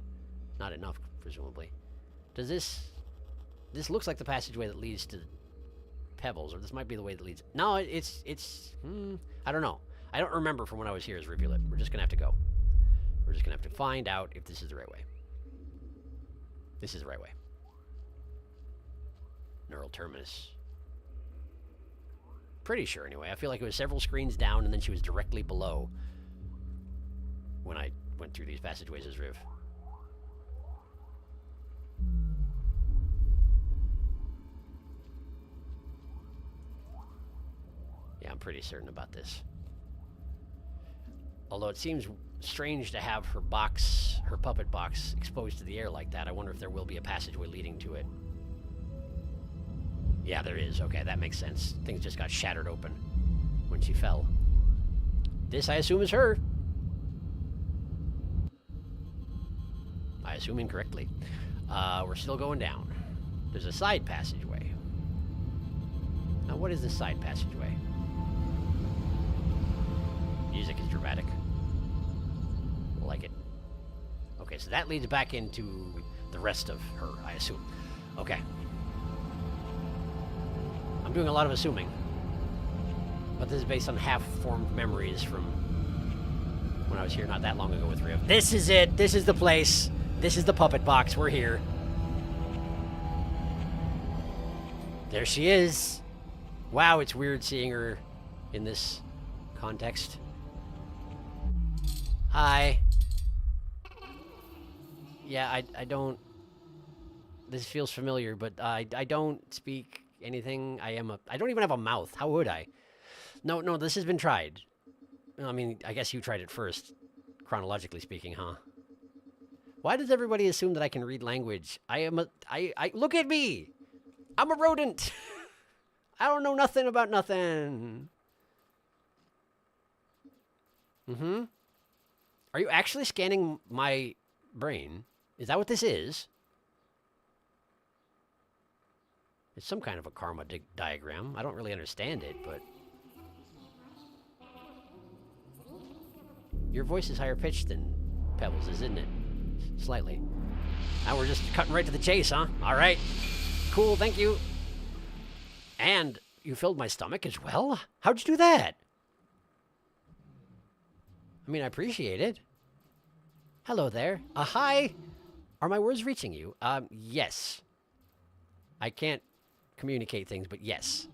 not enough, presumably. Does this looks like the passageway that leads to Pebbles, or this might be the way that leads... No, it's I don't know. I don't remember from when I was here as Rivulet. We're just gonna have to go. We're just gonna have to find out if this is the right way. This is the right way. Neural Terminus. Pretty sure, anyway. I feel like it was several screens down, and then she was directly below when I went through these passageways as Riv. Yeah, I'm pretty certain about this. Although it seems strange to have her box, her puppet box, exposed to the air like that. I wonder if there will be a passageway leading to it. Yeah, there is. Okay, that makes sense. Things just got shattered open when she fell. This, I assume, is her. I assume incorrectly. We're still going down. There's a side passageway. Now, what is this side passageway? Music is dramatic. Like it. Okay, so that leads back into the rest of her, I assume. Okay. I'm doing a lot of assuming. But this is based on half-formed memories from when I was here not that long ago with Riv. This is it! This is the place! This is the puppet box. We're here. There she is. Wow, it's weird seeing her in this context. Hi. Yeah, I don't... This feels familiar, but I don't speak anything. I don't even have a mouth. How would I? No, this has been tried. I mean, I guess you tried it first, chronologically speaking, huh? Why does everybody assume that I can read language? I look at me! I'm a rodent! I don't know nothing about nothing. Mm-hmm. Are you actually scanning my brain? Is that what this is? It's some kind of a karma diagram. I don't really understand it, but... Your voice is higher pitched than Pebbles' isn't it? Slightly. Now we're just cutting right to the chase, huh? Alright. Cool, thank you. And you filled my stomach as well? How'd you do that? I mean, I appreciate it. Hello there. Hi. Are my words reaching you? Yes. I can't communicate things, but yes.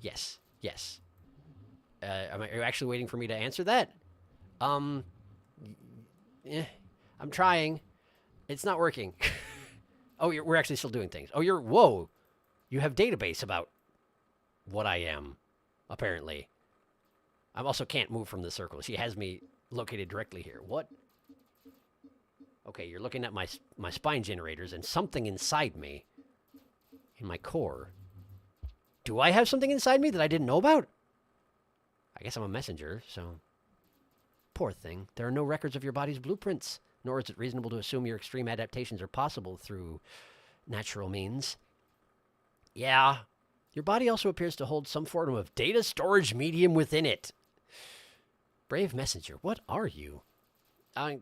Yes. Yes. Are you actually waiting for me to answer that? I'm trying. It's not working. Oh, we're actually still doing things. Oh, whoa. You have database about what I am, apparently. I also can't move from the circle. She has me located directly here. What? Okay, you're looking at my spine generators and something inside me, in my core. Do I have something inside me that I didn't know about? I guess I'm a messenger, so... Poor thing. There are no records of your body's blueprints, nor is it reasonable to assume your extreme adaptations are possible through natural means. Yeah. Your body also appears to hold some form of data storage medium within it. Brave messenger, what are you?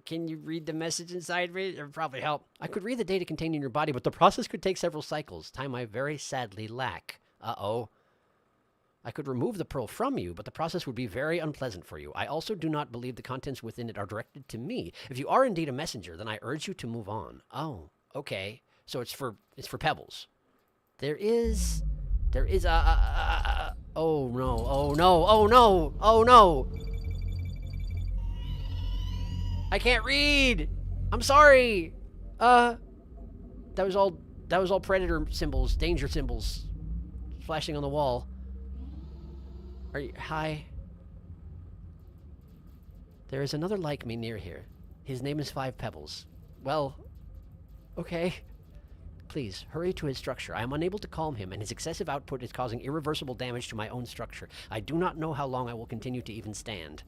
Can you read the message inside me? It would probably help. I could read the data contained in your body, but the process could take several cycles, time I very sadly lack. Uh-oh. I could remove the pearl from you, but the process would be very unpleasant for you. I also do not believe the contents within it are directed to me. If you are indeed a messenger, then I urge you to move on. Oh, okay. So it's for Pebbles. There is a oh no, oh no, oh no, oh no. I can't read. I'm sorry. That was all predator symbols, danger symbols flashing on the wall. Are you... Hi. There is another like me near here. His name is 5 Pebbles. Well, okay. Please, hurry to his structure. I am unable to calm him, and his excessive output is causing irreversible damage to my own structure. I do not know how long I will continue to even stand.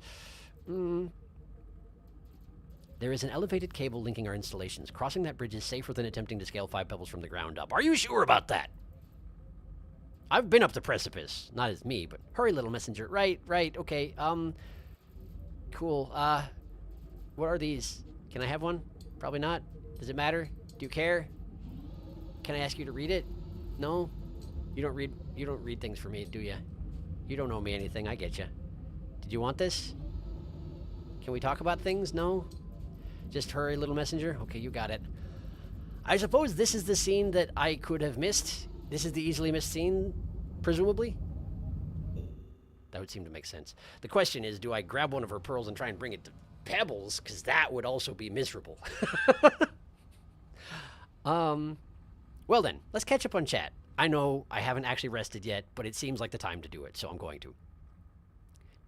There is an elevated cable linking our installations. Crossing that bridge is safer than attempting to scale 5 Pebbles from the ground up. Are you sure about that? I've been up the precipice. Not as me, but hurry, little messenger. Right, okay. Cool. What are these? Can I have one? Probably not. Does it matter? Do you care? Can I ask you to read it? No? You don't read things for me, do you? You don't owe me anything, I get you. Did you want this? Can we talk about things? No? Just hurry, little messenger? Okay, you got it. I suppose this is the scene that I could have missed. This is the easily missed scene, presumably? That would seem to make sense. The question is, do I grab one of her pearls and try and bring it to Pebbles? Because that would also be miserable. Well then, let's catch up on chat. I know I haven't actually rested yet, but it seems like the time to do it, so I'm going to.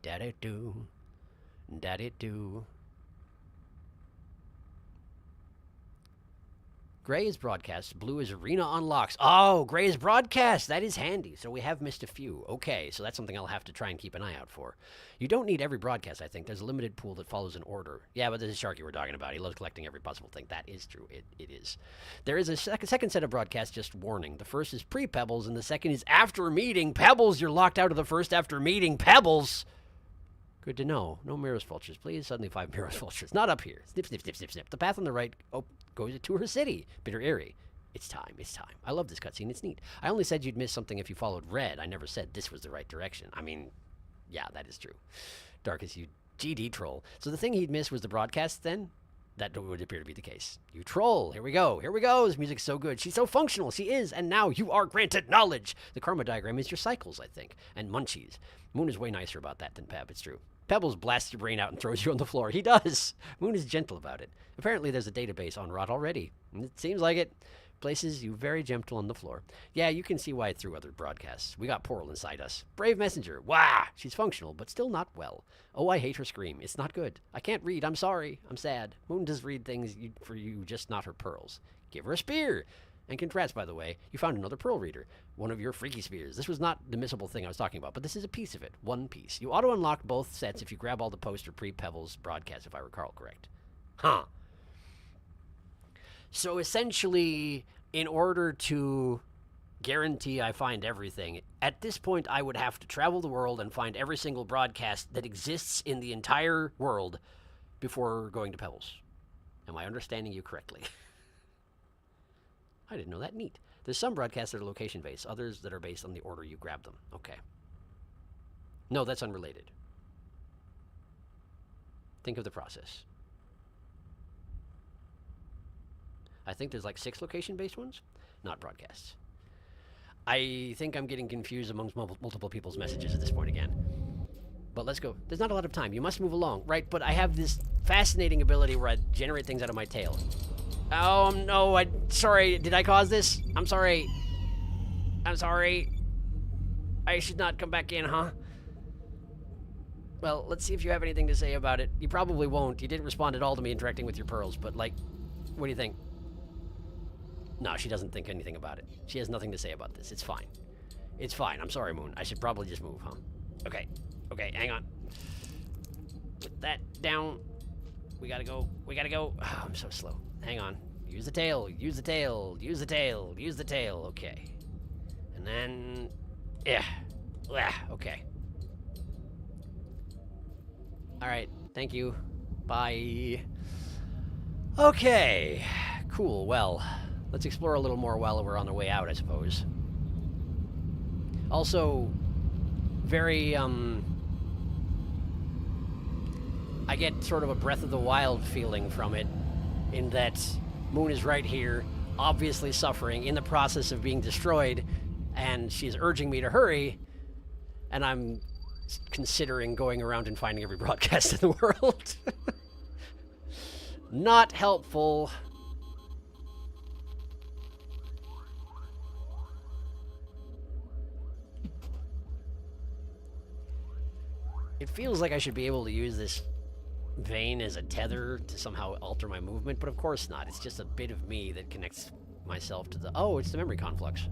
Daddy-do. Daddy-do. Gray is broadcast. Blue is arena unlocks. Oh, gray is broadcast. That is handy. So we have missed a few. Okay, so that's something I'll have to try and keep an eye out for. You don't need every broadcast, I think. There's a limited pool that follows an order. Yeah, but this is Sharky we're talking about. He loves collecting every possible thing. That is true. It is. There is a second set of broadcasts, just warning. The first is pre-Pebbles, and the second is after meeting Pebbles. You're locked out of the first after meeting Pebbles. Good to know. No Mirrors Vultures, please. Suddenly 5 Mirrors Vultures. Not up here. Snip, snip, snip, snip, snip. The path on the right goes to her city. Bitter Eyrie. It's time. It's time. I love this cutscene. It's neat. I only said you'd miss something if you followed red. I never said this was the right direction. I mean, yeah, that is true. Darkest you GD troll. So the thing he'd miss was the broadcast then? That would appear to be the case. You troll. Here we go. Here we go. This music's so good. She's so functional. She is. And now you are granted knowledge. The karma diagram is your cycles, I think. And munchies. Moon is way nicer about that than Peb. It's true. Pebbles blasts your brain out and throws you on the floor. He does. Moon is gentle about it. Apparently there's a database on Rot already. It seems like it. Places you very gentle on the floor. Yeah, you can see why it threw other broadcasts. We got Portal inside us. Brave Messenger. Wah! She's functional, but still not well. Oh, I hate her scream. It's not good. I can't read. I'm sorry. I'm sad. Moon does read things for you, just not her pearls. Give her a spear. And congrats, by the way. You found another pearl reader. One of your freaky spears. This was not the missable thing I was talking about, but this is a piece of it. One piece. You auto-unlock both sets if you grab all the post or pre-Pebbles broadcasts, if I recall correct. Huh. So essentially, in order to guarantee I find everything, at this point I would have to travel the world and find every single broadcast that exists in the entire world before going to Pebbles. Am I understanding you correctly? I didn't know that. Neat. There's some broadcasts that are location-based, others that are based on the order you grab them. Okay. No, that's unrelated. Think of the process. I think there's like 6 location-based ones, not broadcasts. I think I'm getting confused amongst multiple people's messages at this point again. But let's go. There's not a lot of time. You must move along, right? But I have this fascinating ability where I generate things out of my tail. Oh, no, sorry, did I cause this? I'm sorry. I'm sorry. I should not come back in, huh? Well, let's see if you have anything to say about it. You probably won't. You didn't respond at all to me interacting with your pearls, but, like, what do you think? No, she doesn't think anything about it. She has nothing to say about this. It's fine. It's fine. I'm sorry, Moon. I should probably just move, huh? Okay. Okay, hang on. Put that down. We gotta go. We gotta go. Oh, I'm so slow. Hang on. Use the tail. Use the tail. Use the tail. Use the tail. Okay. And then... yeah. Okay. Alright. Thank you. Bye. Okay. Cool. Well, let's explore a little more while we're on the way out, I suppose. Also, very, I get sort of a Breath of the Wild feeling from it, in that Moon is right here, obviously suffering, in the process of being destroyed, and she's urging me to hurry, and I'm considering going around and finding every broadcast in the world. Not helpful. It feels like I should be able to use this vein as a tether to somehow alter my movement, but of course not. It's just a bit of me that connects myself to the... oh, it's the memory conflux.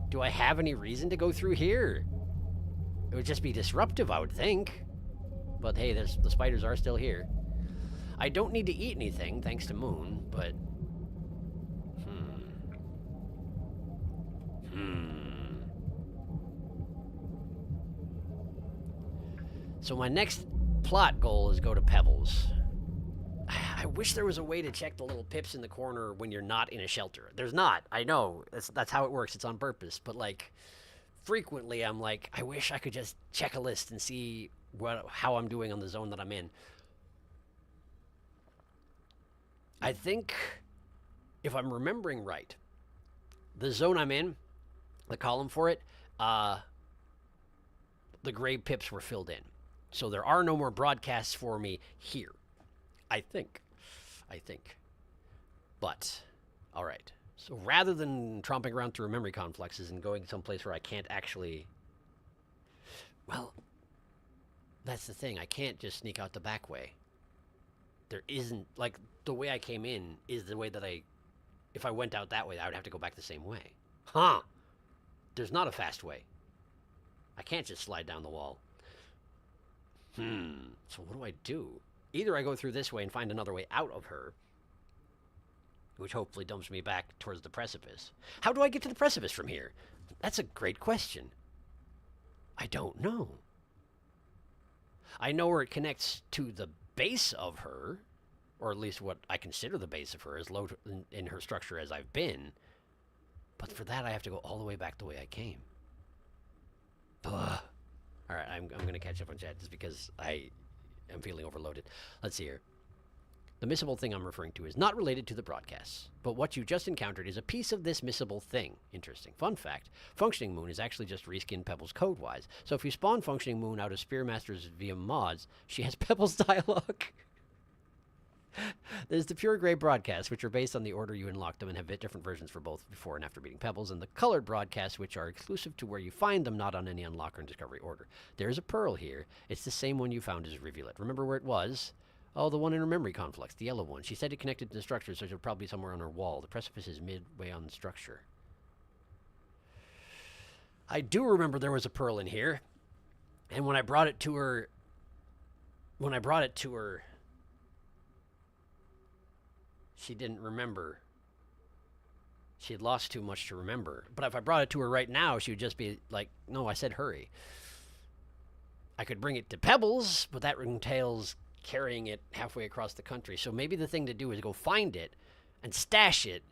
Do I have any reason to go through here? It would just be disruptive, I would think. But hey, the spiders are still here. I don't need to eat anything, thanks to Moon, but... So my next plot goal is go to Pebbles. I wish there was a way to check the little pips in the corner when you're not in a shelter. There's not. I know. That's how it works. It's on purpose. But, like, frequently I'm like, I wish I could just check a list and see how I'm doing on the zone that I'm in. I think, if I'm remembering right, the zone I'm in, the column for it, the gray pips were filled in. So there are no more broadcasts for me here. I think. But, alright. So rather than tromping around through memory complexes and going someplace where I can't actually... well, that's the thing. I can't just sneak out the back way. there isn't, like, the way I came in is the way that if I went out that way, I would have to go back the same way. Huh. There's not a fast way. I can't just slide down the wall. So what do I do? Either I go through this way and find another way out of her, which hopefully dumps me back towards the precipice. How do I get to the precipice from here? That's a great question. I don't know. I know where it connects to the base of her, or at least what I consider the base of her, as low in her structure as I've been. But for that, I have to go all the way back the way I came. Ugh. All right, I'm going to catch up on chat just because I am feeling overloaded. Let's see here. The missable thing I'm referring to is not related to the broadcasts, but what you just encountered is a piece of this missable thing. Interesting. Fun fact, Functioning Moon is actually just reskinned Pebbles code-wise. So if you spawn Functioning Moon out of Spearmasters via mods, she has Pebbles dialogue. There's the Pure Gray broadcasts, which are based on the order you unlock them and have different versions for both before and after beating Pebbles, and the colored broadcasts, which are exclusive to where you find them, not on any unlock or discovery order. There's a pearl here. It's the same one you found as Rivulet. Remember where it was? Oh, the one in her memory complex, the yellow one. She said it connected to the structure, so it'll probably be somewhere on her wall. The precipice is midway on the structure. I do remember there was a pearl in here, and when I brought it to her, she didn't remember. She had lost too much to remember. But if I brought it to her right now, she would just be like, no, I said hurry. I could bring it to Pebbles, but that entails carrying it halfway across the country. So maybe the thing to do is go find it and stash it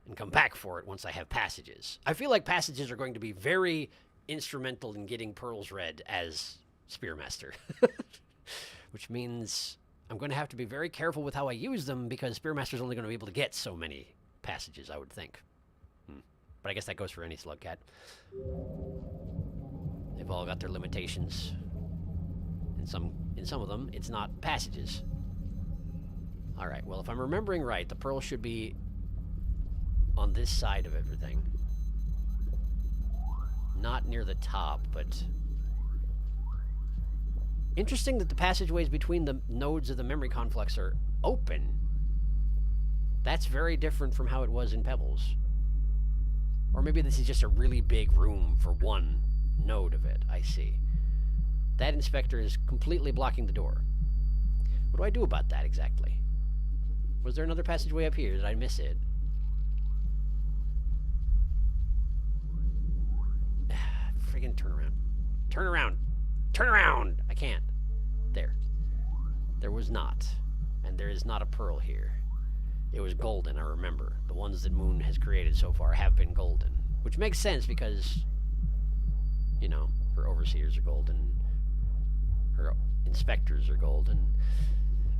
and come back for it once I have passages. I feel like passages are going to be very instrumental in getting pearls read as Spearmaster. Which means I'm going to have to be very careful with how I use them because Spearmaster's only going to be able to get so many passages, I would think. But I guess that goes for any slugcat. They've all got their limitations. In some of them, it's not passages. All right, well, if I'm remembering right, the pearl should be on this side of everything. Not near the top, but interesting that the passageways between the nodes of the memory complex are open. That's very different from how it was in Pebbles. Or maybe this is just a really big room for one node of it. I see. That inspector is completely blocking the door. What do I do about that exactly? Was there another passageway up here? Did I miss it? Friggin' turn around. Turn around! Turn around! I can't. There. There was not. And there is not a pearl here. It was golden, I remember. The ones that Moon has created so far have been golden. Which makes sense because, you know, her overseers are golden. Her inspectors are golden.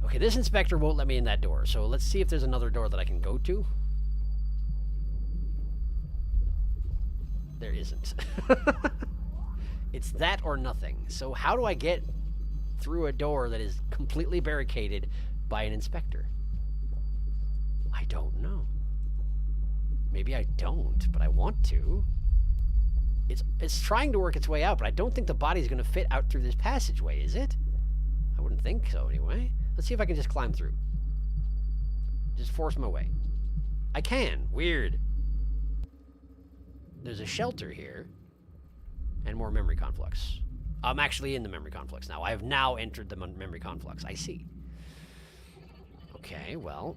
Okay, this inspector won't let me in that door. So let's see if there's another door that I can go to. There isn't. It's that or nothing. So how do I get through a door that is completely barricaded by an inspector? I don't know. Maybe I don't, but I want to. It's trying to work its way out, but I don't think the body's going to fit out through this passageway, is it? I wouldn't think so, anyway. Let's see if I can just climb through. Just force my way. I can. Weird. There's a shelter here. And more memory complex. I'm actually in the memory complex now. I have now entered the memory complex. I see. Okay, well.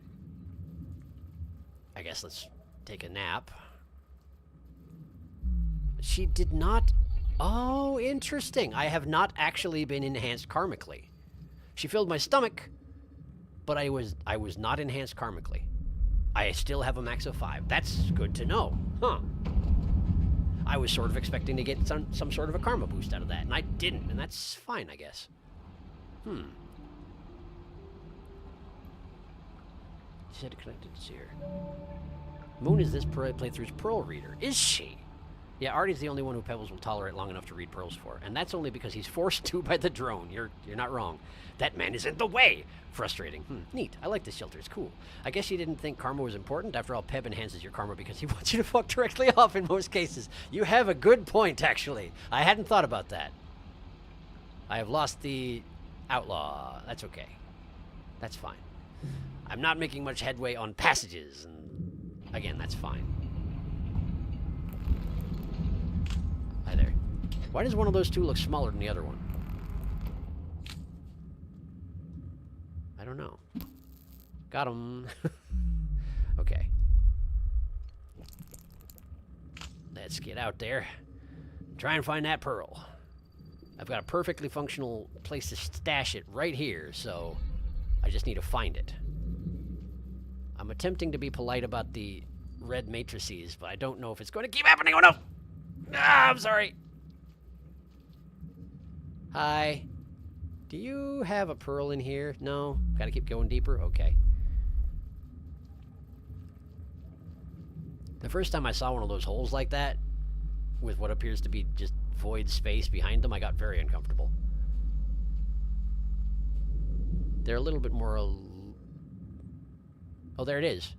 I guess let's take a nap. She did not... Oh, interesting. I have not actually been enhanced karmically. She filled my stomach, but I was not enhanced karmically. I still have a max of 5. That's good to know. Huh. I was sort of expecting to get some sort of a karma boost out of that, and I didn't, and that's fine, I guess. She said it connected to here. Moon is this playthrough's pearl reader. Is she? Yeah, Artie's the only one who Pebbles will tolerate long enough to read pearls for, and that's only because he's forced to by the drone. You're not wrong. That man is in the way. Frustrating. Neat. I like this shelter. It's cool. I guess you didn't think karma was important. After all, Peb enhances your karma because he wants you to fuck directly off in most cases. You have a good point, actually. I hadn't thought about that. I have lost the outlaw. That's okay. That's fine. I'm not making much headway on passages, and again, that's fine. Hi there. Why does one of those two look smaller than the other one? I don't know. Got him. Okay. Let's get out there. Try and find that pearl. I've got a perfectly functional place to stash it right here, so I just need to find it. I'm attempting to be polite about the red matrices, but I don't know if it's going to keep happening. Oh no! Ah, I'm sorry. Hi. Do you have a pearl in here? No? Gotta keep going deeper? Okay. The first time I saw one of those holes like that, with what appears to be just void space behind them, I got very uncomfortable. They're a little bit more... Oh, there it is.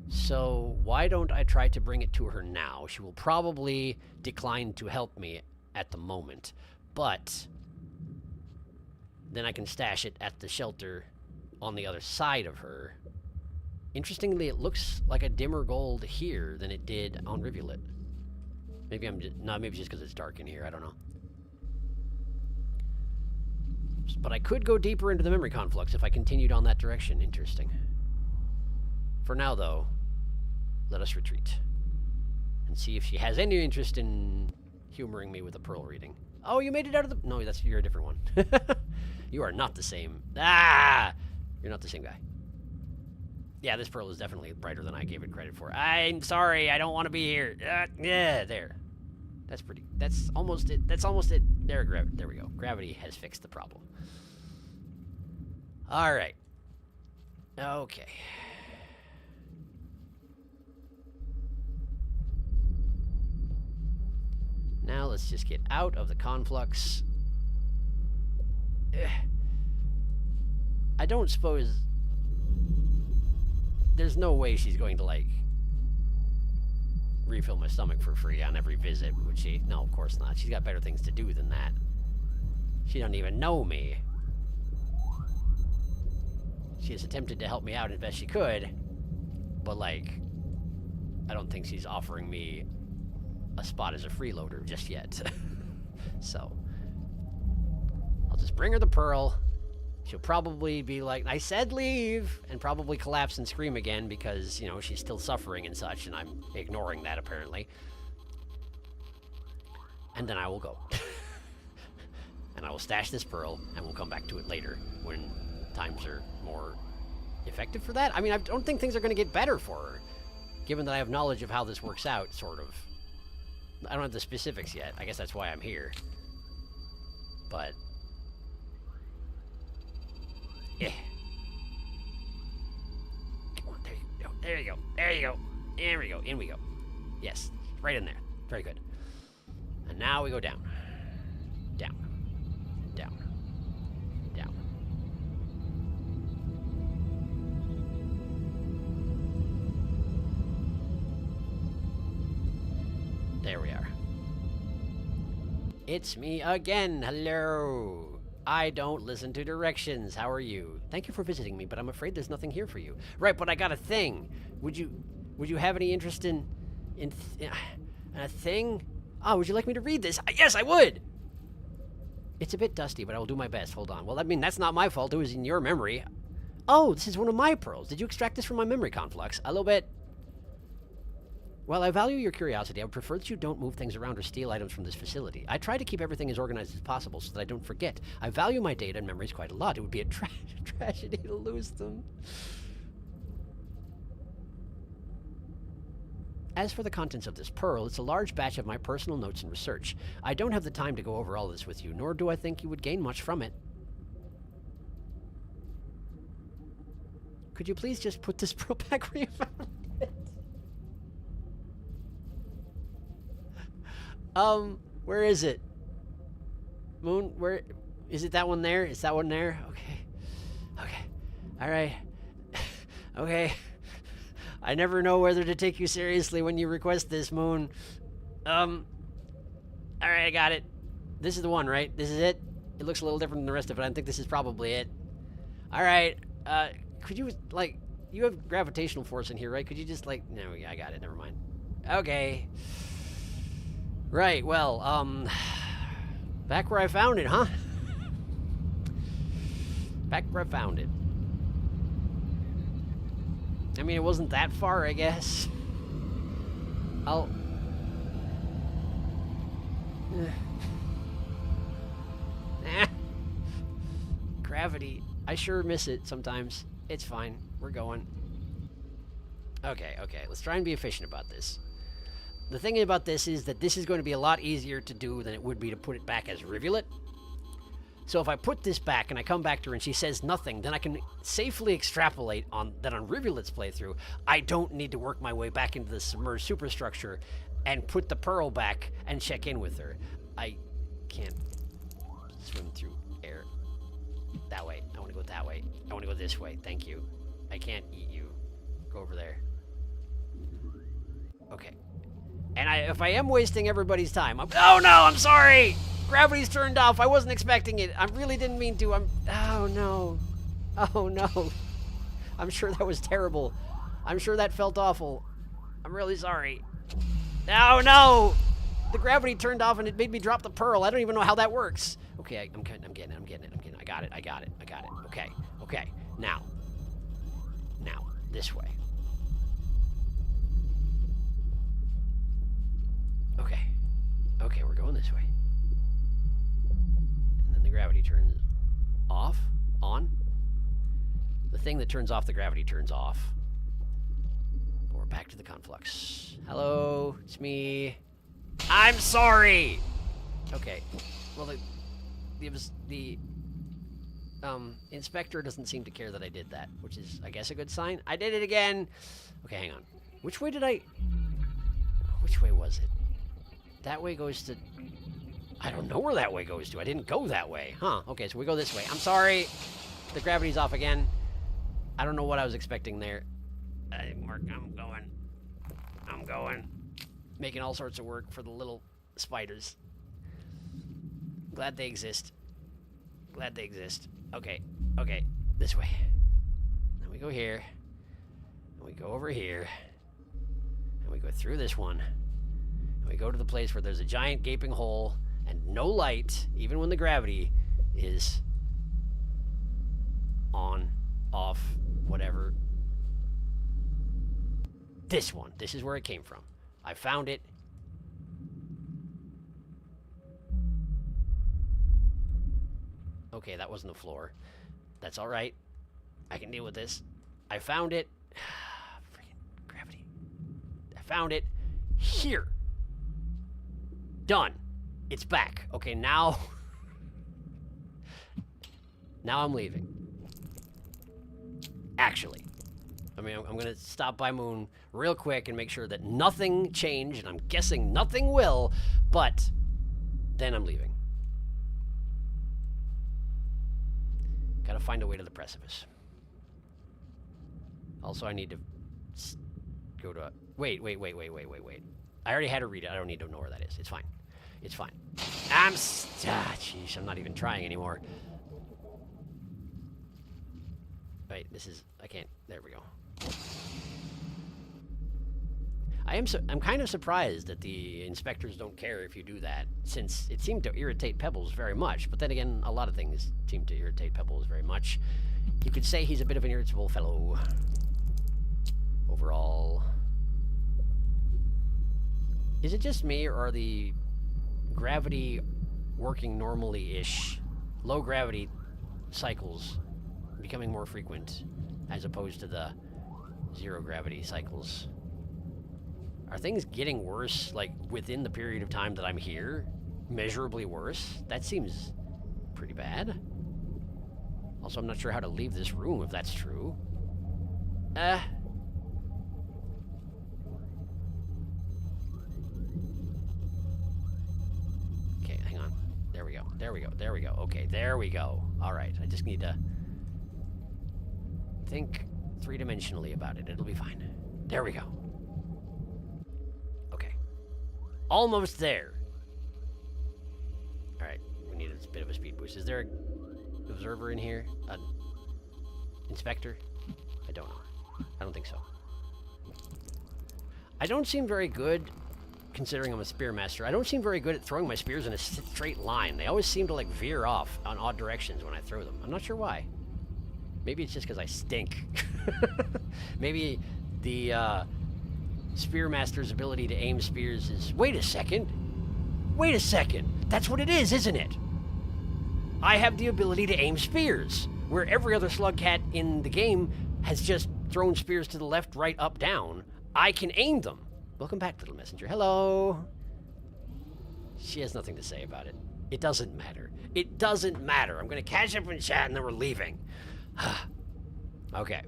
So, why don't I try to bring it to her now? She will probably decline to help me at the moment, but then I can stash it at the shelter on the other side of her. Interestingly, it looks like a dimmer gold here than it did on Rivulet. Maybe I'm just... No, maybe just because it's dark in here. I don't know. But I could go deeper into the memory conflux if I continued on that direction. Interesting. For now, though, let us retreat. And see if she has any interest in humoring me with a pearl reading. Oh, you made it out of the... No, you're a different one. You are not the same... Ah! You're not the same guy. Yeah, this pearl is definitely brighter than I gave it credit for. I'm sorry, I don't want to be here. Yeah, there. That's pretty... That's almost it. That's almost it. There we go. Gravity has fixed the problem. Alright. Okay. Now let's just get out of the conflux. I don't suppose... There's no way she's going to, like, refill my stomach for free on every visit, would she? No, of course not. She's got better things to do than that. She don't even know me. She has attempted to help me out as best she could, but, like, I don't think she's offering me a spot as a freeloader just yet. So, I'll just bring her the pearl. She'll probably be like, I said leave, and probably collapse and scream again because, you know, she's still suffering and such, and I'm ignoring that apparently. And then I will go. And I will stash this pearl, and we'll come back to it later when times are more effective for that. I mean, I don't think things are going to get better for her, given that I have knowledge of how this works out, sort of. I don't have the specifics yet. I guess that's why I'm here. But... yeah. Come on, there you go. There you go. There you go. There we go. In we go. Yes. Right in there. Very good. And now we go down. Down. Down. Down. There we are. It's me again. Hello. I don't listen to directions. How are you? Thank you for visiting me, but I'm afraid there's nothing here for you. Right, but I got a thing. Would you have any interest in a thing? Oh, would you like me to read this? Yes, I would. It's a bit dusty, but I will do my best. Hold on. Well, I mean, that's not my fault. It was in your memory. Oh, this is one of my pearls. Did you extract this from my memory conflux? A little bit. While I value your curiosity, I would prefer that you don't move things around or steal items from this facility. I try to keep everything as organized as possible so that I don't forget. I value my data and memories quite a lot. It would be a tragedy to lose them. As for the contents of this pearl, it's a large batch of my personal notes and research. I don't have the time to go over all this with you, nor do I think you would gain much from it. Could you please just put this pearl back where you found it? Where is it? Moon, where... Is it that one there? Is that one there? Okay. Okay. Alright. Okay. I never know whether to take you seriously when you request this, Moon. All right, I got it. This is the one, right? This is it? It looks a little different than the rest of it. I think this is probably it. All right. Could you, like, you have gravitational force in here, right? Could you just, like, no, I got it. Never mind. Okay. Right, well, back where I found it, huh? Back where I found it. I mean, it wasn't that far, I guess. I'll... Gravity. I sure miss it sometimes. It's fine. We're going. Okay, let's try and be efficient about this. The thing about this is that this is going to be a lot easier to do than it would be to put it back as rivulet. So if I put this back and I come back to her and she says nothing, then I can safely extrapolate on that on Rivulet's playthrough, I don't need to work my way back into the submerged superstructure and put the pearl back and check in with her. I can't swim through air. That way. I want to go that way. I want to go this way. Thank you. I can't eat you. Go over there. Okay. And if I am wasting everybody's time, oh no, I'm sorry! Gravity's turned off. I wasn't expecting it. I really didn't mean to. Oh no. Oh no. I'm sure that was terrible. I'm sure that felt awful. I'm really sorry. Oh no! The gravity turned off and it made me drop the pearl. I don't even know how that works. Okay, I'm getting it. I got it. Okay. Now, this way. Okay, we're going this way. And then the gravity turns off, on. The thing that turns off the gravity turns off. But we're back to the conflux. Hello, it's me. I'm sorry! Okay, well, the inspector doesn't seem to care that I did that, which is, I guess, a good sign. I did it again! Okay, hang on. Which way was it? That way goes to... I don't know where that way goes to. I didn't go that way. Huh, okay, so we go this way. I'm sorry. The gravity's off again. I don't know what I was expecting there. That didn't work. I'm going. Making all sorts of work for the little spiders. Glad they exist. Okay, this way. Then we go here. And we go over here. And we go through this one. And we go to the place where there's a giant gaping hole and no light, even when the gravity is on, off, whatever. This one. This is where it came from. I found it. Okay, that wasn't the floor. That's all right. I can deal with this. I found it. Freaking gravity. I found it. Here. Done. It's back. Okay, now... now I'm leaving. Actually. I mean, I'm going to stop by Moon real quick and make sure that nothing changed, and I'm guessing nothing will, but then I'm leaving. Gotta find a way to the precipice. Also, I need to go to... Wait. I already had to read it. I don't need to know where that is. It's fine. Jeez, I'm not even trying anymore. Wait, I can't... There we go. I'm kind of surprised that the inspectors don't care if you do that, since it seemed to irritate Pebbles very much. But then again, a lot of things seem to irritate Pebbles very much. You could say he's a bit of an irritable fellow. Overall. Is it just me, or are the gravity working normally-ish, low gravity cycles becoming more frequent, as opposed to the zero gravity cycles? Are things getting worse, like, within the period of time that I'm here? Measurably worse? That seems pretty bad. Also, I'm not sure how to leave this room, if that's true. Okay, hang on. There we go. Okay, there we go. Alright, I just need to think three-dimensionally about it. It'll be fine. There we go. Almost there. it's a bit of a speed boost. Is there an observer in here? An inspector? I don't know. I don't think so. I don't seem very good, considering I'm a spearmaster. I don't seem very good at throwing my spears in a straight line. They always seem to like veer off on odd directions when I throw them. I'm not sure why. Maybe it's just because I stink. Maybe the spearmaster's ability to aim spears is... Wait a second. Wait a second. That's what it is, isn't it? I have the ability to aim spears, where every other slug cat in the game has just thrown spears to the left, right, up, down. I can aim them. Welcome back, little messenger. Hello. She has nothing to say about it. It doesn't matter. It doesn't matter. I'm going to catch up in chat and then we're leaving. Okay.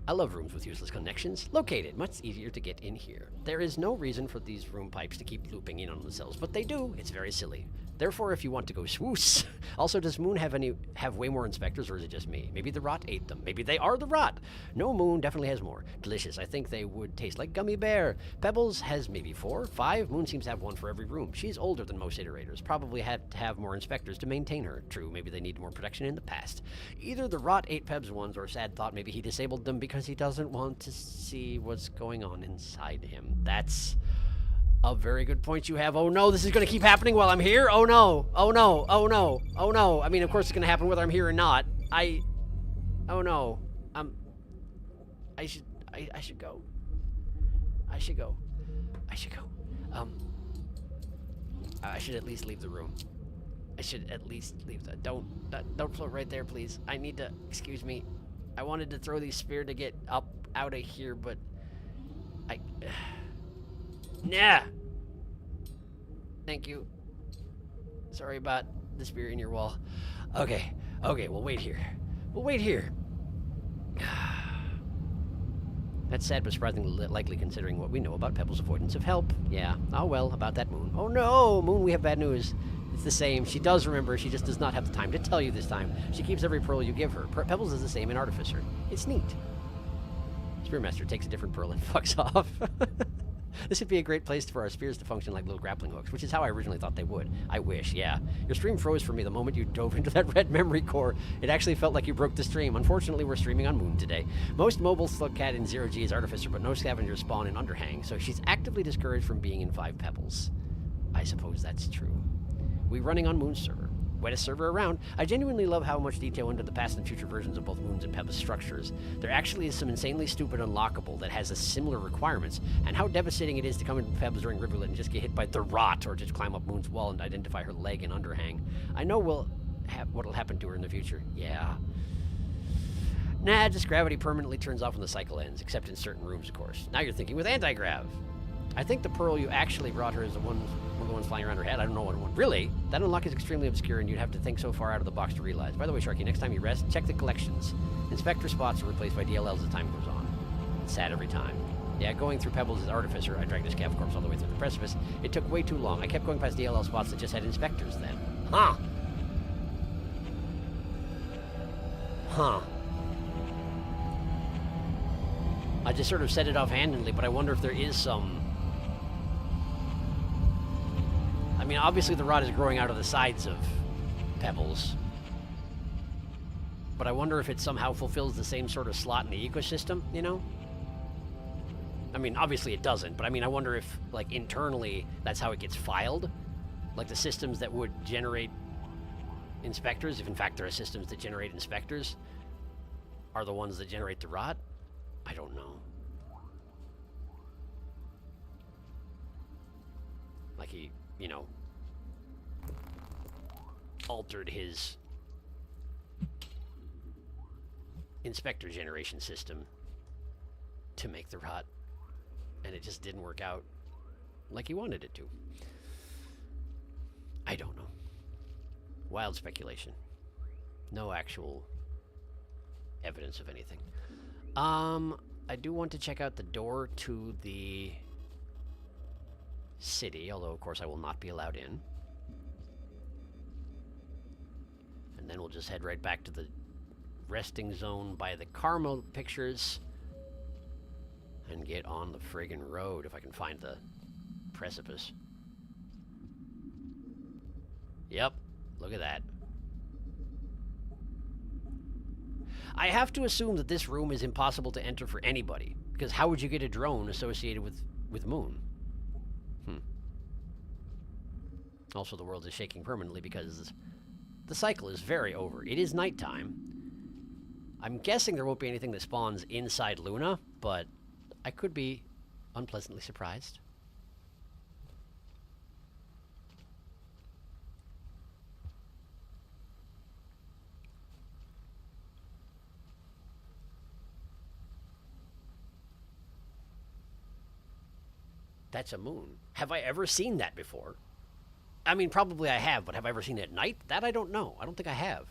I love rooms with useless connections. Located, much easier to get in here. There is no reason for these room pipes to keep looping in on themselves, but they do. It's very silly. Therefore, if you want to go swoos. Also, does Moon have way more inspectors, or is it just me? Maybe the rot ate them. Maybe they are the rot. No, Moon definitely has more. Delicious. I think they would taste like gummy bear. Pebbles has maybe 4, 5. Moon seems to have one for every room. She's older than most iterators. Probably had to have more inspectors to maintain her. True, maybe they need more protection in the past. Either the rot ate Peb's ones, or Sad thought maybe he disabled them because he doesn't want to see what's going on inside him. That's a very good point you have. Oh no, this is going to keep happening while I'm here? Oh no, oh no, oh no, oh no. I mean, of course it's going to happen whether I'm here or not. Oh no. I should go. I should go. I should go. I should at least leave the room. I should at least leave the... Don't float right there, please. I need to... Excuse me. I wanted to throw these spear to get up out of here, but... Nah! Thank you. Sorry about the spear in your wall. Okay, we'll wait here. We'll wait here. That's sad, but surprisingly likely considering what we know about Pebble's avoidance of help. Yeah, oh well, about that Moon. Oh no, Moon, we have bad news. It's the same. She does remember, she just does not have the time to tell you this time. She keeps every pearl you give her. Pebbles is the same in Artificer. It's neat. Spearmaster takes a different pearl and fucks off. This would be a great place for our spears to function like little grappling hooks, which is how I originally thought they would. I wish, yeah. Your stream froze for me the moment you dove into that red memory core. It actually felt like you broke the stream. Unfortunately, we're streaming on Moon today. Most mobile slugcat in 0G is Artificer, but no scavengers spawn in Underhang, so she's actively discouraged from being in 5 Pebbles. I suppose that's true. We're running on Moon's server. Wettest server around. I genuinely love how much detail into the past and future versions of both Moon's and Peb's structures. There actually is some insanely stupid unlockable that has a similar requirements, and how devastating it is to come into Peb's during Rivulet and just get hit by the rot, or just climb up Moon's wall and identify her leg and underhang. I know what'll happen to her in the future. Yeah. Nah, just gravity permanently turns off when the cycle ends, except in certain rooms, of course. Now you're thinking with anti-grav. I think the pearl you actually brought her is one of the ones flying around her head. I don't know what one. Really? That unlock is extremely obscure, and you'd have to think so far out of the box to realize. By the way, Sharky, next time you rest, check the collections. Inspector spots are replaced by DLLs as time goes on. It's sad every time. Yeah, going through Pebbles as Artificer, I dragged this Cav corpse all the way through the precipice. It took way too long. I kept going past DLL spots that just had inspectors then. Huh. Huh. I just sort of said it offhandedly, but I wonder if there is some... I mean, obviously the rot is growing out of the sides of Pebbles. But I wonder if it somehow fulfills the same sort of slot in the ecosystem, you know? I mean, obviously it doesn't, but I mean, I wonder if, like, internally, that's how it gets filed? Like, the systems that would generate inspectors, if in fact there are systems that generate inspectors, are the ones that generate the rot? I don't know. Like he, you know, altered his inspector generation system to make the rot, and it just didn't work out like he wanted it to. I don't know. Wild speculation. No actual evidence of anything. I do want to check out the door to the city, although of course I will not be allowed in. And then we'll just head right back to the resting zone by the Carmel pictures. And get on the friggin' road if I can find the precipice. Yep, look at that. I have to assume that this room is impossible to enter for anybody, because how would you get a drone associated with Moon? Also, the world is shaking permanently because the cycle is very over. It is nighttime. I'm guessing there won't be anything that spawns inside Luna, but I could be unpleasantly surprised. That's a moon. Have I ever seen that before? I mean, probably I have, but have I ever seen it at night? That I don't know. I don't think I have.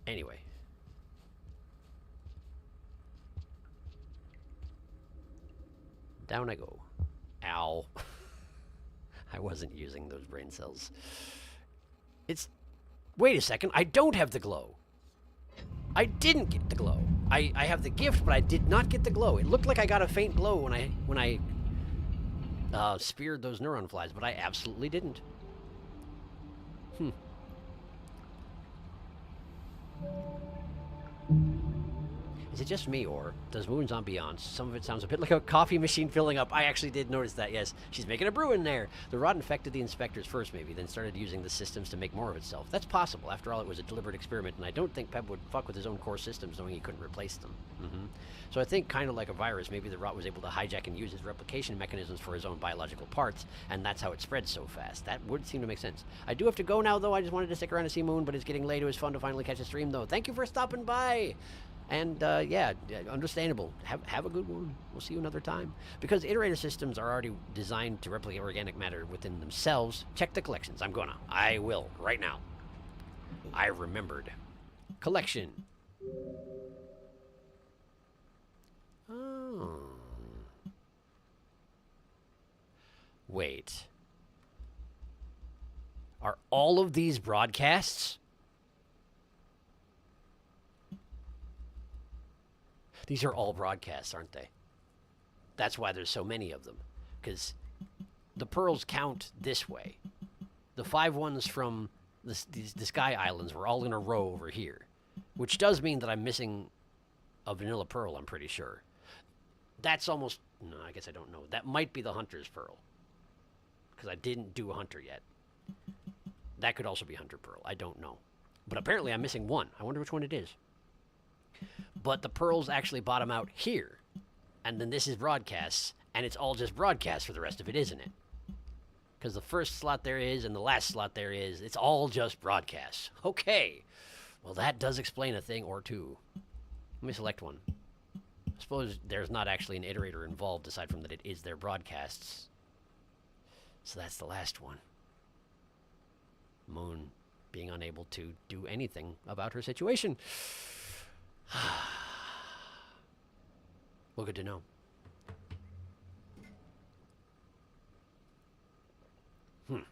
Anyway. Down I go. Ow. I wasn't using those brain cells. It's... Wait a second. I don't have the glow. I didn't get the glow. I have the gift, but I did not get the glow. It looked like I got a faint glow when I speared those neuron flies, but I absolutely didn't. Is it just me, or does Moon's ambiance? Some of it sounds a bit like a coffee machine filling up. I actually did notice that, yes. She's making a brew in there. The rot infected the inspectors first, maybe, then started using the systems to make more of itself. That's possible. After all, it was a deliberate experiment, and I don't think Peb would fuck with his own core systems knowing he couldn't replace them. So I think, kind of like a virus, maybe the rot was able to hijack and use his replication mechanisms for his own biological parts, and that's how it spread so fast. That would seem to make sense. I do have to go now, though. I just wanted to stick around to see Moon, but it's getting late. It was fun to finally catch a stream, though. Thank you for stopping by! And, yeah, understandable. Have a good one. We'll see you another time. Because iterator systems are already designed to replicate organic matter within themselves, check the collections. I will, right now. I remembered. Collection. Oh. Wait. Are all of these broadcasts? These are all broadcasts, aren't they? That's why there's so many of them. Because the pearls count this way. The 5 ones from the Sky Islands were all in a row over here. Which does mean that I'm missing a vanilla pearl, I'm pretty sure. That's almost... No, I guess I don't know. That might be the Hunter's Pearl. Because I didn't do a Hunter yet. That could also be Hunter Pearl. I don't know. But apparently I'm missing one. I wonder which one it is. But the pearls actually bottom out here. And then this is broadcasts. And it's all just broadcasts for the rest of it, isn't it? Because the first slot there is and the last slot there is. It's all just broadcasts. Okay. Well, that does explain a thing or two. Let me select one. I suppose there's not actually an iterator involved aside from that it is their broadcasts. So that's the last one. Moon being unable to do anything about her situation. Well, good to know. It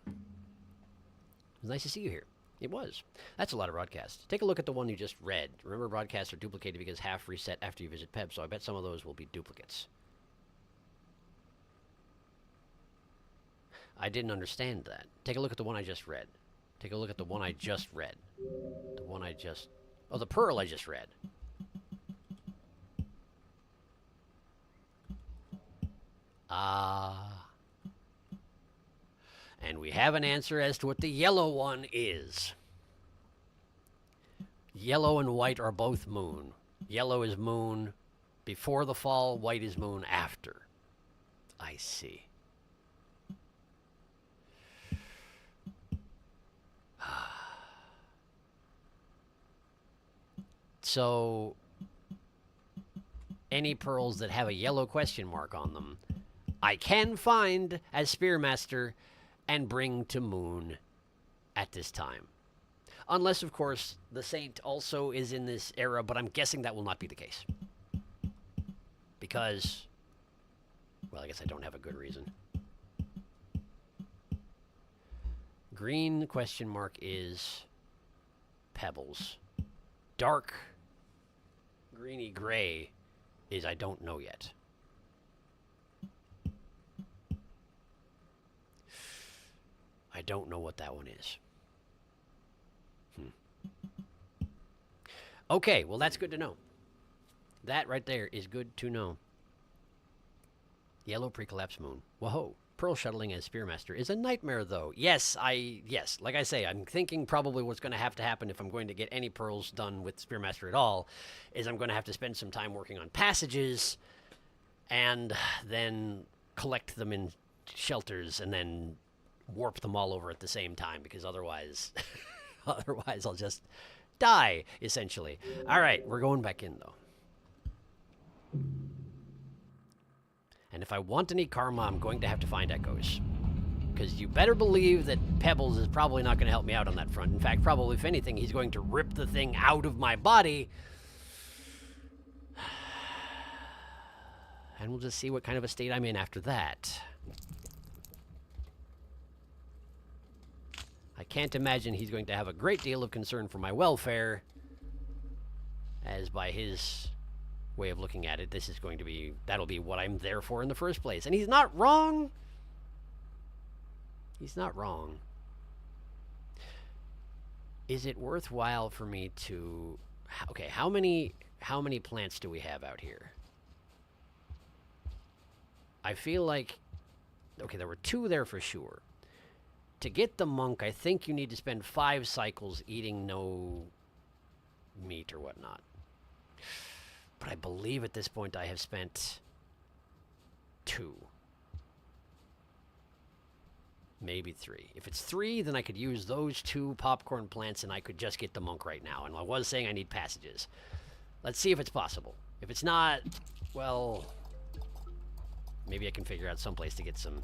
was nice to see you here. It was. That's a lot of broadcasts. Take a look at the one you just read. Remember, broadcasts are duplicated because half reset after you visit Peb, so I bet some of those will be duplicates. I didn't understand that. Take a look at the one I just read. Take a look at the one I just read. The one I just... Oh, the pearl I just read. And we have an answer as to what the yellow one is. Yellow and white are both moon. Yellow is moon before the fall, white is moon after. I see. So, any pearls that have a yellow question mark on them, I can find as Spearmaster and bring to Moon at this time. Unless, of course, the Saint also is in this era, but I'm guessing that will not be the case. Because, well, I guess I don't have a good reason. Green question mark is Pebbles. Dark greeny gray is I don't know yet. I don't know what that one is. Okay, well, that's good to know. That right there is good to know. Yellow pre-collapse moon. Whoa. Pearl shuttling as Spearmaster is a nightmare, though. Yes, like I say, I'm thinking probably what's going to happen if I'm going to get any pearls done with Spearmaster at all, is I'm going to have to spend some time working on passages, and then collect them in shelters, and then warp them all over at the same time, because otherwise, I'll just die, essentially. All right, we're going back in, though. And if I want any karma, I'm going to have to find echoes. Because you better believe that Pebbles is probably not going to help me out on that front. In fact, probably, if anything, he's going to rip the thing out of my body. And we'll just see what kind of a state I'm in after that. I can't imagine he's going to have a great deal of concern for my welfare. As by his way of looking at it, this is going to be, that'll be what I'm there for in the first place. And he's not wrong. He's not wrong. Is it worthwhile for me to, okay, how many plants do we have out here? I feel like, okay, there were 2 there for sure. To get the monk, I think you need to spend 5 cycles eating no meat or whatnot. But I believe at this point I have spent 2. Maybe 3. If it's 3, then I could use those 2 popcorn plants and I could just get the monk right now. And I was saying I need passages. Let's see if it's possible. If it's not, well, maybe I can figure out some place to get some.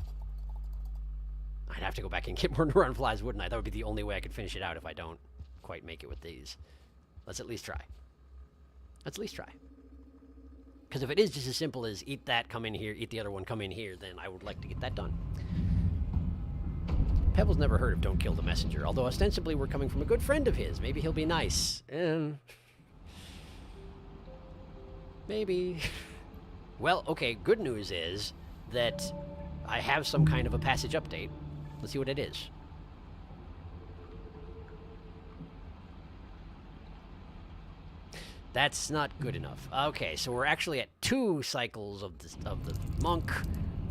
I'd have to go back and get more neuron flies, wouldn't I? That would be the only way I could finish it out if I don't quite make it with these. Let's at least try. Let's at least try. Because if it is just as simple as eat that, come in here, eat the other one, come in here, then I would like to get that done. Pebbles never heard of Don't Kill the Messenger, although ostensibly we're coming from a good friend of his. Maybe he'll be nice. Maybe. Well, okay, good news is that I have some kind of a passage update. Let's see what it is. That's not good enough. Okay, so we're actually at 2 cycles of the monk,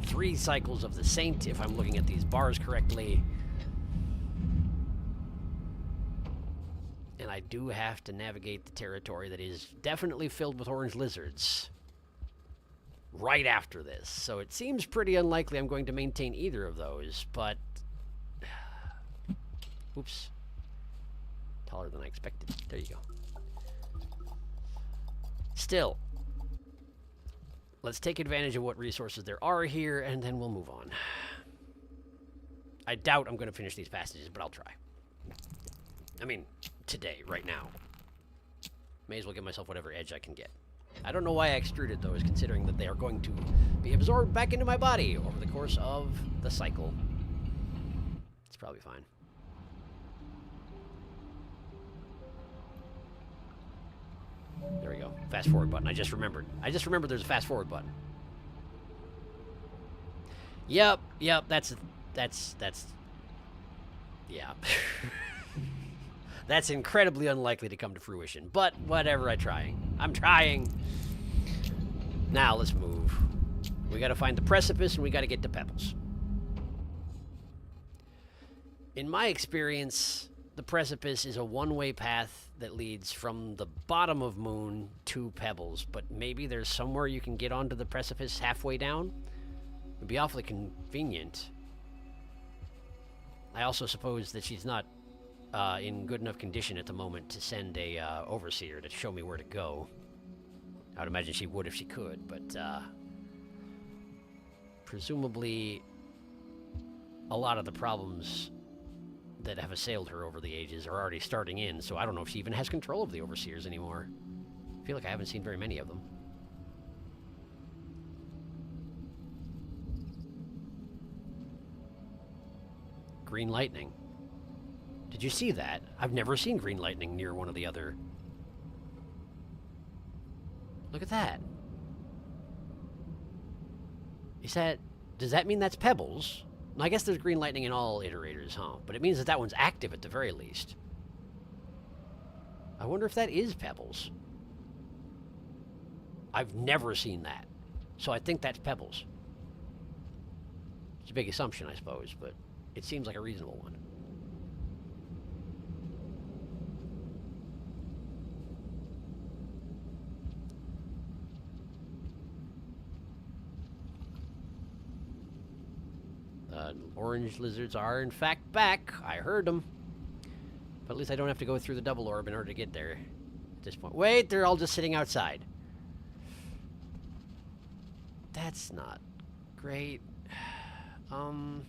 3 cycles of the saint, if I'm looking at these bars correctly. And I do have to navigate the territory that is definitely filled with orange lizards right after this. So it seems pretty unlikely I'm going to maintain either of those, but oops. Taller than I expected. There you go. Still, let's take advantage of what resources there are here, and then we'll move on. I doubt I'm going to finish these passages, but I'll try. I mean, today, right now. May as well give myself whatever edge I can get. I don't know why I extruded those, considering that they are going to be absorbed back into my body over the course of the cycle. It's probably fine. There we go. Fast forward button. I just remembered there's a fast forward button. Yep, that's yeah. That's incredibly unlikely to come to fruition, but whatever, I'm trying. Now, let's move. We gotta find the precipice, and we gotta get to Pebbles. In my experience, the precipice is a one-way path that leads from the bottom of Moon to Pebbles, but maybe there's somewhere you can get onto the precipice halfway down? It'd be awfully convenient. I also suppose that she's not in good enough condition at the moment to send a overseer to show me where to go. I would imagine she would if she could, but presumably a lot of the problems that have assailed her over the ages are already starting in, so I don't know if she even has control of the overseers anymore. I feel like I haven't seen very many of them. Green lightning. Did you see that? I've never seen green lightning near one of the other Look at that. Does that mean that's pebbles? I guess there's green lightning in all iterators, huh? But it means that that one's active at the very least. I wonder if that is pebbles. I've never seen that. So I think that's pebbles. It's a big assumption, I suppose, but it seems like a reasonable one. Orange lizards are, in fact, back. I heard them. But at least I don't have to go through the double orb in order to get there at this point. Wait, they're all just sitting outside. That's not great. Well,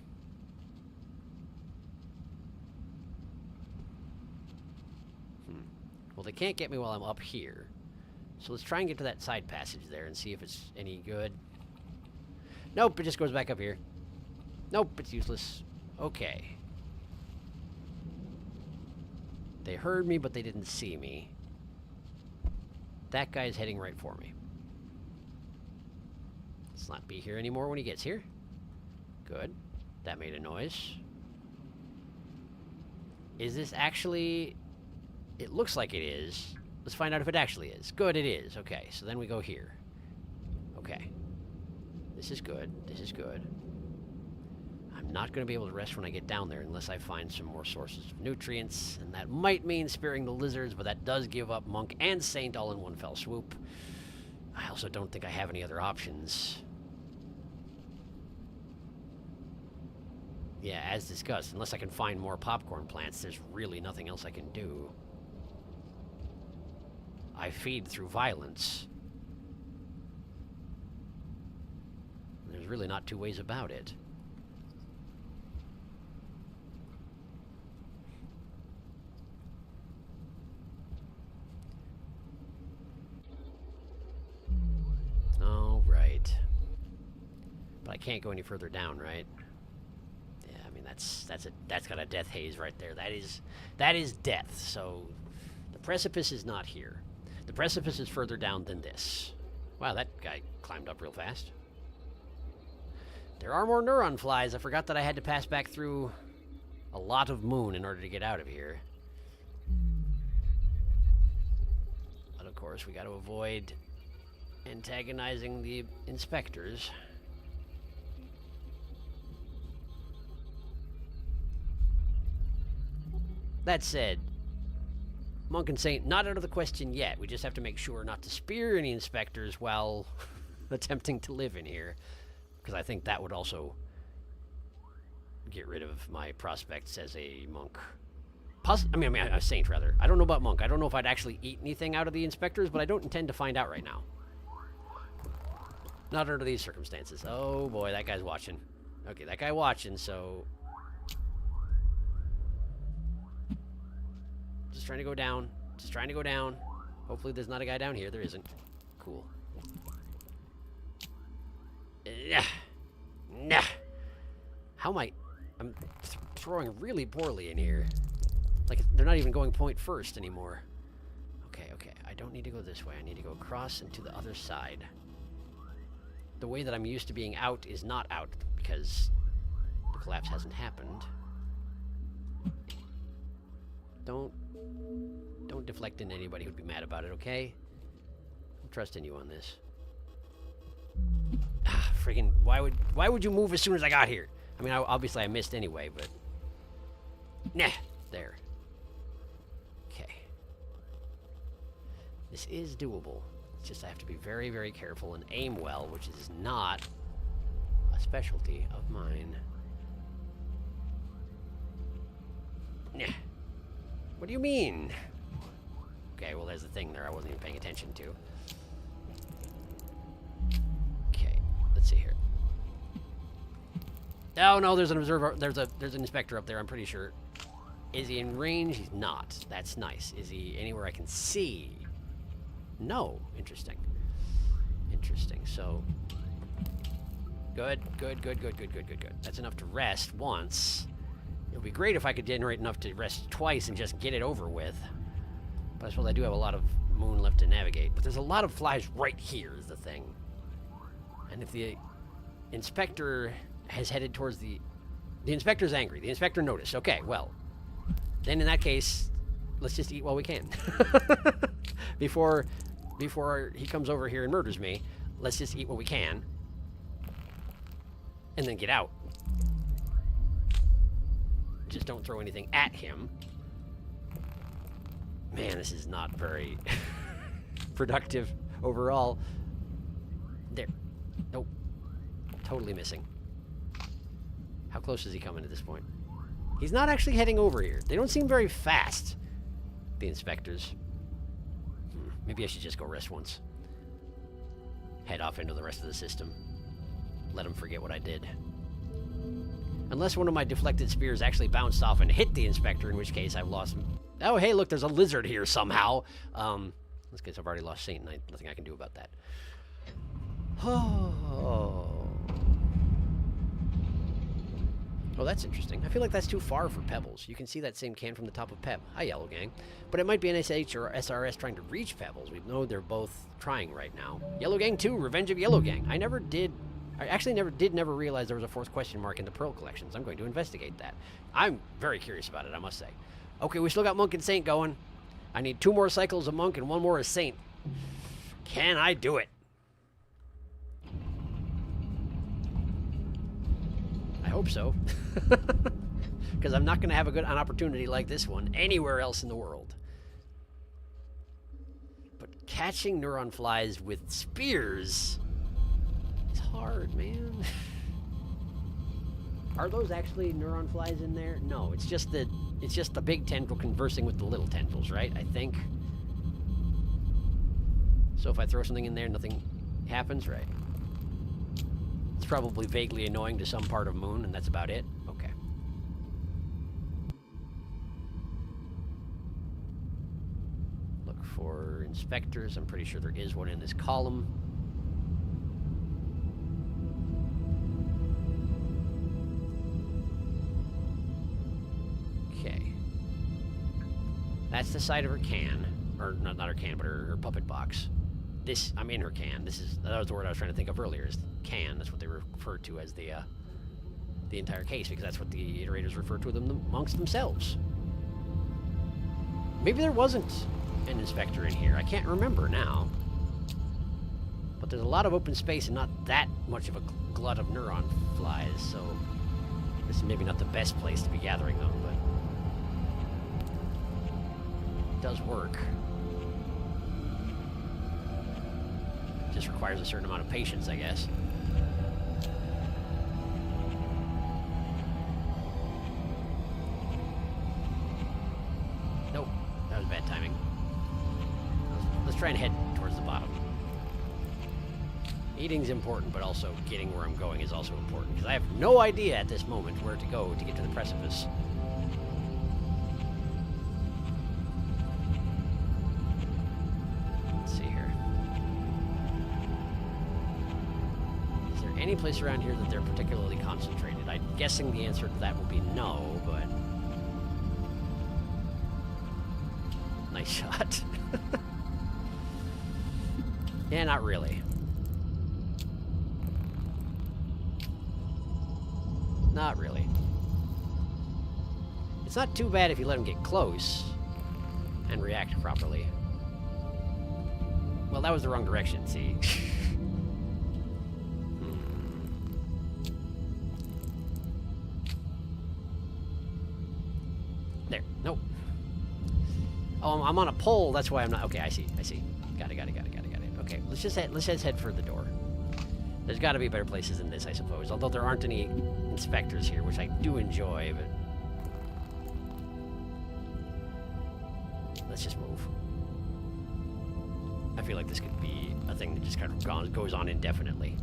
they can't get me while I'm up here. So let's try and get to that side passage there and see if it's any good. Nope, it just goes back up here. Nope, it's useless. Okay. They heard me, but they didn't see me. That guy's heading right for me. Let's not be here anymore when he gets here. Good. That made a noise. Is this actually... It looks like it is. Let's find out if it actually is. Good, it is. Okay, so then we go here. Okay. This is good. This is good. I'm not going to be able to rest when I get down there unless I find some more sources of nutrients, and that might mean sparing the lizards, but that does give up Monk and Saint all in one fell swoop. I also don't think I have any other options. Yeah, as discussed, unless I can find more popcorn plants, there's really nothing else I can do. I feed through violence. There's really not two ways about it. Oh, right. But I can't go any further down, right? Yeah, I mean that's got a death haze right there. That is death. So the precipice is not here. The precipice is further down than this. Wow, that guy climbed up real fast. There are more neuron flies. I forgot that I had to pass back through a lot of moon in order to get out of here. But of course, we got to avoid antagonizing the inspectors. That said, Monk and Saint, not out of the question yet. We just have to make sure not to spear any inspectors while attempting to live in here. Because I think that would also get rid of my prospects as a monk. I mean, a saint, rather. I don't know about monk. I don't know if I'd actually eat anything out of the inspectors, but I don't intend to find out right now. Not under these circumstances. Oh, boy, that guy's watching. Okay, that guy watching, so... Just trying to go down. Just trying to go down. Hopefully there's not a guy down here. There isn't. Cool. Nah. How am I... I'm throwing really poorly in here. Like, they're not even going point first anymore. Okay. I don't need to go this way. I need to go across and to the other side. The way that I'm used to being out is not out because the collapse hasn't happened. Don't deflect into anybody who'd be mad about it, okay? I'm trusting you on this. Ah, friggin', why would you move as soon as I got here? I mean, obviously I missed anyway, but... Nah, there. Okay. This is doable. It's just I have to be very, very careful and aim well, which is not a specialty of mine. Nah. What do you mean? Okay, well, there's the thing there I wasn't even paying attention to. Okay, let's see here. Oh, no, there's an observer. There's an inspector up there, I'm pretty sure. Is he in range? He's not. That's nice. Is he anywhere I can see? No. Interesting. So, good. That's enough to rest once. It would be great if I could generate enough to rest twice and just get it over with. But I suppose I do have a lot of moon left to navigate. But there's a lot of flies right here is the thing. And if the inspector has headed towards the inspector's angry. The inspector noticed. Okay, well, then in that case, let's just eat while we can. Before he comes over here and murders me, let's just eat what we can. And then get out. Just don't throw anything at him. Man, this is not very productive overall. There. Nope. Totally missing. How close is he coming at this point? He's not actually heading over here. They don't seem very fast, the inspectors. Maybe I should just go rest once. Head off into the rest of the system. Let him forget what I did. Unless one of my deflected spears actually bounced off and hit the inspector, in which case I've lost him. Oh, hey, look, there's a lizard here somehow. In this case, I've already lost Satan. Nothing I can do about that. Oh, that's interesting. I feel like that's too far for Pebbles. You can see that same can from the top of Peb. Hi, Yellow Gang. But it might be an SH or SRS trying to reach Pebbles. We know they're both trying right now. Yellow Gang 2, Revenge of Yellow Gang. I actually never realized there was a fourth question mark in the Pearl collections. I'm going to investigate that. I'm very curious about it, I must say. Okay, we still got Monk and Saint going. I need 2 more cycles of Monk and 1 more of Saint. Can I do it? I hope so. Because I'm not going to have an opportunity like this one anywhere else in the world. But catching neuron flies with spears... it's hard, man. Are those actually neuron flies in there? No, it's just the big tendril conversing with the little tendrils, right? I think. So if I throw something in there, nothing happens, right? It's probably vaguely annoying to some part of Moon, and that's about it. Okay. Look for inspectors. I'm pretty sure there is one in this column. That's the side of her can. Or, not her can, but her puppet box. I'm in her can. That was the word I was trying to think of earlier, is can. That's what they refer to as the entire case, because that's what the iterators refer to them amongst themselves. Maybe there wasn't an inspector in here. I can't remember now. But there's a lot of open space and not that much of a glut of neuron flies, so this is maybe not the best place to be gathering them, but does work. Just requires a certain amount of patience, I guess. Nope, that was bad timing. Let's try and head towards the bottom. Eating's important, but also getting where I'm going is also important, because I have no idea at this moment where to go to get to the precipice. Any place around here that they're particularly concentrated? I'm guessing the answer to that will be no, but... nice shot. Yeah, not really. Not really. It's not too bad if you let them get close and react properly. Well, that was the wrong direction, see? There. Nope. Oh, I'm on a pole. That's why I'm not... Okay, I see. Got it. Okay, let's just head for the door. There's got to be better places than this, I suppose. Although there aren't any inspectors here, which I do enjoy, but... let's just move. I feel like this could be a thing that just kind of goes on indefinitely.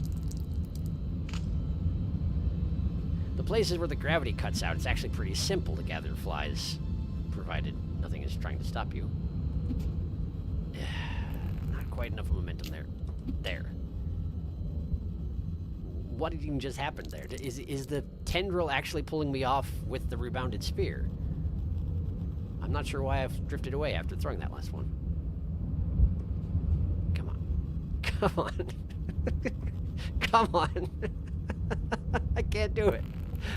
The places where the gravity cuts out, it's actually pretty simple to gather flies, provided nothing is trying to stop you. Not quite enough momentum there. There. What even just happened there? Is the tendril actually pulling me off with the rebounded spear? I'm not sure why I've drifted away after throwing that last one. Come on. Come on. I can't do it.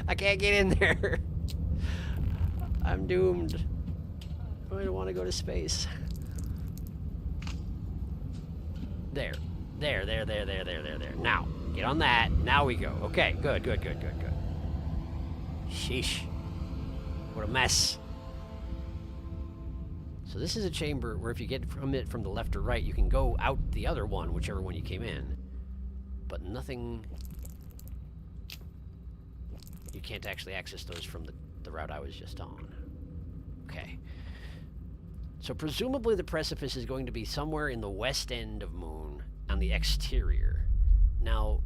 I can't get in there. I'm doomed. I don't want to go to space. There. There. Now, get on that. Now we go. Okay, good. Sheesh. What a mess. So this is a chamber where if you get from it from the left or right, you can go out the other one, whichever one you came in. But nothing... You can't actually access those from the route I was just on. Okay. So presumably the precipice is going to be somewhere in the west end of Moon on the exterior. Now,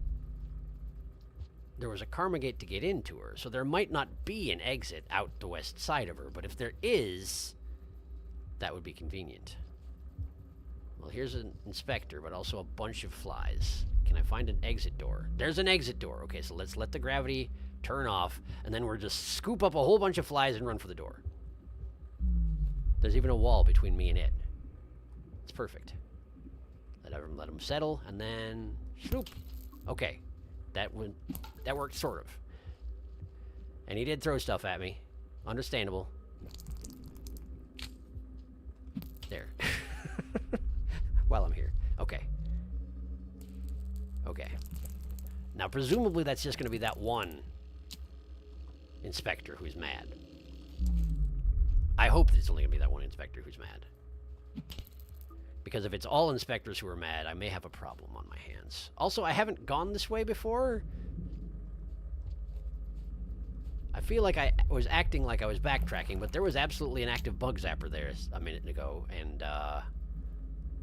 there was a karma gate to get into her, so there might not be an exit out the west side of her, but if there is, that would be convenient. Well, here's an inspector, but also a bunch of flies. Can I find an exit door? There's an exit door. Okay, so let's let the gravity turn off, and then we're just scoop up a whole bunch of flies and run for the door. There's even a wall between me and it. It's perfect. Let them settle, and then swoop. Okay, that worked sort of. And he did throw stuff at me. Understandable. There. While I'm here. Okay. Okay. Now, presumably that's just going to be that one inspector who's mad. I hope that it's only going to be that one inspector who's mad. Because if it's all inspectors who are mad, I may have a problem on my hands. Also, I haven't gone this way before. I feel like I was acting like I was backtracking, but there was absolutely an active bug zapper there a minute ago, and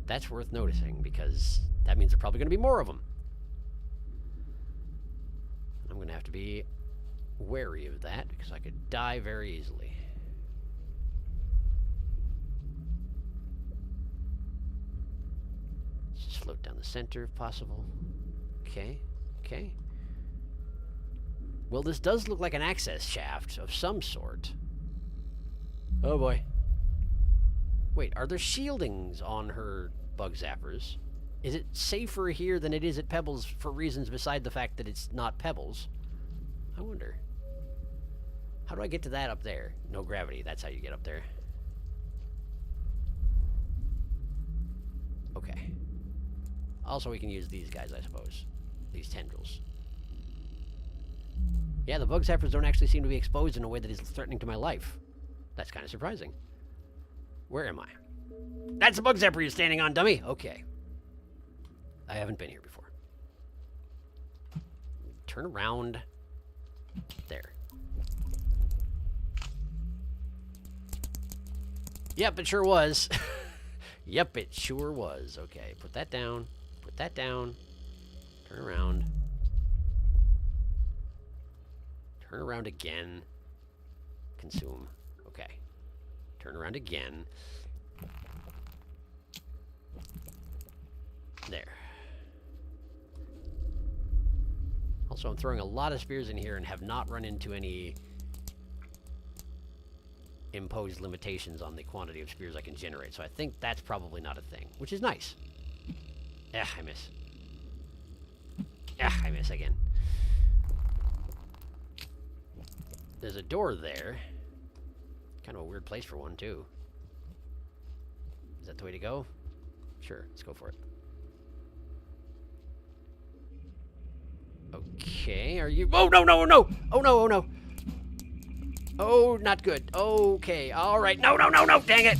that's worth noticing, because that means there are probably going to be more of them. I'm going to have to be wary of that, because I could die very easily. Let's just float down the center if possible. Okay, okay. Well, this does look like an access shaft of some sort. Oh boy. Wait, are there shieldings on her bug zappers? Is it safer here than it is at Pebbles for reasons beside the fact that it's not Pebbles? I wonder. How do I get to that up there? No gravity, that's how you get up there. Okay. Also, we can use these guys, I suppose. These tendrils. Yeah, the bug zappers don't actually seem to be exposed in a way that is threatening to my life. That's kind of surprising. Where am I? That's the bug zapper you're standing on, dummy! Okay. I haven't been here before. Turn around. There. Yep, it sure was. Yep, it sure was. Okay, put that down. Put that down. Turn around. Turn around again. Consume. Okay. Turn around again. There. Also, I'm throwing a lot of spears in here and have not run into any imposed limitations on the quantity of spears I can generate. So I think that's probably not a thing, which is nice. Yeah, I miss. Yeah, I miss again. There's a door there. Kind of a weird place for one, too. Is that the way to go? Sure, let's go for it. Okay, are you... Oh, no, no, no! Oh, no, oh, no! Oh, not good. Okay, alright. No, no, no, no! Dang it!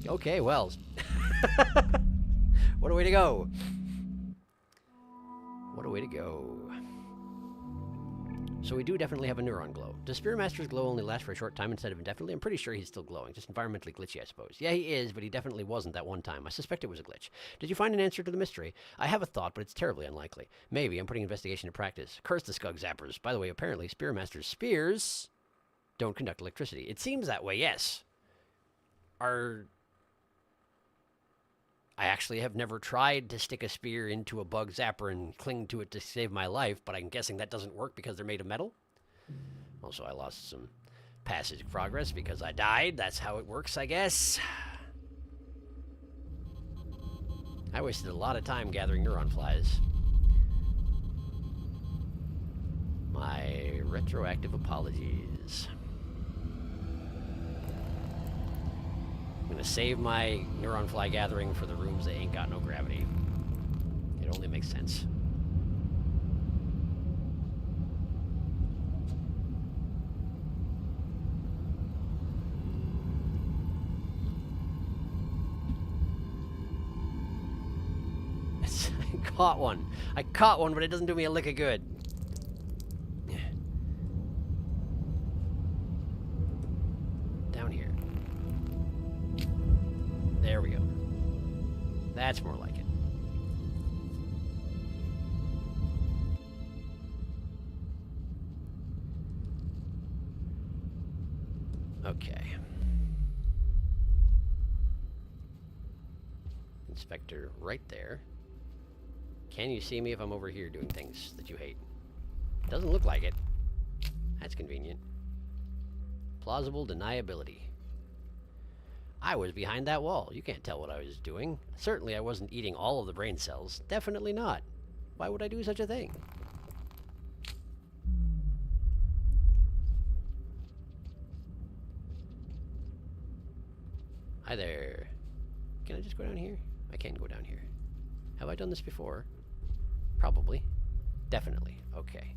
Okay, well... What a way to go! What a way to go. So we do definitely have a neuron glow. Does Spearmaster's glow only last for a short time instead of indefinitely? I'm pretty sure he's still glowing. Just environmentally glitchy, I suppose. Yeah, he is, but he definitely wasn't that one time. I suspect it was a glitch. Did you find an answer to the mystery? I have a thought, but it's terribly unlikely. Maybe. I'm putting investigation to practice. Curse the skug zappers. By the way, apparently, Spearmaster's spears don't conduct electricity. It seems that way, yes. I actually have never tried to stick a spear into a bug zapper and cling to it to save my life, but I'm guessing that doesn't work because they're made of metal. Also, I lost some passage progress because I died. That's how it works, I guess. I wasted a lot of time gathering neuron flies. My retroactive apologies. I'm gonna save my neuron fly gathering for the rooms that ain't got no gravity. It only makes sense. I caught one. I caught one, but it doesn't do me a lick of good. Down here. There we go. That's more like it. Okay. Inspector right there. Can you see me if I'm over here doing things that you hate? Doesn't look like it. That's convenient. Plausible deniability. I was behind that wall. You can't tell what I was doing. Certainly I wasn't eating all of the brain cells. Definitely not. Why would I do such a thing? Hi there. Can I just go down here? I can't go down here. Have I done this before? Probably. Definitely. Okay.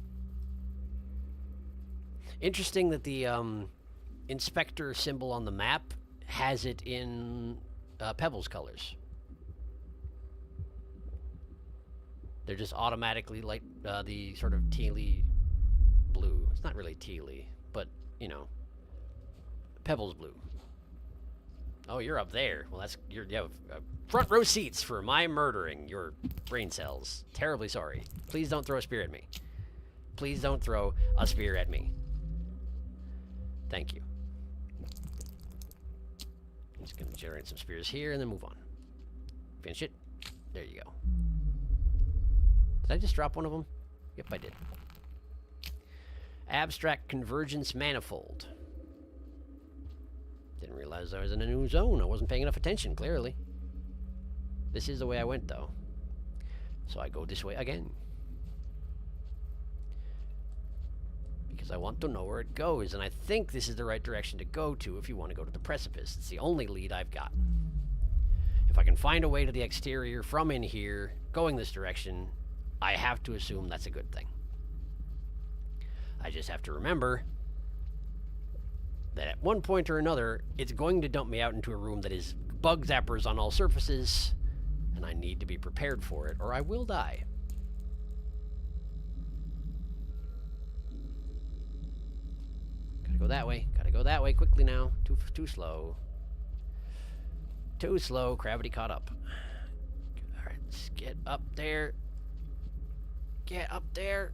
Interesting that the inspector symbol on the map has it in Pebbles colors. They're just automatically like the sort of tealy blue. It's not really tealy, but, you know, Pebbles blue. Oh, you're up there. Well, you have front row seats for my murdering your brain cells. Terribly sorry. Please don't throw a spear at me. Please don't throw a spear at me. Thank you. I'm just going to generate some spears here and then move on. Finish it. There you go. Did I just drop one of them? Yep, I did. Abstract convergence manifold. Didn't realize I was in a new zone. I wasn't paying enough attention, clearly. This is the way I went, though. So I go this way again. Because I want to know where it goes, and I think this is the right direction to go to if you want to go to the precipice. It's the only lead I've got. If I can find a way to the exterior from in here, going this direction, I have to assume that's a good thing. I just have to remember that at one point or another, it's going to dump me out into a room that is bug zappers on all surfaces, and I need to be prepared for it, or I will die. Gotta go that way. Gotta go that way quickly now. Too slow. Too slow. Gravity caught up. Alright, let's get up there. Get up there.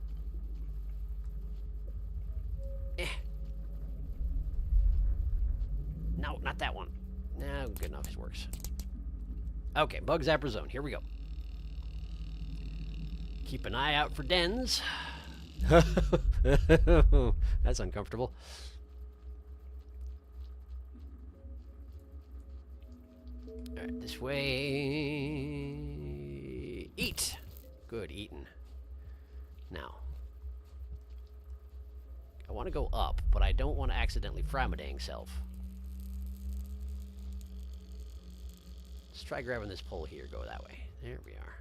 No, not that one. No, good enough. This works. Okay, bug zapper zone. Here we go. Keep an eye out for dens. That's uncomfortable. Alright, this way. Eat. Good, eaten. Now. I want to go up, but I don't want to accidentally fry my dang self. Let's try grabbing this pole here. Go that way. There we are.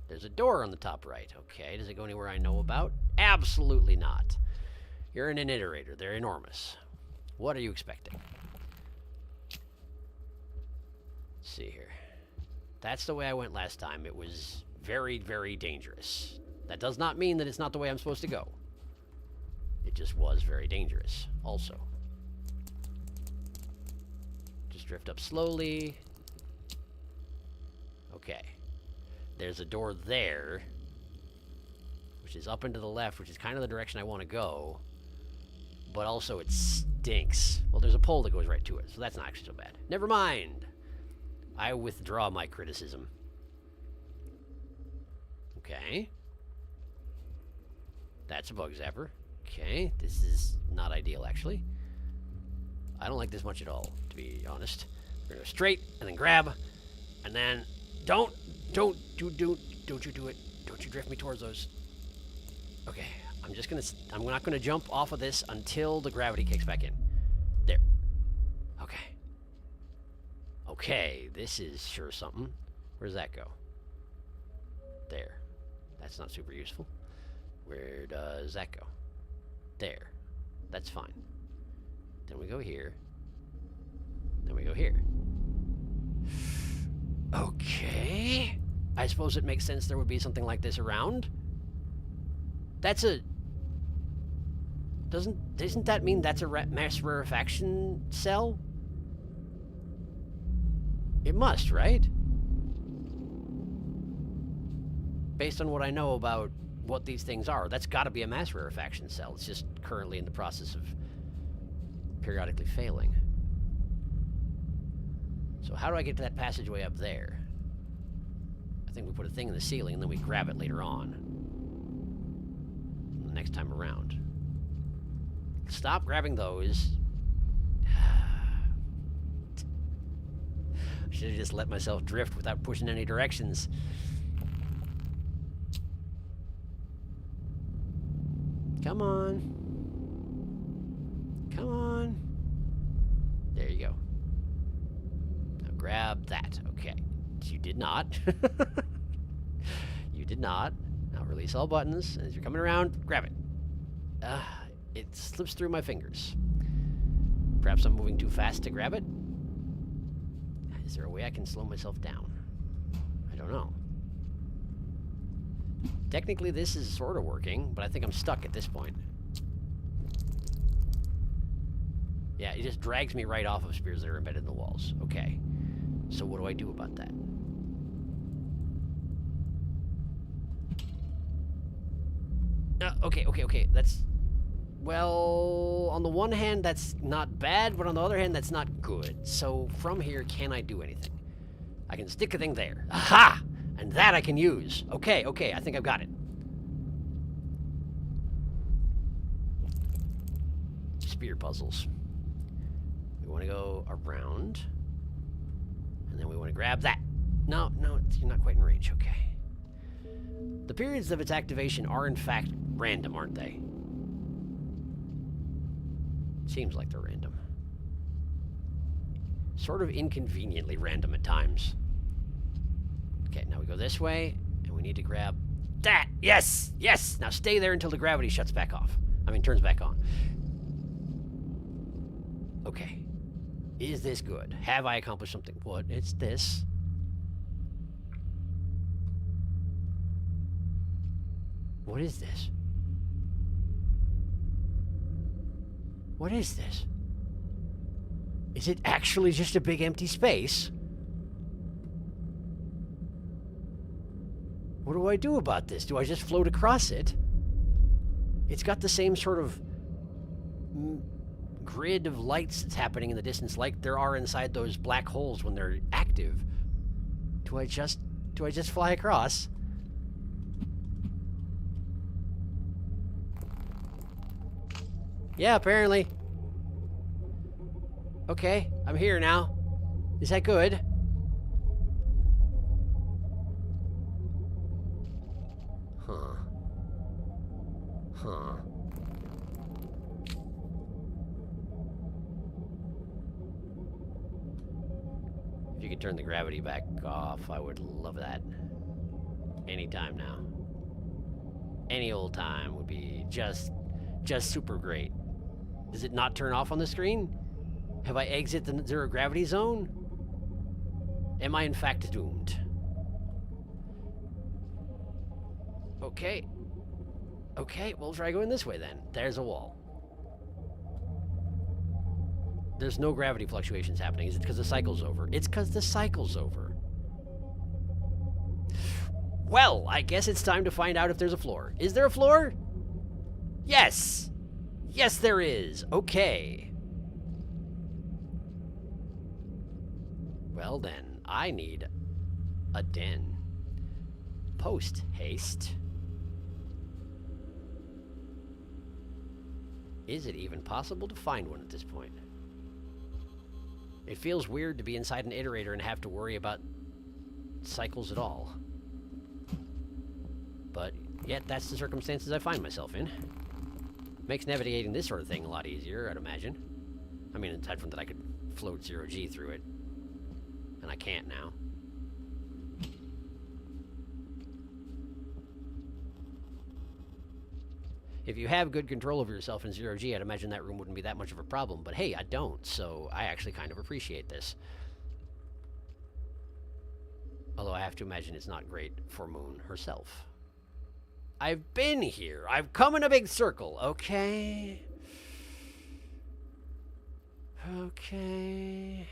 There's a door on the top right. Okay, does it go anywhere I know about? Absolutely not. You're an iterator. They're enormous. What are you expecting? Let's see here. That's the way I went last time. It was very, very dangerous. That does not mean that it's not the way I'm supposed to go. It just was very dangerous also. Just drift up slowly. Okay. There's a door there, which is up and to the left, which is kind of the direction I want to go. But also it stinks. Well, there's a pole that goes right to it, so that's not actually so bad. Never mind. I withdraw my criticism. Okay. That's a bug zapper. Okay, this is not ideal, actually. I don't like this much at all, to be honest. We're gonna go straight, and then grab, and then don't you do it. Don't you drift me towards those. Okay, I'm not gonna jump off of this until the gravity kicks back in. There. Okay. Okay, this is sure something. Where does that go? There. That's not super useful. Where does that go? There. That's fine. Then we go here. Then we go here. Okay. I suppose it makes sense there would be something like this around. That's a... Doesn't that mean that's a mass rarefaction cell? It must, right? Based on what I know about what these things are, that's got to be a mass rarefaction cell. It's just currently in the process of periodically failing. So how do I get to that passageway up there? I think we put a thing in the ceiling and then we grab it later on. The next time around. Stop grabbing those. Should have just let myself drift without pushing any directions. Come on. Come on. There you go. Now grab that. Okay. You did not. You did not. Now release all buttons. And as you're coming around, grab it. It slips through my fingers. Perhaps I'm moving too fast to grab it? Is there a way I can slow myself down? I don't know. Technically, this is sort of working, but I think I'm stuck at this point. Yeah, it just drags me right off of spears that are embedded in the walls. Okay. So what do I do about that? Okay. That's... Well, on the one hand, that's not bad, but on the other hand, that's not good. So from here, can I do anything? I can stick a thing there. Aha! And that I can use. Okay, I think I've got it. Spear puzzles. We want to go around. And then we want to grab that. No, you're not quite in range. Okay. The periods of its activation are, in fact, random, aren't they? Seems like they're random. Sort of inconveniently random at times. Okay, now we go this way, and we need to grab that. Yes! Now stay there until the gravity shuts back off. Turns back on. Okay. Is this good? Have I accomplished something? What? It's this. What is this? What is this? Is it actually just a big empty space? What do I do about this? Do I just float across it? It's got the same sort of grid of lights that's happening in the distance, like there are inside those black holes when they're active. Do I just fly across? Yeah, apparently. Okay, I'm here now. Is that good? Huh. If you could turn the gravity back off, I would love that. Anytime now. Any old time would be just super great. Does it not turn off on the screen? Have I exited the zero gravity zone? Am I in fact doomed? Okay, we'll try going this way then. There's a wall. There's no gravity fluctuations happening. Is it because the cycle's over? It's because the cycle's over. Well, I guess it's time to find out if there's a floor. Is there a floor? Yes! Yes, there is. Okay. Well then, I need a den. Post haste. Is it even possible to find one at this point? It feels weird to be inside an iterator and have to worry about cycles at all. But yet, that's the circumstances I find myself in. Makes navigating this sort of thing a lot easier, I'd imagine. I mean, aside from that I could float 0G through it. And I can't now. If you have good control over yourself in 0G, I'd imagine that room wouldn't be that much of a problem. But hey, I don't, so I actually kind of appreciate this. Although I have to imagine it's not great for Moon herself. I've been here. I've come in a big circle, okay? Okay.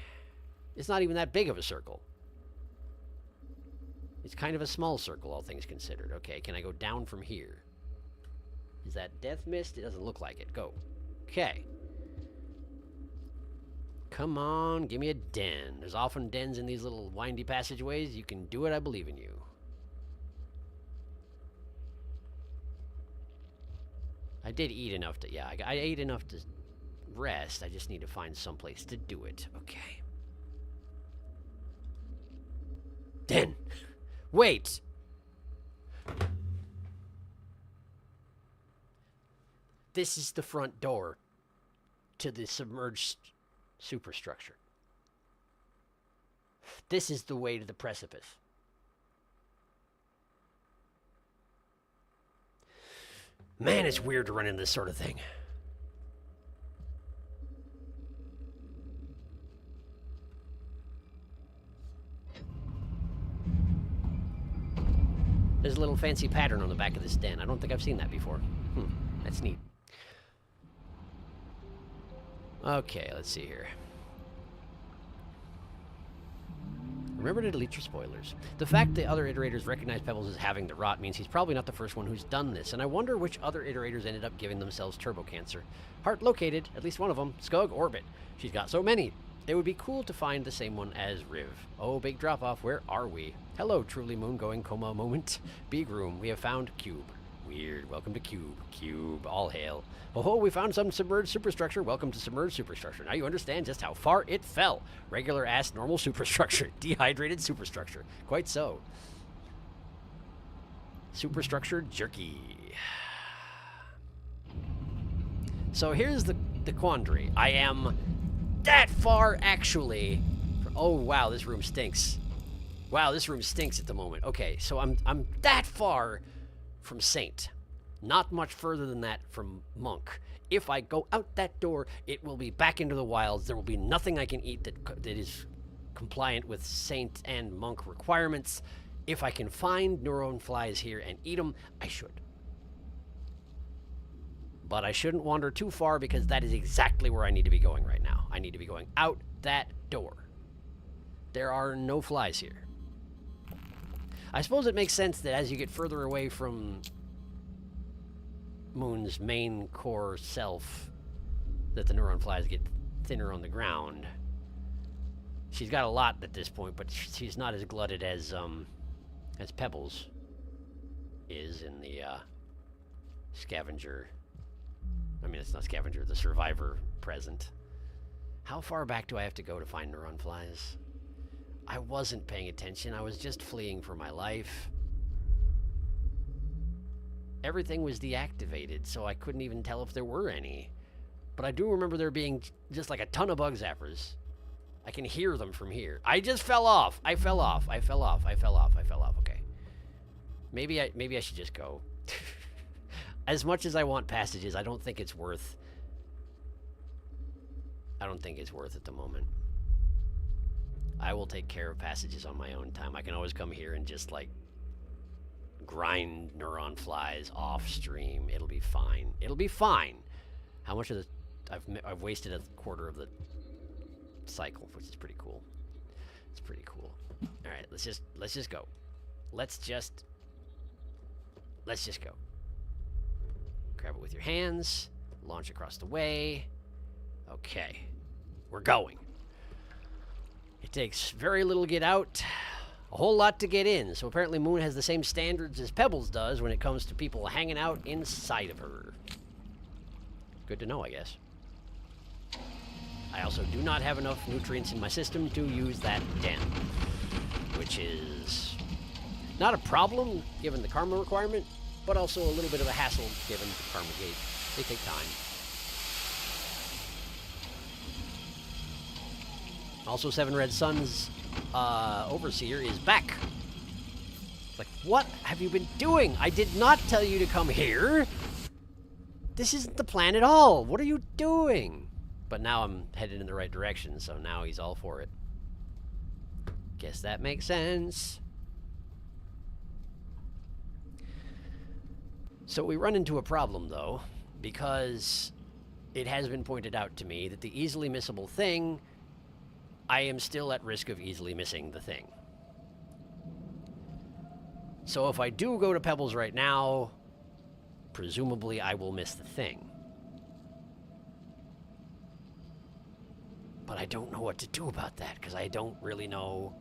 It's not even that big of a circle. It's kind of a small circle, all things considered. Okay, can I go down from here? Is that death mist? It doesn't look like it. Go. Okay. Come on, give me a den. There's often dens in these little windy passageways. You can do it, I believe in you. I did eat enough to, yeah, I ate enough to rest. I just need to find someplace to do it. Okay. Den. Wait. This is the front door to the submerged superstructure. This is the way to the precipice. Man, it's weird to run into this sort of thing. There's a little fancy pattern on the back of this den. I don't think I've seen that before. That's neat. Okay, let's see here. Remember to delete your spoilers. The fact that other iterators recognize Pebbles as having the rot means he's probably not the first one who's done this, and I wonder which other iterators ended up giving themselves turbo cancer. Heart located, at least one of them, Skug Orbit. She's got so many. It would be cool to find the same one as Riv. Oh, big drop-off, where are we? Hello, truly moon-going coma moment. Big room, we have found Cube. Weird, welcome to Cube. Cube, all hail. Oh, we found some submerged superstructure. Welcome to submerged superstructure. Now you understand just how far it fell. Regular ass normal superstructure. Dehydrated superstructure. Quite so. Superstructure jerky. So here's the quandary. I am that far actually. Oh wow, this room stinks. Wow, this room stinks at the moment. Okay, so I'm that far from Saint. Not much further than that from Monk. If I go out that door, it will be back into the wilds. There will be nothing I can eat that is compliant with Saint and Monk requirements. If I can find neuron flies here and eat them, I should. But I shouldn't wander too far because that is exactly where I need to be going right now. I need to be going out that door. There are no flies here. I suppose it makes sense that as you get further away from Moon's main core self, that the neuron flies get thinner on the ground. She's got a lot at this point, but she's not as glutted as Pebbles is in the scavenger. I mean, it's not scavenger, the survivor present. How far back do I have to go to find neuron flies? I wasn't paying attention. I was just fleeing for my life. Everything was deactivated, so I couldn't even tell if there were any. But I do remember there being just like a ton of bug zappers. I can hear them from here. I just fell off. I fell off. I fell off. I fell off. I fell off. Okay. Maybe I should just go. As much as I want passages, I don't think it's worth. I don't think it's worth at the moment. I will take care of passages on my own time. I can always come here and just like grind neuron flies off stream. It'll be fine. It'll be fine. How much of the I've wasted a quarter of the cycle, which is pretty cool. It's pretty cool. All right, let's just go. Let's just go. Grab it with your hands. Launch across the way. Okay, we're going. It takes very little to get out, a whole lot to get in. So apparently Moon has the same standards as Pebbles does when it comes to people hanging out inside of her. Good to know, I guess. I also do not have enough nutrients in my system to use that den, which is not a problem given the karma requirement, but also a little bit of a hassle given the karma gate. They take time. Also, Seven Red Sun's Overseer is back. It's like, what have you been doing? I did not tell you to come here. This isn't the plan at all. What are you doing? But now I'm headed in the right direction, so now he's all for it. Guess that makes sense. So we run into a problem, though, because it has been pointed out to me that the easily missable thing, I am still at risk of easily missing the thing. So if I do go to Pebbles right now, presumably I will miss the thing. But I don't know what to do about that, because I don't really know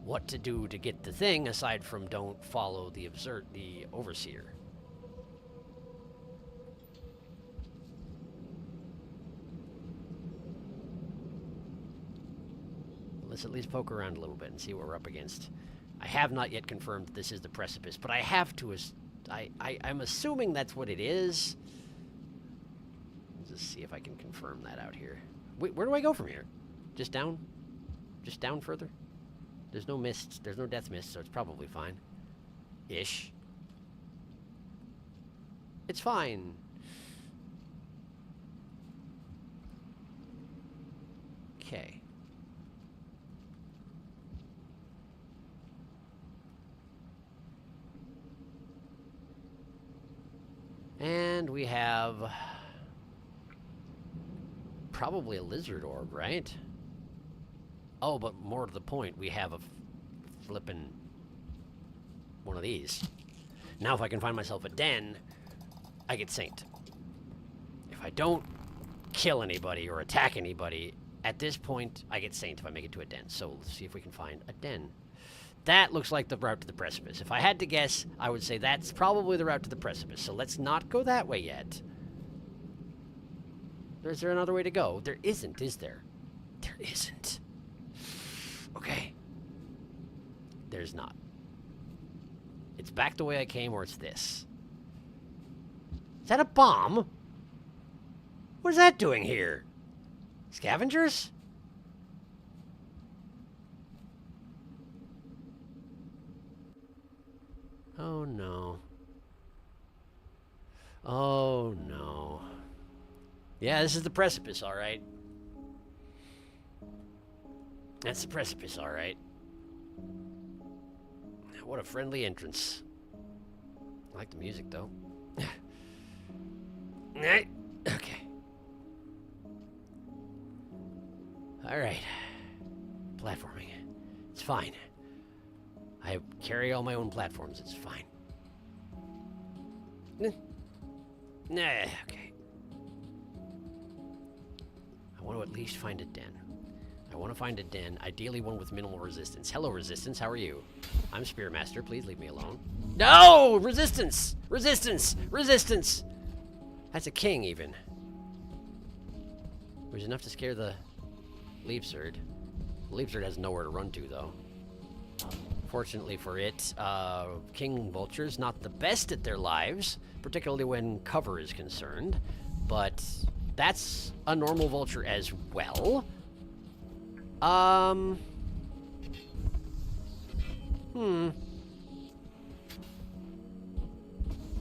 what to do to get the thing, aside from don't follow the Overseer. Let's at least poke around a little bit and see what we're up against. I have not yet confirmed that this is the precipice, but I have to... I'm assuming that's what it is. Let's just see if I can confirm that out here. Wait, where do I go from here? Just down? Just down further? There's no mist. There's no death mist, so it's probably fine. Ish. It's fine. Okay. And we have probably a lizard orb, right? Oh, but more to the point, we have a flippin' one of these. Now if I can find myself a den, I get Saint. If I don't kill anybody or attack anybody, at this point, I get Saint if I make it to a den. So let's see if we can find a den. That looks like the route to the precipice. If I had to guess, I would say that's probably the route to the precipice. So let's not go that way yet. Is there another way to go? There isn't, is there? There isn't. Okay. There's not. It's back the way I came, or it's this. Is that a bomb? What is that doing here? Scavengers? Oh, no. Oh, no. Yeah, this is the precipice, all right. That's the precipice, all right. What a friendly entrance. I like the music, though. Okay. All right. Platforming. It's fine. I carry all my own platforms. It's fine. Nah, okay. I want to at least find a den. I want to find a den, ideally one with minimal resistance. Hello, Resistance. How are you? I'm Spearmaster. Please leave me alone. No! Resistance! Resistance! Resistance! That's a king, even. It was enough to scare the Leapsard. The Leapsard has nowhere to run to, though. Fortunately for it, king vultures, not the best at their lives, particularly when cover is concerned, but that's a normal vulture as well.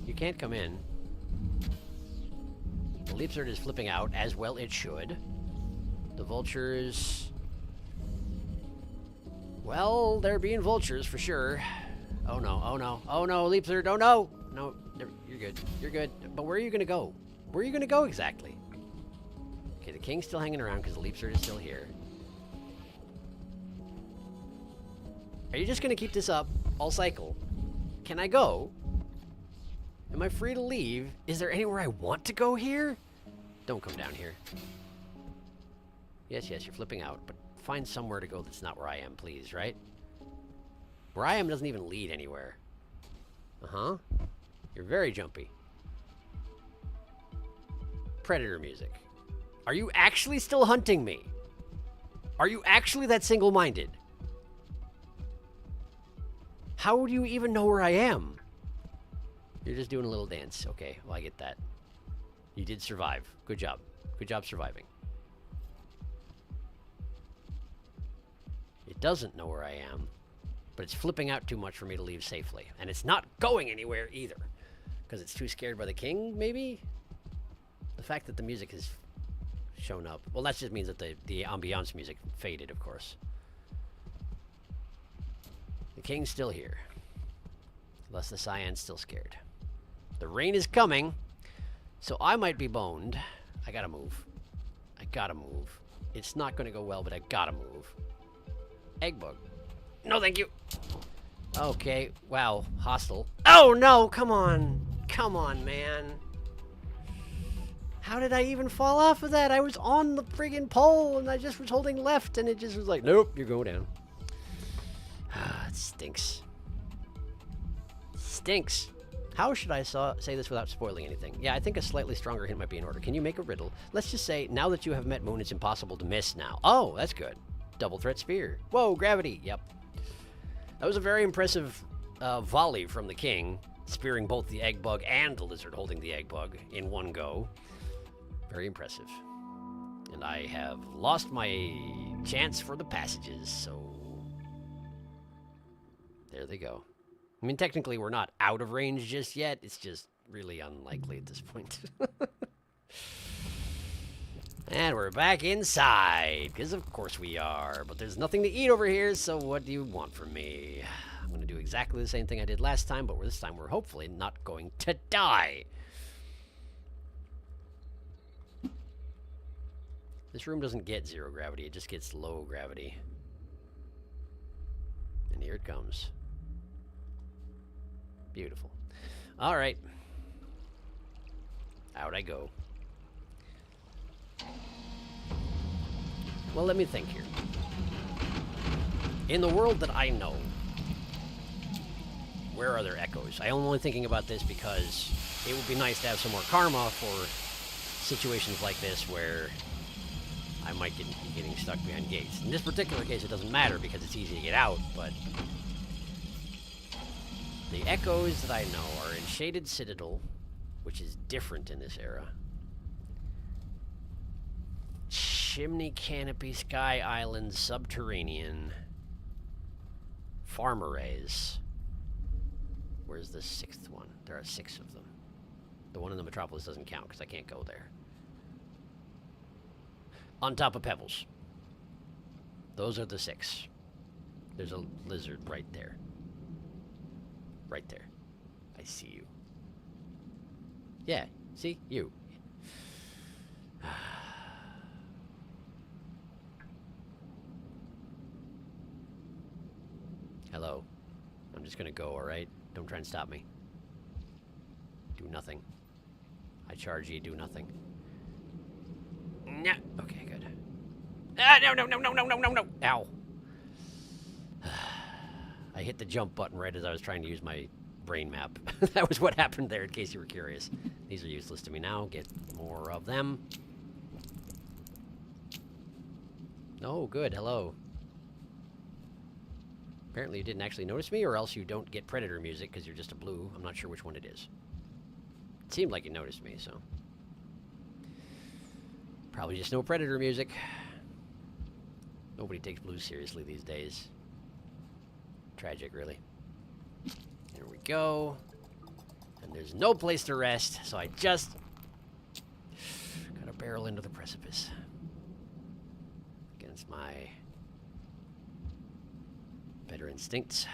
You can't come in. The Leapsard is flipping out, as well it should. The vultures... Well, they're being vultures for sure. Oh no, oh no, oh no, Leapsard, oh no! No, you're good, you're good. But where are you gonna go? Where are you gonna go exactly? Okay, the king's still hanging around because the Leapsard is still here. Are you just gonna keep this up all cycle? Can I go? Am I free to leave? Is there anywhere I want to go here? Don't come down here. Yes, you're flipping out, but find somewhere to go that's not where I am, please, right? Where I am doesn't even lead anywhere. Uh-huh. You're very jumpy. Predator music. Are you actually still hunting me? Are you actually that single-minded? How do you even know where I am? You're just doing a little dance. Okay, well, I get that. You did survive. Good job. Good job surviving. It doesn't know where I am, but it's flipping out too much for me to leave safely. And it's not going anywhere either. Because it's too scared by the king, maybe? The fact that the music has shown up. Well, that just means that the ambiance music faded, of course. The king's still here. Unless the Cyan's still scared. The rain is coming, so I might be boned. I gotta move. I gotta move. It's not gonna go well, but I gotta move. Egg bug. No, thank you. Okay, wow, hostile. Oh, no, come on. Come on, man. How did I even fall off of that? I was on the friggin' pole, and I just was holding left, and it just was like, nope, you're going down. Ah, it stinks. Stinks. How should I say this without spoiling anything? Yeah, I think a slightly stronger hint might be in order. Can you make a riddle? Let's just say, now that you have met Moon, it's impossible to miss now. Oh, that's good. Double threat spear. Whoa, gravity. Yep. That was a very impressive volley from the king, spearing both the egg bug and the lizard holding the egg bug in one go. Very impressive. And I have lost my chance for the passages, so there they go. I mean, technically, we're not out of range just yet. It's just really unlikely at this point. And we're back inside, because of course we are. But there's nothing to eat over here, so what do you want from me? I'm going to do exactly the same thing I did last time, but this time we're hopefully not going to die. This room doesn't get zero gravity, it just gets low gravity. And here it comes. Beautiful. All right. Out I go. Well, let me think here. In the world that I know, where are there echoes? I'm only thinking about this because it would be nice to have some more karma for situations like this where I might be getting stuck behind gates. In this particular case, it doesn't matter because it's easy to get out, but the echoes that I know are in Shaded Citadel, which is different in this era. Chimney Canopy, Sky Island, Subterranean, Farm Arrays. Where's the sixth one? There are 6 of them. The one in the Metropolis doesn't count because I can't go there. On top of Pebbles. Those are the 6. There's a lizard right there. Right there. I see you. Yeah, see? You. Hello. I'm just gonna go, alright? Don't try and stop me. Do nothing. I charge you, do nothing. No. Okay, good. Ah, no, no, no, no, no, no, no, no. Ow. I hit the jump button right as I was trying to use my brain map. That was what happened there, in case you were curious. These are useless to me now. Get more of them. Oh, good. Hello. Apparently you didn't actually notice me, or else you don't get Predator music because you're just a blue. I'm not sure which one it is. It seemed like you noticed me, so. Probably just no Predator music. Nobody takes blues seriously these days. Tragic, really. There we go. And there's no place to rest, so I just gotta barrel into the precipice. Against my better instincts.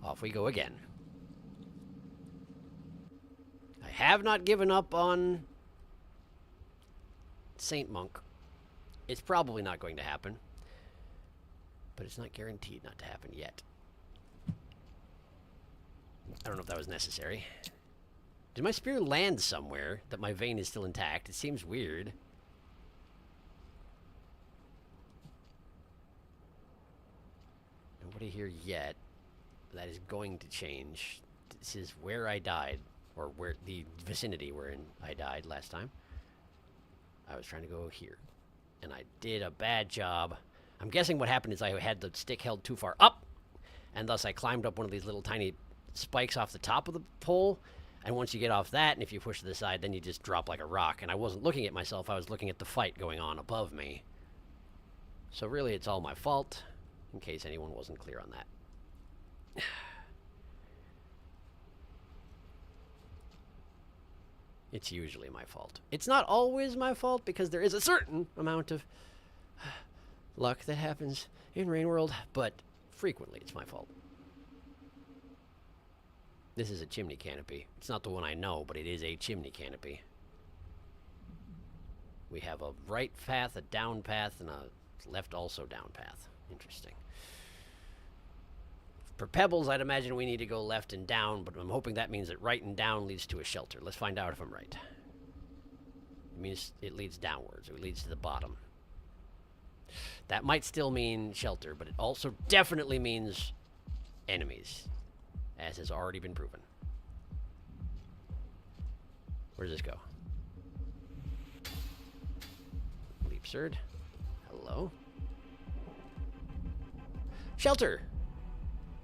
Off we go again. I have not given up on Saint Monk. It's probably not going to happen. But it's not guaranteed not to happen yet. I don't know if that was necessary. Did my spear land somewhere that my vein is still intact? It seems weird. Nobody here yet. That is going to change. This is where I died. Or where the vicinity wherein I died last time. I was trying to go here. And I did a bad job. I'm guessing what happened is I had the stick held too far up, and thus I climbed up one of these little tiny spikes off the top of the pole, and once you get off that, and if you push to the side, then you just drop like a rock, and I wasn't looking at myself, I was looking at the fight going on above me. So really, it's all my fault, in case anyone wasn't clear on that. It's usually my fault. It's not always my fault, because there is a certain amount of luck that happens in Rain World, but frequently it's my fault. This is a chimney canopy. It's not the one I know, but it is a chimney canopy. We have a right path, a down path, and a left also down path. Interesting. For pebbles, I'd imagine we need to go left and down, but I'm hoping that means that right and down leads to a shelter. Let's find out if I'm right. It means it leads downwards, or it leads to the bottom. That might still mean shelter, but it also definitely means enemies, as has already been proven. Where does this go? Leapserd. Hello. Shelter!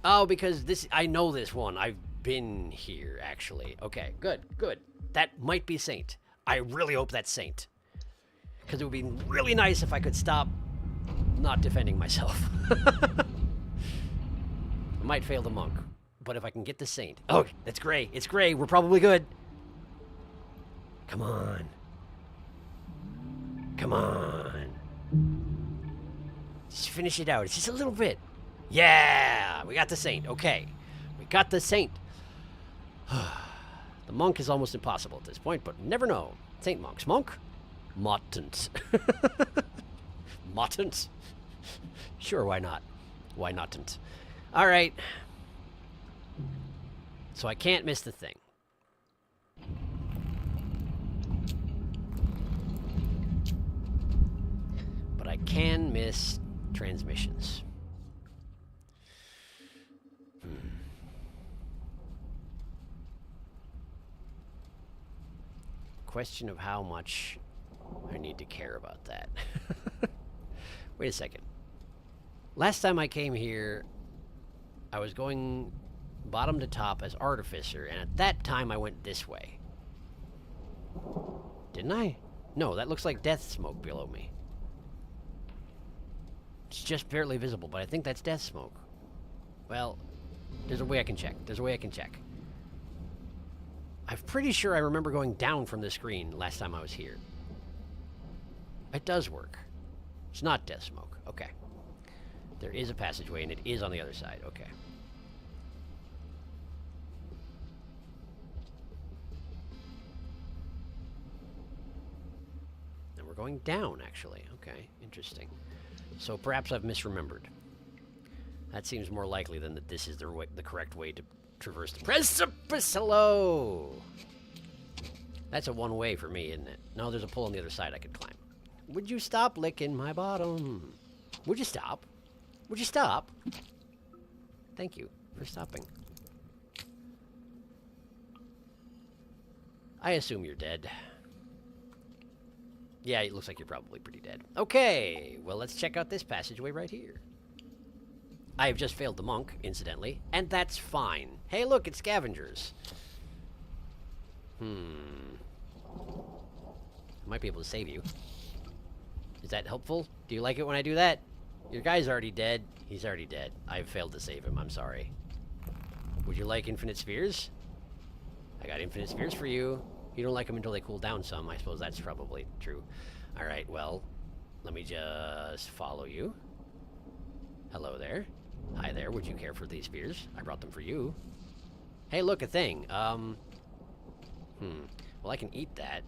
Oh, because this, I know this one. I've been here, actually. Okay, good, good. That might be Saint. I really hope that's Saint. Because it would be really nice if I could stop not defending myself. I might fail the monk, but if I can get the Saint. Oh, that's gray. It's gray. We're probably good. Come on. Come on. Just finish it out. It's just a little bit. Yeah, we got the Saint. Okay, we got the Saint. The monk is almost impossible at this point, but never know. Saint monks. Monk? Mottant. Mottant? Sure, why not? Why notant? All right. So I can't miss the thing. But I can miss transmissions. Question of how much I need to care about that. Wait a second. Last time I came here, I was going bottom to top as Artificer, and at that time I went this way. Didn't I? No, that looks like death smoke below me. It's just barely visible, but I think that's death smoke. Well, there's a way I can check. There's a way I can check. I'm pretty sure I remember going down from the screen last time I was here. It does work. It's not death smoke. Okay. There is a passageway, and it is on the other side. Okay. And we're going down, actually. Okay, interesting. So perhaps I've misremembered. That seems more likely than that this is the correct way to traverse the precipice. Hello! That's a one-way for me, isn't it? No, there's a pole on the other side I could climb. Would you stop licking my bottom? Would you stop? Would you stop? Thank you for stopping. I assume you're dead. Yeah, it looks like you're probably pretty dead. Okay, well, let's check out this passageway right here. I have just failed the monk, incidentally, and that's fine. Hey, look, it's scavengers. I might be able to save you. Is that helpful? Do you like it when I do that? Your guy's already dead. He's already dead. I've failed to save him. I'm sorry. Would you like infinite spheres? I got infinite spheres for you. You don't like them until they cool down some. I suppose that's probably true. All right, well, let me just follow you. Hello there. Hi there. Would you care for these spheres? I brought them for you. Hey, look, a thing. Well, I can eat that.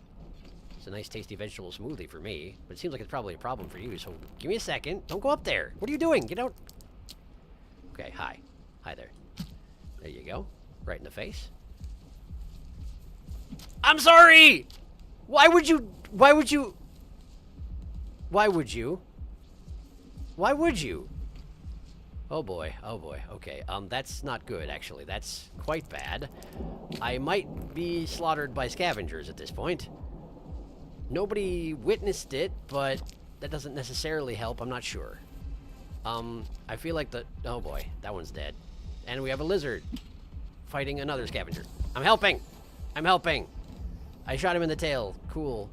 It's a nice, tasty vegetable smoothie for me, but it seems like it's probably a problem for you, so give me a second. Don't go up there. What are you doing? Get out. Okay, hi. Hi there. There you go. Right in the face. I'm sorry! Why would you? Why would you? Why would you? Why would you? Oh boy, okay, that's not good, actually. That's quite bad. I might be slaughtered by scavengers at this point. Nobody witnessed it, but that doesn't necessarily help. I'm not sure. I feel like the... Oh boy, that one's dead. And we have a lizard fighting another scavenger. I'm helping! I'm helping! I shot him in the tail. Cool.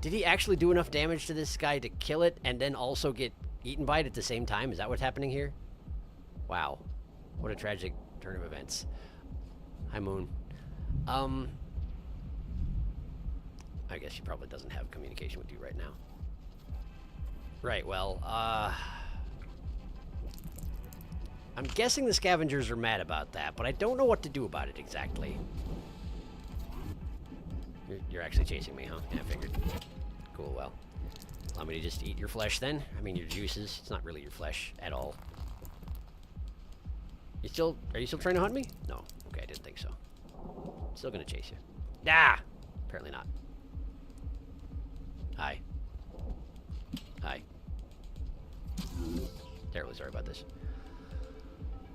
Did he actually do enough damage to this guy to kill it and then also get eaten by it at the same time? Is that what's happening here? Wow. What a tragic turn of events. Hi, Moon. I guess she probably doesn't have communication with you right now. Right, well, I'm guessing the scavengers are mad about that, but I don't know what to do about it exactly. You're actually chasing me, huh? Yeah, I figured. Cool, well. Allow me to just eat your flesh then. I mean, your juices. It's not really your flesh at all. Are you still trying to hunt me? No. Okay, I didn't think so. Still gonna chase you. Ah! Apparently not. Hi. Hi. Terribly sorry about this.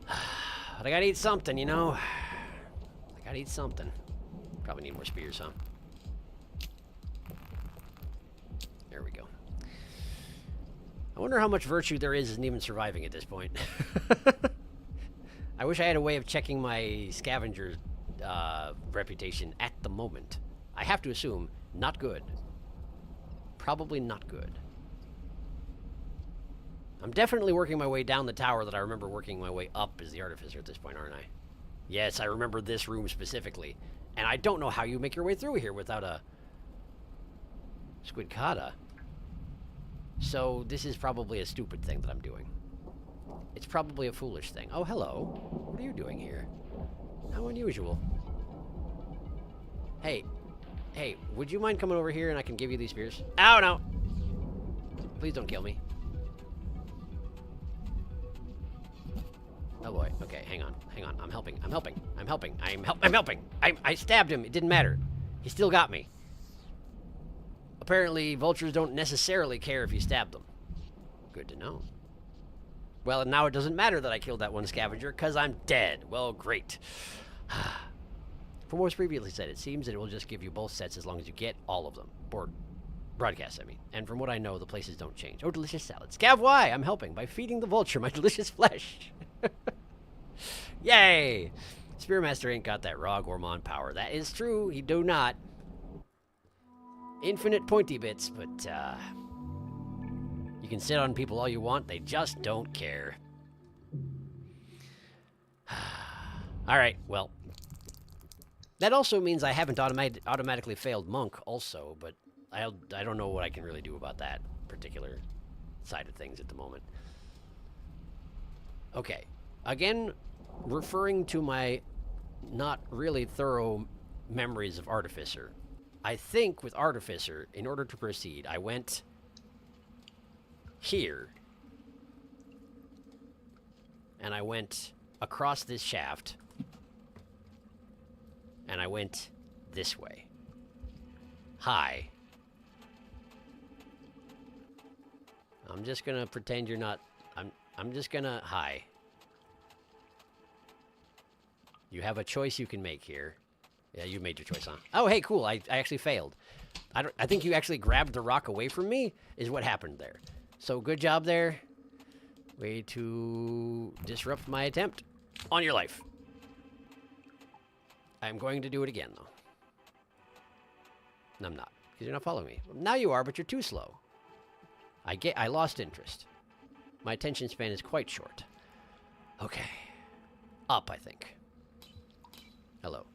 But I gotta eat something, you know? I gotta eat something. Probably need more spears, huh? There we go. I wonder how much virtue there is in even surviving at this point. I wish I had a way of checking my scavenger reputation at the moment. I have to assume, not good. Probably not good. I'm definitely working my way down the tower that I remember working my way up as the artificer at this point, aren't I? Yes, I remember this room specifically. And I don't know how you make your way through here without a squidcata. So this is probably a stupid thing that I'm doing. It's probably a foolish thing. Oh, hello. What are you doing here? How unusual. Hey. Hey, would you mind coming over here and I can give you these spears? Oh, no. Please don't kill me. Oh boy. Okay, hang on. Hang on. I'm helping. I'm helping. I'm helping. I'm helping. I stabbed him. It didn't matter. He still got me. Apparently, vultures don't necessarily care if you stab them. Good to know. Well, and now it doesn't matter that I killed that one scavenger, because I'm dead. Well, great. From what was previously said, it seems that it will just give you both sets as long as you get all of them. Or broadcasts, I mean. And from what I know, the places don't change. Oh, delicious salad. Scav Y! I'm helping by feeding the vulture my delicious flesh. Yay! Spearmaster ain't got that raw gourmand power. That is true. He do not. Infinite pointy bits, but, you can sit on people all you want. They just don't care. Alright, well. That also means I haven't automatically failed Monk also, but I don't know what I can really do about that particular side of things at the moment. Okay. Again, referring to my not really thorough memories of Artificer. I think with Artificer, in order to proceed, I went here. And I went across this shaft. And I went this way. Hi. I'm just gonna pretend you're not... I'm just gonna... Hi. You have a choice you can make here. Yeah, you made your choice, huh? Oh, hey, cool. I actually failed. I think you actually grabbed the rock away from me is what happened there. So good job there. Way to disrupt my attempt on your life. I'm going to do it again, though. No, I'm not, because you're not following me. Well, now you are, but you're too slow. I lost interest. My attention span is quite short. Okay. Up, I think. Hello.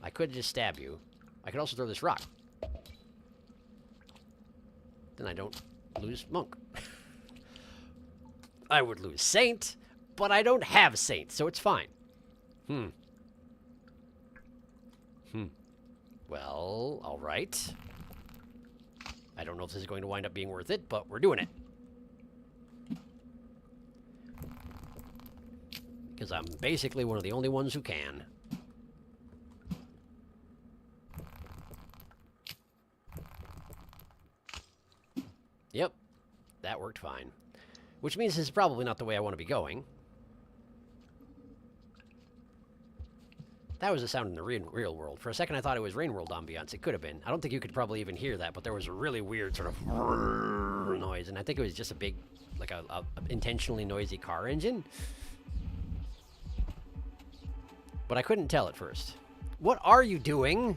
I could just stab you. I could also throw this rock. Then I don't lose Monk. I would lose Saint, but I don't have Saint, so it's fine. Well, all right. I don't know if this is going to wind up being worth it, but we're doing it. Because I'm basically one of the only ones who can. Yep, that worked fine. Which means this is probably not the way I want to be going. That was a sound in the real world. For a second, I thought it was Rain World ambiance. It could have been. I don't think you could probably even hear that, but there was a really weird sort of noise, and I think it was just a big, like a intentionally noisy car engine. But I couldn't tell at first. What are you doing?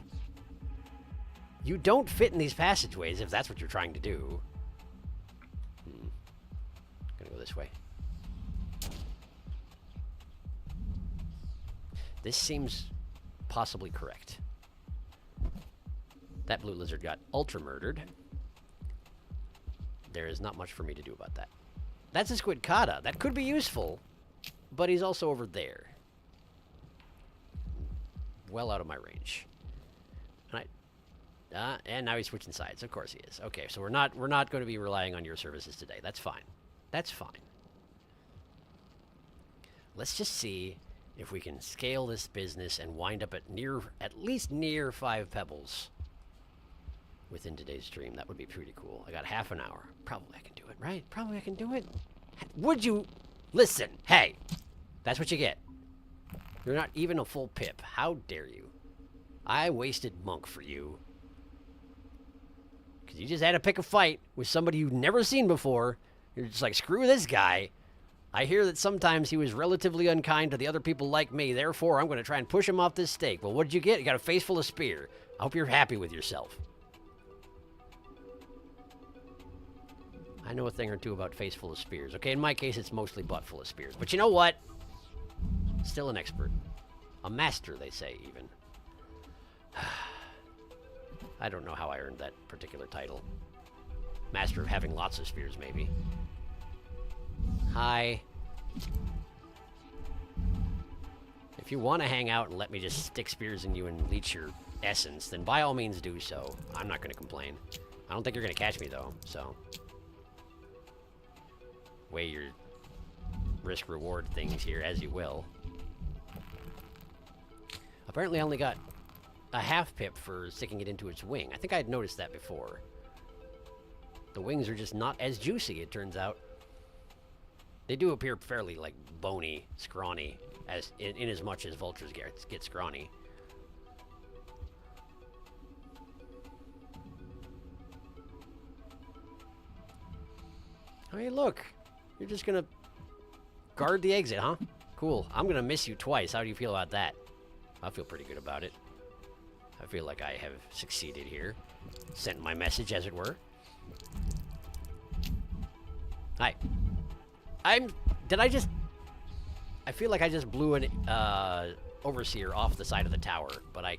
You don't fit in these passageways if that's what you're trying to do. Gonna go this way. This seems possibly correct. That blue lizard got ultra murdered. There is not much for me to do about that. That's a squidcata. That could be useful, but he's also over there. Well out of my range. And now he's switching sides. Of course he is. Okay, so we're not going to be relying on your services today. That's fine. That's fine. Let's just see if we can scale this business and wind up at least near 5 pebbles within today's stream. That would be pretty cool. I got half an hour. Probably I can do it, right? Probably I can do it. Would you listen? Hey, that's what you get. You're not even a full pip. How dare you? I wasted Monk for you. Because you just had to pick a fight with somebody you've never seen before. You're just like, screw this guy. I hear that sometimes he was relatively unkind to the other people like me. Therefore, I'm going to try and push him off this stake. Well, what did you get? You got a face full of spear. I hope you're happy with yourself. I know a thing or two about face full of spears. Okay, in my case, it's mostly butt full of spears. But you know what? Still an expert. A master, they say, even. I don't know how I earned that particular title. Master of having lots of spears, maybe. Hi. If you want to hang out and let me just stick spears in you and leech your essence, then by all means do so. I'm not going to complain. I don't think you're going to catch me, though, so... Weigh your risk-reward things here as you will. Apparently I only got a half pip for sticking it into its wing. I think I had noticed that before. The wings are just not as juicy, it turns out. They do appear fairly, like, bony, scrawny, as in as much as vultures get scrawny. Hey, look! You're just gonna guard the exit, huh? Cool. I'm gonna miss you twice. How do you feel about that? I feel pretty good about it. I feel like I have succeeded here. Sent my message, as it were. Hi. I feel like I just blew an overseer off the side of the tower, but I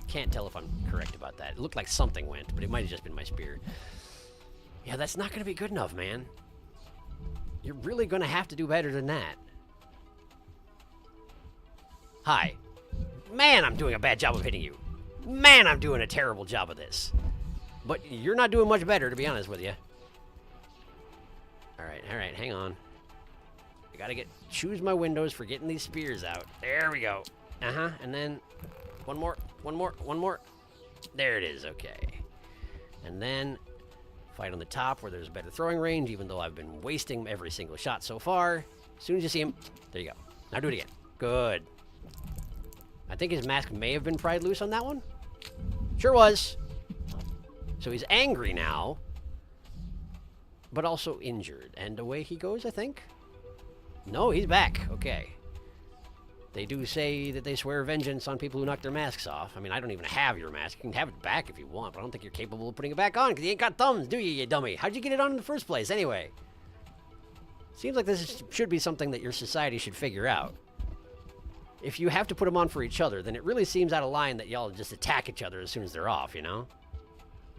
can't tell if I'm correct about that. It looked like something went, but it might have just been my spear. Yeah, that's not gonna be good enough, man. You're really gonna have to do better than that. Hi. Man, I'm doing a bad job of hitting you. Man, I'm doing a terrible job of this. But you're not doing much better, to be honest with you. Alright, hang on. I gotta choose my windows for getting these spears out. There we go. And then one more. There it is, okay. And then fight on the top where there's a better throwing range, even though I've been wasting every single shot so far. As soon as you see him, there you go. Now do it again. Good. I think his mask may have been pried loose on that one. Sure was. So he's angry now, but also injured. And away he goes, I think. No, he's back. Okay. They do say that they swear vengeance on people who knock their masks off. I mean, I don't even have your mask. You can have it back if you want, but I don't think you're capable of putting it back on because you ain't got thumbs, do you dummy? How'd you get it on in the first place, anyway? Seems like this should be something that your society should figure out. If you have to put them on for each other, then it really seems out of line that y'all just attack each other as soon as they're off, you know?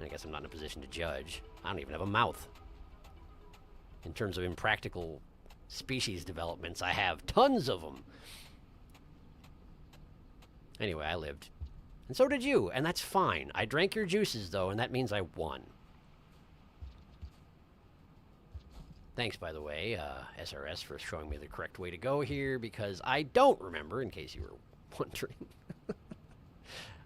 I guess I'm not in a position to judge. I don't even have a mouth. In terms of impractical species developments, I have tons of them. Anyway, I lived. And so did you, and that's fine. I drank your juices, though, and that means I won. Thanks, by the way, SRS, for showing me the correct way to go here, because I don't remember, in case you were wondering.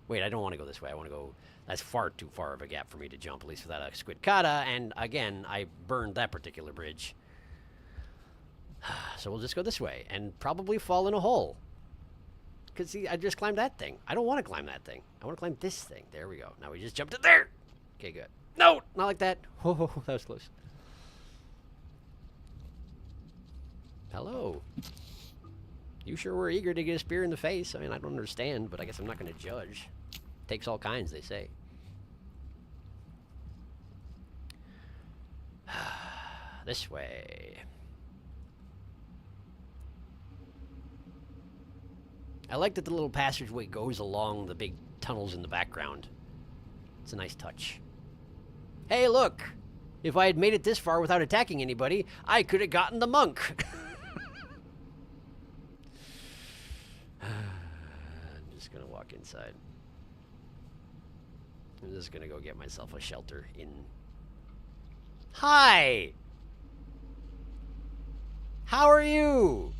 Wait, I don't want to go this way. I want to go... That's far too far of a gap for me to jump, at least without a squidcata, and again, I burned that particular bridge. So we'll just go this way, and probably fall in a hole. Because, see, I just climbed that thing. I don't want to climb that thing. I want to climb this thing. There we go. Now we just jumped it there. Okay, good. No, not like that. Oh, that was close. Hello. You sure were eager to get a spear in the face. I mean, I don't understand, but I guess I'm not going to judge. Takes all kinds, they say. This way. I like that the little passageway goes along the big tunnels in the background. It's a nice touch. Hey, look! If I had made it this far without attacking anybody, I could have gotten the monk. I'm just gonna walk inside. I'm just gonna go get myself a shelter in... Hi! How are you?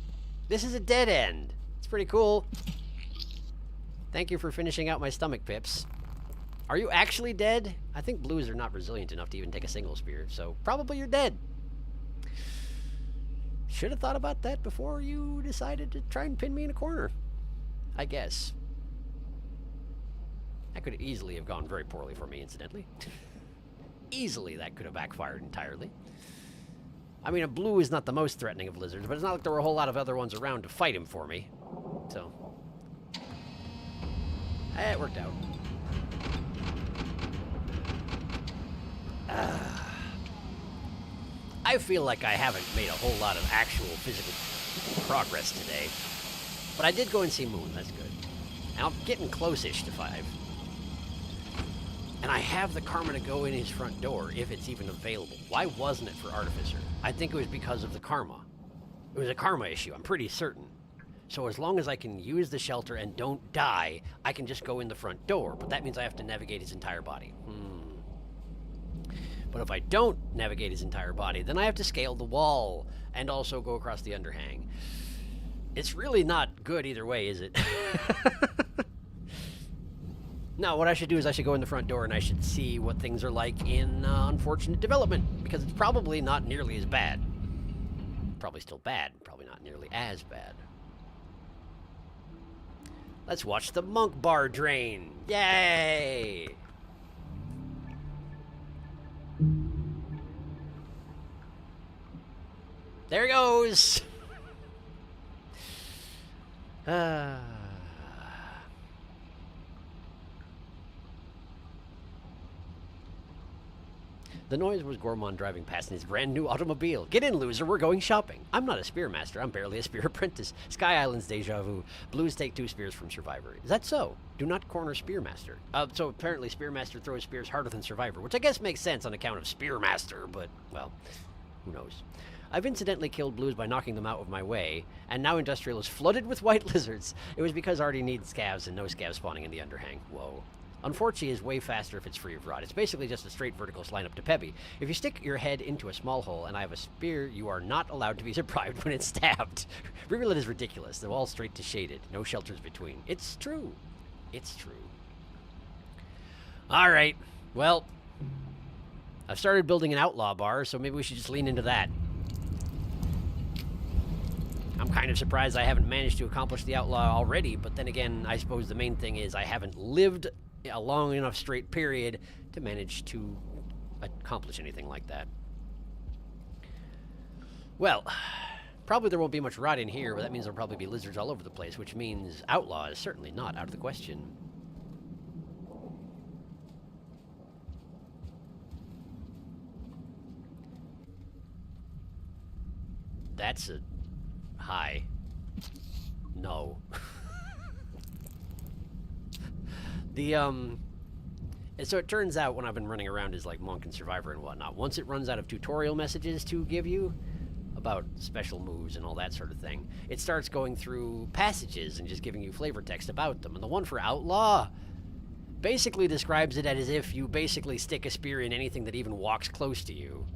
This is a dead end. It's pretty cool. Thank you for finishing out my stomach, Pips. Are you actually dead? I think blues are not resilient enough to even take a single spear, so probably you're dead. Should have thought about that before you decided to try and pin me in a corner. I guess. That could easily have gone very poorly for me, incidentally. Easily that could have backfired entirely. I mean, a blue is not the most threatening of lizards, but it's not like there were a whole lot of other ones around to fight him for me. So, it worked out. I feel like I haven't made a whole lot of actual physical progress today. But I did go and see Moon, that's good. And I'm getting close-ish to 5. And I have the karma to go in his front door, if it's even available. Why wasn't it for Artificer? I think it was because of the karma. It was a karma issue, I'm pretty certain. So as long as I can use the shelter and don't die, I can just go in the front door. But that means I have to navigate his entire body. But if I don't navigate his entire body, then I have to scale the wall and also go across the underhang. It's really not good either way, is it? No, what I should do is I should go in the front door and I should see what things are like in Unfortunate Development, because it's probably not nearly as bad. Probably still bad, probably not nearly as bad. Let's watch the monk bar drain. Yay! There it goes! The noise was Gormand driving past in his brand new automobile. Get in, loser, we're going shopping. I'm not a spearmaster, I'm barely a spear apprentice. Sky Island's deja vu. Blues take 2 spears from Survivor. Is that so? Do not corner Spearmaster. So apparently Spearmaster throws spears harder than Survivor, which I guess makes sense on account of Spearmaster, but, well, who knows. I've incidentally killed blues by knocking them out of my way, and now Industrial is flooded with white lizards. It was because I already need scavs and no scavs spawning in the underhang. Whoa. Unfortunately is way faster if it's free of rot. It's basically just a straight vertical line up to Peppy. If you stick your head into a small hole and I have a spear, you are not allowed to be surprised when it's stabbed. Reroll is ridiculous. They're all straight to shaded. No shelters between. It's true. It's true. Alright. Well, I've started building an outlaw bar, so maybe we should just lean into that. I'm kind of surprised I haven't managed to accomplish the outlaw already, but then again, I suppose the main thing is I haven't lived a long enough straight period to manage to accomplish anything like that. Well, probably there won't be much rot in here, but that means there'll probably be lizards all over the place, which means outlaw is certainly not out of the question. That's a... Hi. No. So it turns out when I've been running around as like Monk and Survivor and whatnot, once it runs out of tutorial messages to give you about special moves and all that sort of thing, it starts going through passages and just giving you flavor text about them. And the one for Outlaw basically describes it as if you basically stick a spear in anything that even walks close to you,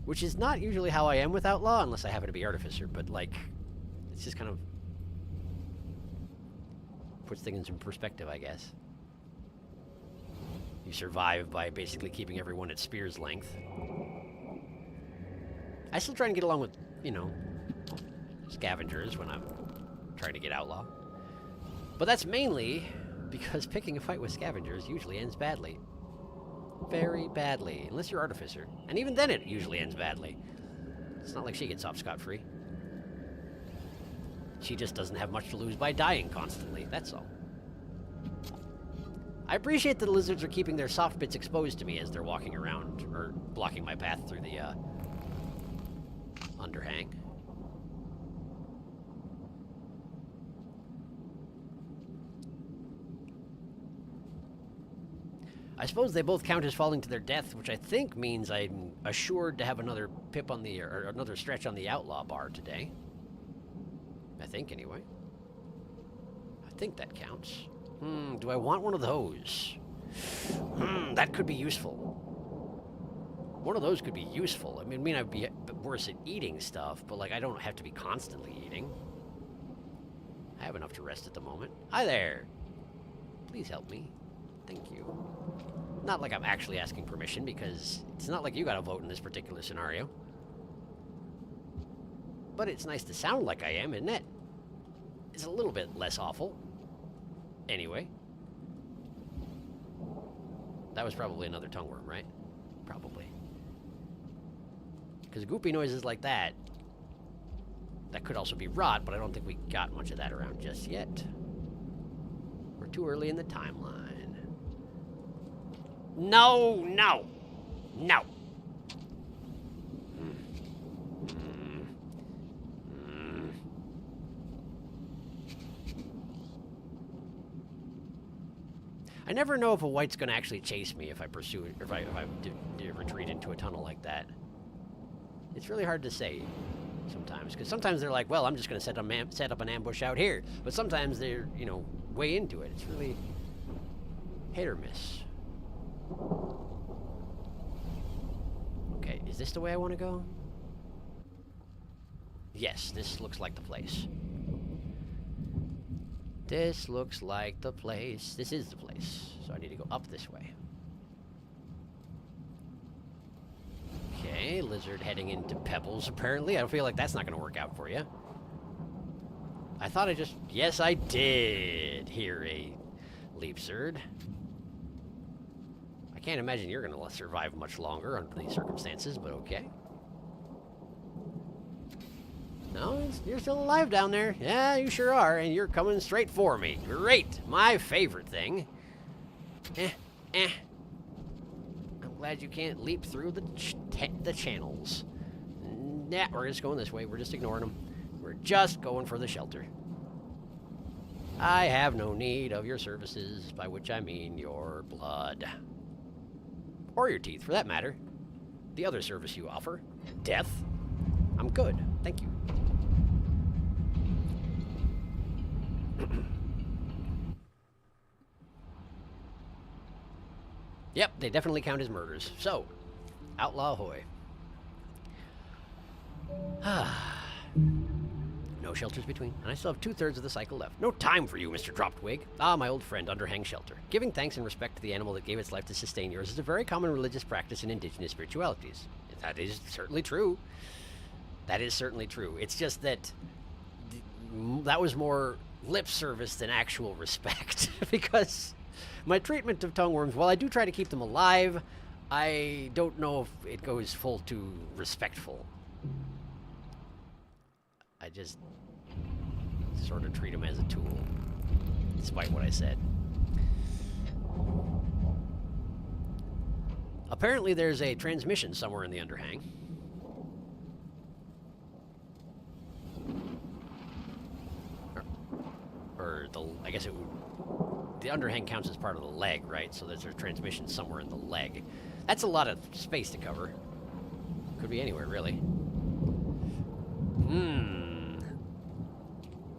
which is not usually how I am with Outlaw unless I happen to be Artificer, but like, it's just kind of puts things in perspective, I guess. You survive by basically keeping everyone at spear's length. I still try and get along with, you know, scavengers when I'm trying to get outlaw. But that's mainly because picking a fight with scavengers usually ends badly. Very badly, unless you're Artificer. And even then it usually ends badly. It's not like she gets off scot-free. She just doesn't have much to lose by dying constantly, that's all. I appreciate that the lizards are keeping their soft bits exposed to me as they're walking around, or blocking my path through the, underhang. I suppose they both count as falling to their death, which I think means I'm assured to have another pip on the, or another stretch on the outlaw bar today. I think, anyway. I think that counts. Do I want one of those? That could be useful. One of those could be useful. I mean, I'd be worse at eating stuff, but, like, I don't have to be constantly eating. I have enough to rest at the moment. Hi there! Please help me. Thank you. Not like I'm actually asking permission, because it's not like you got a vote in this particular scenario. But it's nice to sound like I am, isn't it? It's a little bit less awful. Anyway. That was probably another tongue worm, right? Probably. Because goopy noises like that, that could also be rot, but I don't think we got much of that around just yet. We're too early in the timeline. No, no, no. I never know if a white's going to actually chase me if I pursue it, or if I retreat into a tunnel like that. It's really hard to say sometimes, because sometimes they're like, well, I'm just going to set up an ambush out here. But sometimes they're, you know, way into it. It's really hit or miss. Okay, is this the way I want to go? Yes, this looks like the place. This looks like the place. This is the place. So I need to go up this way. Okay, lizard heading into pebbles, apparently. I feel like that's not going to work out for you. I thought I just... Yes, I did hear a leapsird. I can't imagine you're going to survive much longer under these circumstances, but okay. No, you're still alive down there. Yeah, you sure are, and you're coming straight for me. Great! My favorite thing. I'm glad you can't leap through the channels. Nah, we're just going this way. We're just ignoring them. We're just going for the shelter. I have no need of your services, by which I mean your blood. Or your teeth, for that matter. The other service you offer, death. I'm good, thank you. Yep, they definitely count as murders. So, outlaw ahoy. No shelters between, and I still have 2/3 of the cycle left. No time for you, Mr. Droptwig. Ah, my old friend, Underhang Shelter. Giving thanks and respect to the animal that gave its life to sustain yours is a very common religious practice in indigenous spiritualities. That is certainly true. That is certainly true. It's just that that was more lip service than actual respect. Because my treatment of tongue worms, while I do try to keep them alive, I don't know if it goes full to respectful. I just sort of treat them as a tool, despite what I said. Apparently there's a transmission somewhere in the underhang. Or I guess it would... The underhang counts as part of the leg, right? So there's a transmission somewhere in the leg. That's a lot of space to cover. Could be anywhere, really.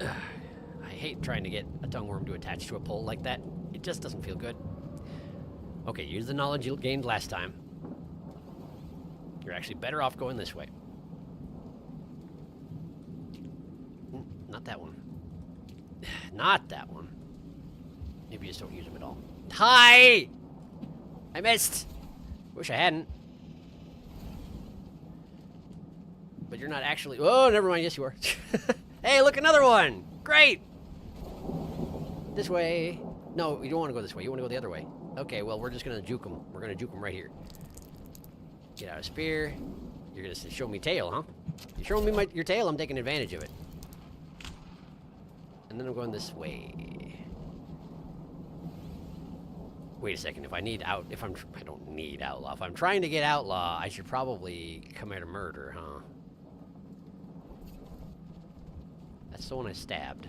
I hate trying to get a tongue worm to attach to a pole like that. It just doesn't feel good. Okay, use the knowledge you gained last time. You're actually better off going this way. Not that one. Not that one. Maybe you just don't use them at all. Hi! I missed! Wish I hadn't. But you're not actually... Oh, never mind. Yes, you are. Hey, look, another one! Great! This way. No, you don't want to go this way. You want to go the other way. Okay, well, we're just going to juke him. We're going to juke him right here. Get out a spear. You're going to show me tail, huh? You're showing me your tail, I'm taking advantage of it. And then I'm going this way. Wait a second, I don't need outlaw. If I'm trying to get outlaw, I should probably commit a murder, huh? That's the one I stabbed.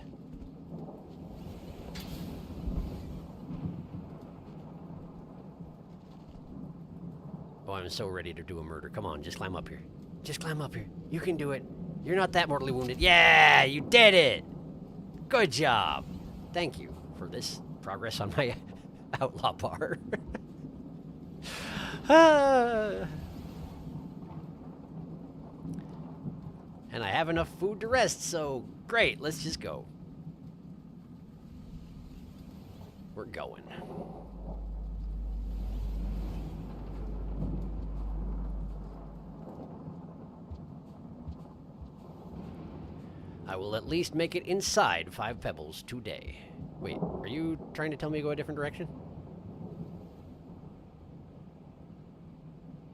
Oh, I'm so ready to do a murder. Come on, just climb up here. Just climb up here. You can do it. You're not that mortally wounded. Yeah, you did it! Good job. Thank you for this progress on my outlaw bar. And I have enough food to rest, so great, let's just go. We're going. I will at least make it inside 5 pebbles today. Wait, are you trying to tell me to go a different direction?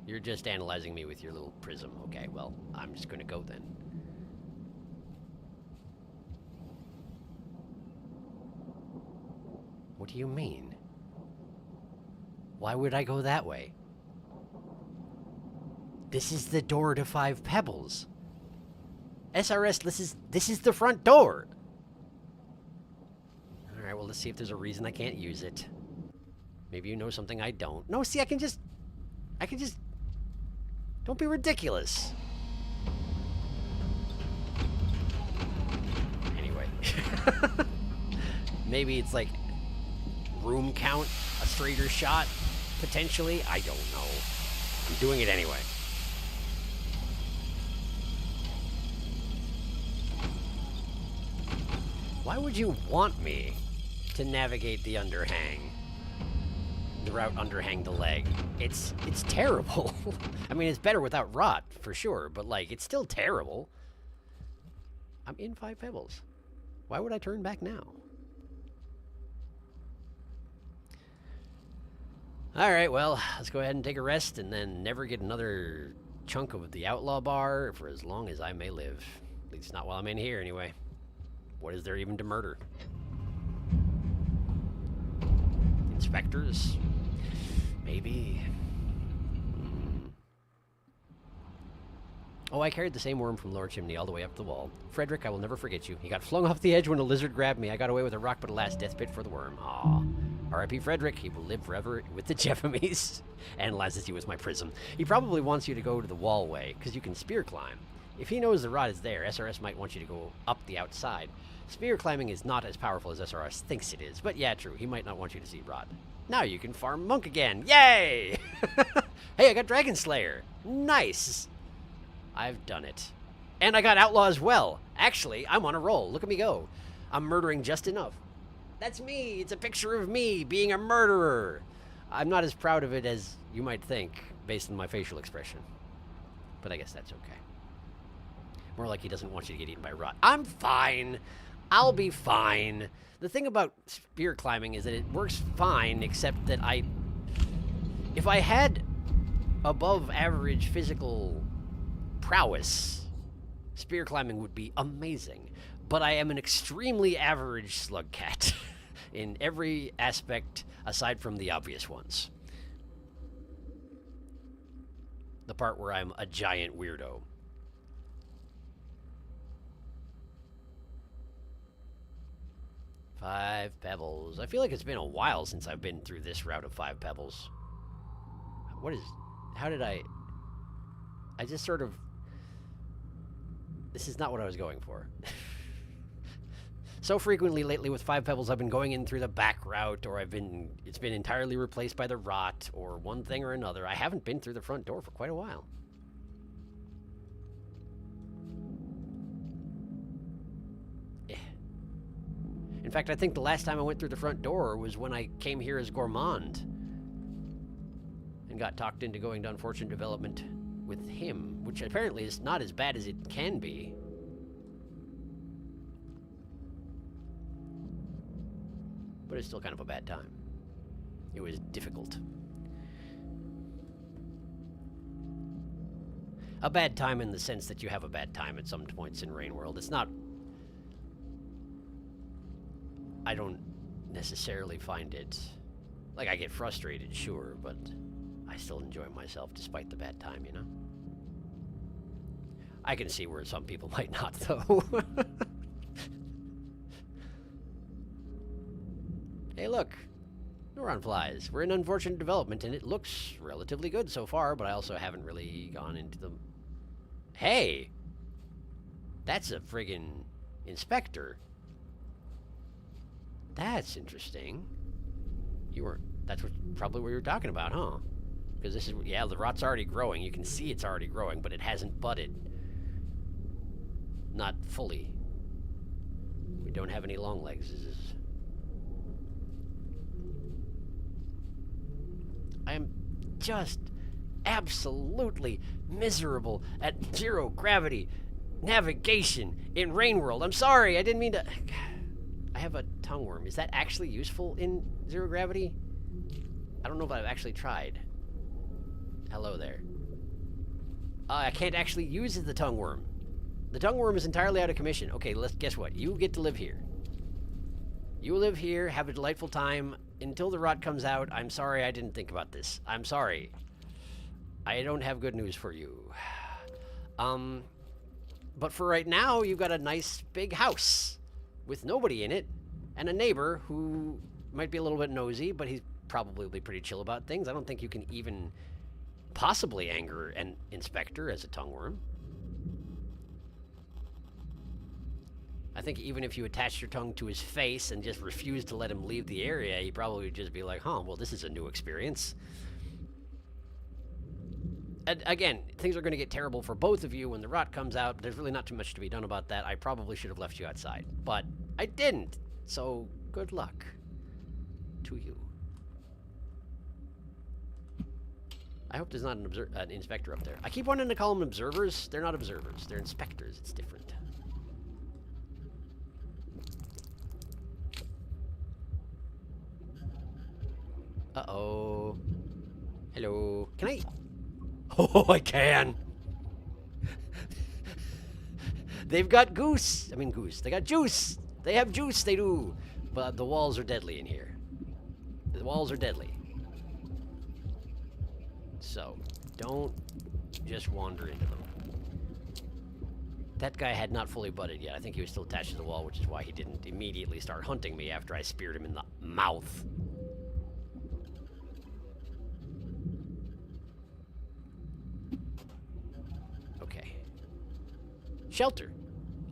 You're just analyzing me with your little prism. Okay, well, I'm just gonna go then. What do you mean? Why would I go that way? This is the door to 5 pebbles. SRS, this is the front door. All right, well, let's see if there's a reason I can't use it. Maybe you know something I don't. No, see, I can just... Don't be ridiculous. Anyway. Maybe it's like room count, a straighter shot, potentially. I don't know. I'm doing it anyway. Why would you want me to navigate the underhang? The route underhang the leg. It's terrible. I mean, it's better without rot, for sure, but, like, it's still terrible. I'm in 5 pebbles. Why would I turn back now? Alright, well, let's go ahead and take a rest and then never get another chunk of the outlaw bar for as long as I may live. At least not while I'm in here, anyway. What is there even to murder? Inspectors? Maybe. Oh, I carried the same worm from Lower Chimney all the way up the wall. Frederick, I will never forget you. He got flung off the edge when a lizard grabbed me. I got away with a rock, but alas, death bit for the worm. Aw. R.I.P. Frederick. He will live forever with the Jeffamies. Analyzes you as my prism. He probably wants you to go to the wall way, because you can spear climb. If he knows the rod is there, SRS might want you to go up the outside. Spear climbing is not as powerful as SRS thinks it is, but yeah, true, he might not want you to see rod. Now you can farm monk again. Yay! Hey, I got Dragon Slayer. Nice. I've done it. And I got outlaw as well. Actually, I'm on a roll. Look at me go. I'm murdering just enough. That's me. It's a picture of me being a murderer. I'm not as proud of it as you might think, based on my facial expression. But I guess that's okay. More like he doesn't want you to get eaten by rot. I'm fine. I'll be fine. The thing about spear climbing is that it works fine, except that if I had above average physical prowess, spear climbing would be amazing. But I am an extremely average slug cat in every aspect aside from the obvious ones. The part where I'm a giant weirdo. Five pebbles. I feel like it's been a while since I've been through this route of 5 pebbles. How did I just sort of... This is not what I was going for. So frequently lately with 5 pebbles, I've been going in through the back route, or it's been entirely replaced by the rot, or one thing or another. I haven't been through the front door for quite a while. In fact, I think the last time I went through the front door was when I came here as Gourmand and got talked into going to Unfortunate Development with him, which apparently is not as bad as it can be. But it's still kind of a bad time. It was difficult. A bad time in the sense that you have a bad time at some points in Rain World. It's not... I don't necessarily find it... Like, I get frustrated, sure, but I still enjoy myself despite the bad time, you know? I can see where some people might not, though. Hey, look. Neuron flies. We're in unfortunate development, and it looks relatively good so far, but I also haven't really gone into the... Hey! That's a friggin' inspector. That's interesting. That's probably what you were talking about, huh? Because this is, yeah, the rot's already growing. You can see it's already growing, but it hasn't budded. Not fully. We don't have any long legs. I am just absolutely miserable at zero gravity navigation in Rain World. I'm sorry, I didn't mean to... I have a tongue worm. Is that actually useful in zero gravity? I don't know if I've actually tried. Hello there. I can't actually use the tongue worm. The tongue worm is entirely out of commission. Okay, guess what? You get to live here. You live here, have a delightful time until the rot comes out. I'm sorry I didn't think about this. I'm sorry. I don't have good news for you. But for right now, you've got a nice big house with nobody in it and a neighbor who might be a little bit nosy, but he's probably pretty chill about things. I don't think you can even possibly anger an inspector as a tongue worm. I think even if you attached your tongue to his face and just refused to let him leave the area, he'd probably just be like, huh, well, this is a new experience. And again, things are going to get terrible for both of you when the rot comes out. There's really not too much to be done about that. I probably should have left you outside, but I didn't. So good luck to you. I hope there's not an inspector up there. I keep wanting to call them observers. They're not observers. They're inspectors. It's different. Uh-oh. Hello. Can I... Oh, I can. They've got goose. I mean goose. They got juice. They have juice, they do. But the walls are deadly in here. The walls are deadly. So, don't just wander into them. That guy had not fully budded yet. I think he was still attached to the wall, which is why he didn't immediately start hunting me after I speared him in the mouth. Okay. Shelter.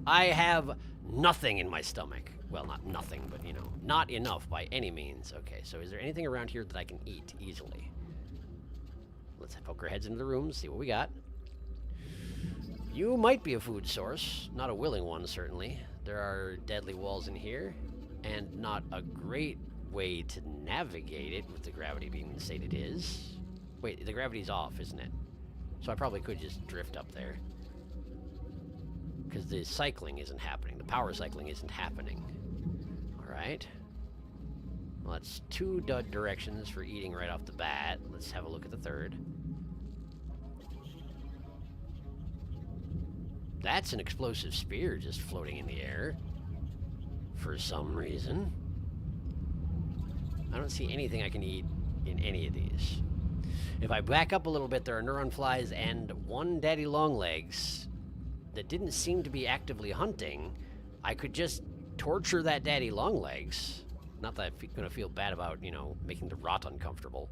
I have nothing in my stomach. Well, not nothing, but, you know, not enough by any means. Okay, so is there anything around here that I can eat easily? Let's poke our heads into the room, see what we got. You might be a food source. Not a willing one, certainly. There are deadly walls in here, and not a great way to navigate it with the gravity being the state it is. Wait, the gravity's off, isn't it? So I probably could just drift up there. Because the cycling isn't happening. The power cycling isn't happening. Alright. Well, that's two dud directions for eating right off the bat. Let's have a look at the third. That's an explosive spear just floating in the air. For some reason. I don't see anything I can eat in any of these. If I back up a little bit, there are neuron flies and one daddy longlegs that didn't seem to be actively hunting. I could just torture that daddy longlegs. Not that I'm going to feel bad about, you know, making the rot uncomfortable.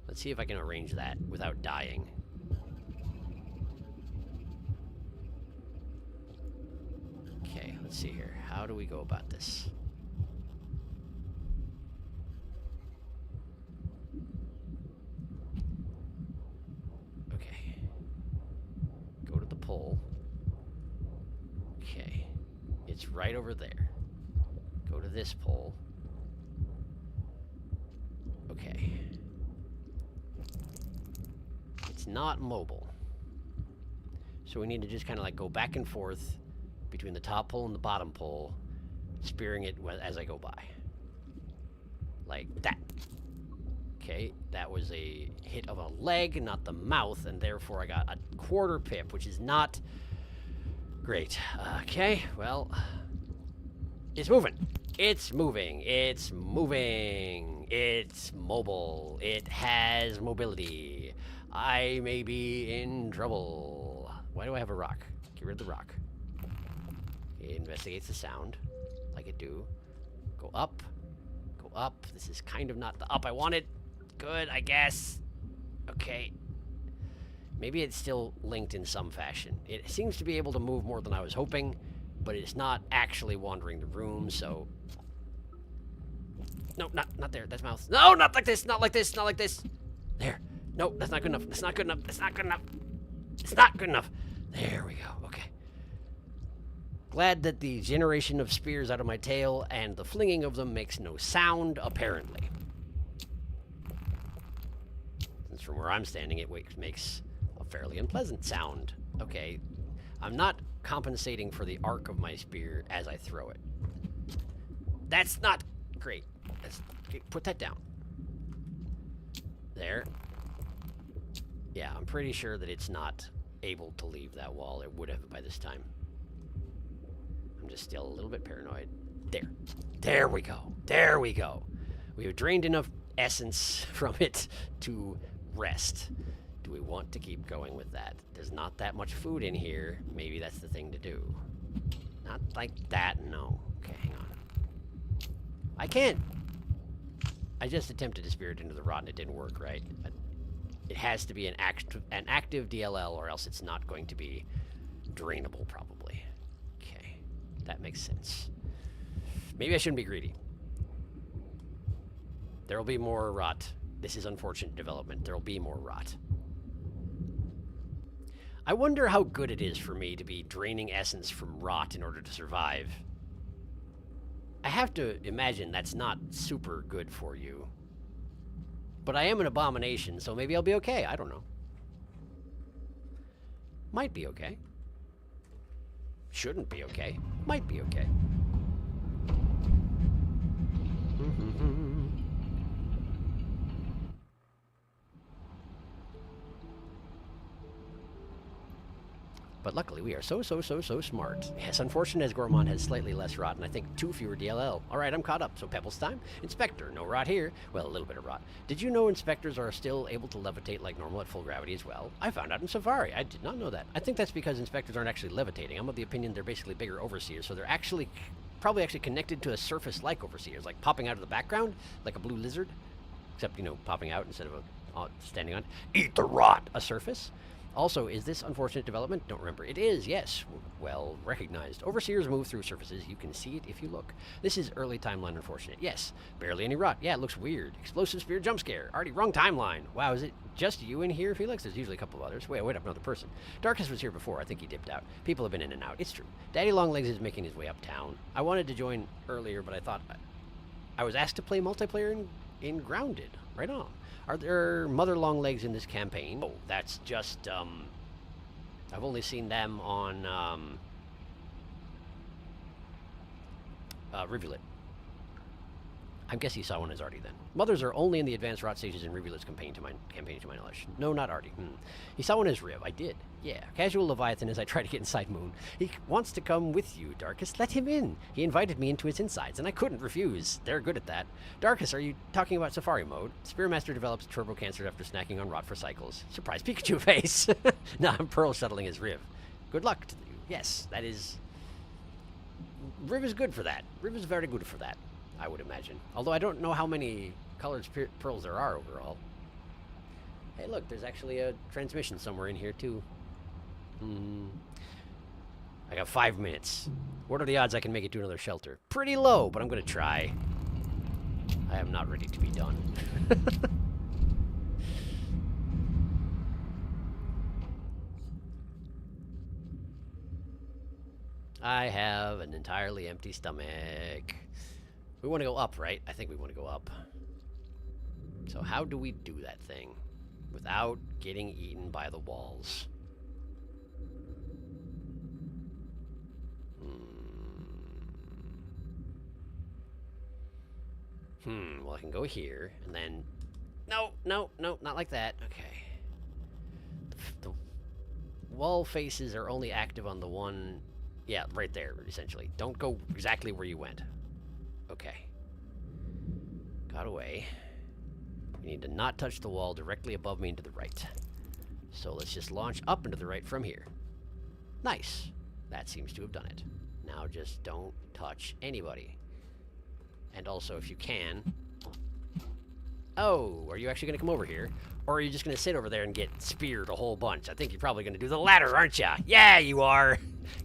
Let's see if I can arrange that without dying. Okay, let's see here. How do we go about this? Okay. Go to the pole. Okay. It's right over there. Go to this pole. Okay. It's not mobile. So we need to just kind of like go back and forth between the top pole and the bottom pole spearing it as I go by. Like that. Okay, that was a hit of a leg, not the mouth, and therefore I got a quarter pip, which is not great. Okay, well, it's moving. It's moving. It's moving. It's mobile. It has mobility. I may be in trouble. Why do I have a rock? Get rid of the rock. It investigates the sound, like it do. Go up. Go up. This is kind of not the up I wanted. Good, I guess. Okay. Maybe it's still linked in some fashion. It seems to be able to move more than I was hoping, but it's not actually wandering the room, so... No, not there. That's mouth. No, not like this. Not like this. Not like this. There. No, that's not good enough. That's not good enough. That's not good enough. It's not good enough. There we go. Okay. Glad that the generation of spears out of my tail and the flinging of them makes no sound, apparently. Since from where I'm standing, it makes a fairly unpleasant sound. Okay. I'm not compensating for the arc of my spear as I throw it. That's not great. Put that down. There. Yeah, I'm pretty sure that it's not able to leave that wall. It would have by this time. I'm just still a little bit paranoid. There. There we go. There we go. We have drained enough essence from it to rest. Do we want to keep going with that? There's not that much food in here. Maybe that's the thing to do. Not like that, no. Okay, hang on. I can't. I just attempted to spear it into the rod and it didn't work, right? It has to be an active DLL or else it's not going to be drainable, probably. Okay, that makes sense. Maybe I shouldn't be greedy. There will be more rot. This is unfortunate development. There will be more rot. I wonder how good it is for me to be draining essence from rot in order to survive. I have to imagine that's not super good for you. But I am an abomination, so maybe I'll be okay. I don't know. Might be okay. Shouldn't be okay. Might be okay. But luckily, we are so smart. Yes, unfortunate as Gormon has slightly less rot, and I think 2 fewer DLL. Alright, I'm caught up, so Pebbles time. Inspector, no rot here. Well, a little bit of rot. Did you know inspectors are still able to levitate like normal at full gravity as well? I found out in Safari. I did not know that. I think that's because inspectors aren't actually levitating. I'm of the opinion they're basically bigger overseers, so they're actually probably connected to a surface like overseers, like popping out of the background, like a blue lizard. Except, you know, popping out instead of standing on. Eat the rot! A surface. Also, is this unfortunate development? Don't remember. It is, yes. Well recognized. Overseers move through surfaces. You can see it if you look. This is early timeline unfortunate. Yes. Barely any rot. Yeah, it looks weird. Explosive spear jump scare. Already wrong timeline. Wow, is it just you in here, Felix? There's usually a couple of others. Wait, another person. Darkest was here before. I think he dipped out. People have been in and out. It's true. Daddy Longlegs is making his way uptown. I wanted to join earlier, but I thought I was asked to play multiplayer in Grounded. Right on. Are there Mother Longlegs in this campaign? Oh, that's just, I've only seen them on, Rivulet. I guess he saw one as Artie then. Mothers are only in the advanced rot stages in Rivulet's campaign to my knowledge. No, not Artie. He saw one as Riv. I did. Yeah. Casual Leviathan as I try to get inside Moon. He wants to come with you, Darkus. Let him in. He invited me into his insides, and I couldn't refuse. They're good at that. Darkus, are you talking about Safari mode? Spearmaster develops turbo cancer after snacking on rot for cycles. Surprise Pikachu face. Nah, I'm pearl shuttling as Riv. Good luck to you. Yes, that is... Riv is good for that. Riv is very good for that, I would imagine. Although I don't know how many colored pearls there are overall. Hey, look, there's actually a transmission somewhere in here, too. I got 5 minutes. What are the odds I can make it to another shelter? Pretty low, but I'm going to try. I am not ready to be done. I have an entirely empty stomach. We want to go up, right? I think we want to go up. So how do we do that thing without getting eaten by the walls? Well, I can go here, and then... No, no, no, not like that. Okay. The wall faces are only active on the one... Yeah, right there, essentially. Don't go exactly where you went. Okay. Got away. You need to not touch the wall directly above me and to the right. So let's just launch up and to the right from here. Nice. That seems to have done it. Now just don't touch anybody. And also, if you can... Oh, are you actually going to come over here? Or are you just going to sit over there and get speared a whole bunch? I think you're probably going to do the latter, aren't you? Yeah, you are.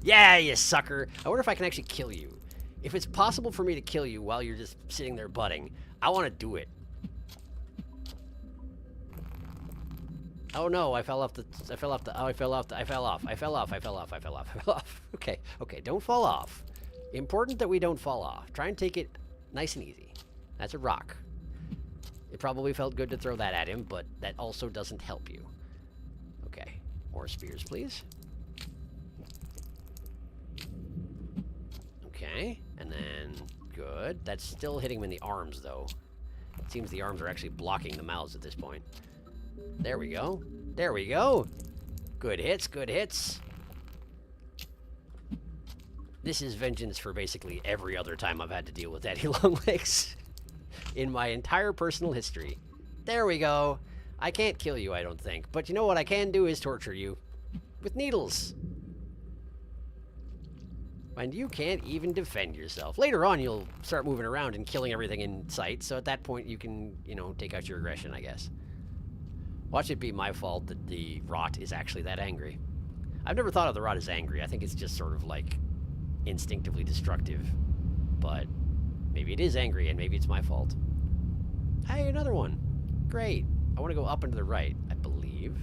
Yeah, you sucker. I wonder if I can actually kill you. If it's possible for me to kill you while you're just sitting there butting, I want to do it. Oh no, I fell off. Okay, okay, don't fall off. Important that we don't fall off. Try and take it nice and easy. That's a rock. It probably felt good to throw that at him, but that also doesn't help you. Okay, more spears, please. Okay, and then, good. That's still hitting him in the arms, though. It seems the arms are actually blocking the mouths at this point. There we go. There we go. Good hits, good hits. This is vengeance for basically every other time I've had to deal with Daddy Longlegs in my entire personal history. There we go. I can't kill you, I don't think. But you know what I can do is torture you. With needles. And you can't even defend yourself. Later on, you'll start moving around and killing everything in sight. So at that point, you can, you know, take out your aggression, I guess. Watch it be my fault that the rot is actually that angry. I've never thought of the rot as angry. I think it's just sort of like instinctively destructive. But maybe it is angry and maybe it's my fault. Hey, another one. Great. I want to go up and to the right, I believe.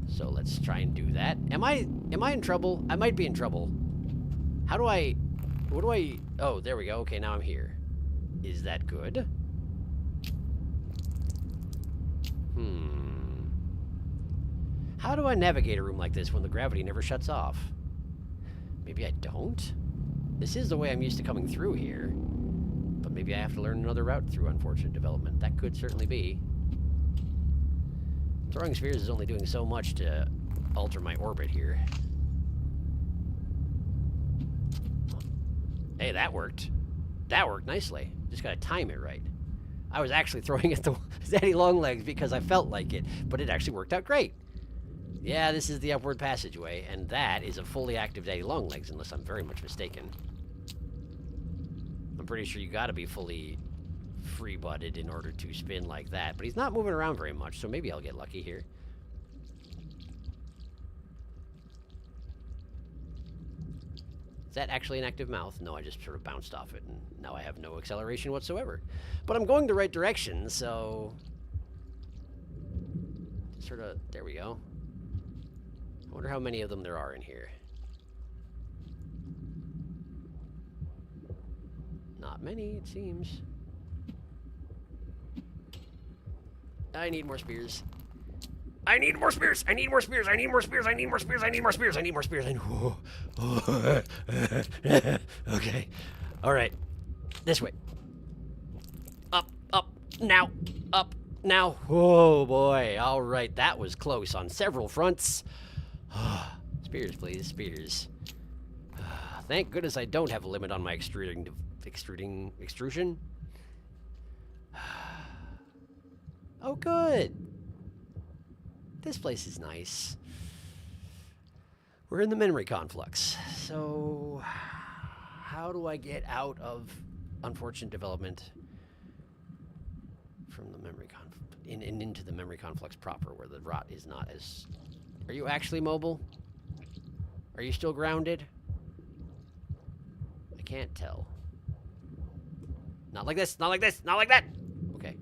So let's try and do that. Am I in trouble? I might be in trouble. How do I... What do I... Oh, there we go. Okay, now I'm here. Is that good? How do I navigate a room like this when the gravity never shuts off? Maybe I don't? This is the way I'm used to coming through here. But maybe I have to learn another route through unfortunate development. That could certainly be. Throwing spheres is only doing so much to alter my orbit here. Hey, that worked. That worked nicely. Just gotta time it right. I was actually throwing at the Daddy Longlegs because I felt like it, but it actually worked out great. Yeah, this is the upward passageway, and that is a fully active Daddy Longlegs, unless I'm very much mistaken. I'm pretty sure you gotta be fully free-butted in order to spin like that, but he's not moving around very much, so maybe I'll get lucky here. Is that actually an active mouth? No, I just sort of bounced off it, and now I have no acceleration whatsoever. But I'm going the right direction, so... Sort of... There we go. I wonder how many of them there are in here. Not many, it seems. I need more spears. I need more spears! I need more spears! I need more spears! I need more spears! I need more spears! I need more spears! Okay. Alright. This way. Up, up, now, up, now. Oh boy. Alright, that was close on several fronts. Spears, please, spears. Thank goodness I don't have a limit on my extrusion. Oh, good. This place is nice. We're in the memory conflux. So, how do I get out of unfortunate development from the memory into the memory conflux proper, where the rot is not as... Are you actually mobile? Are you still grounded? I can't tell. Not like this, not like this, not like that! Okay.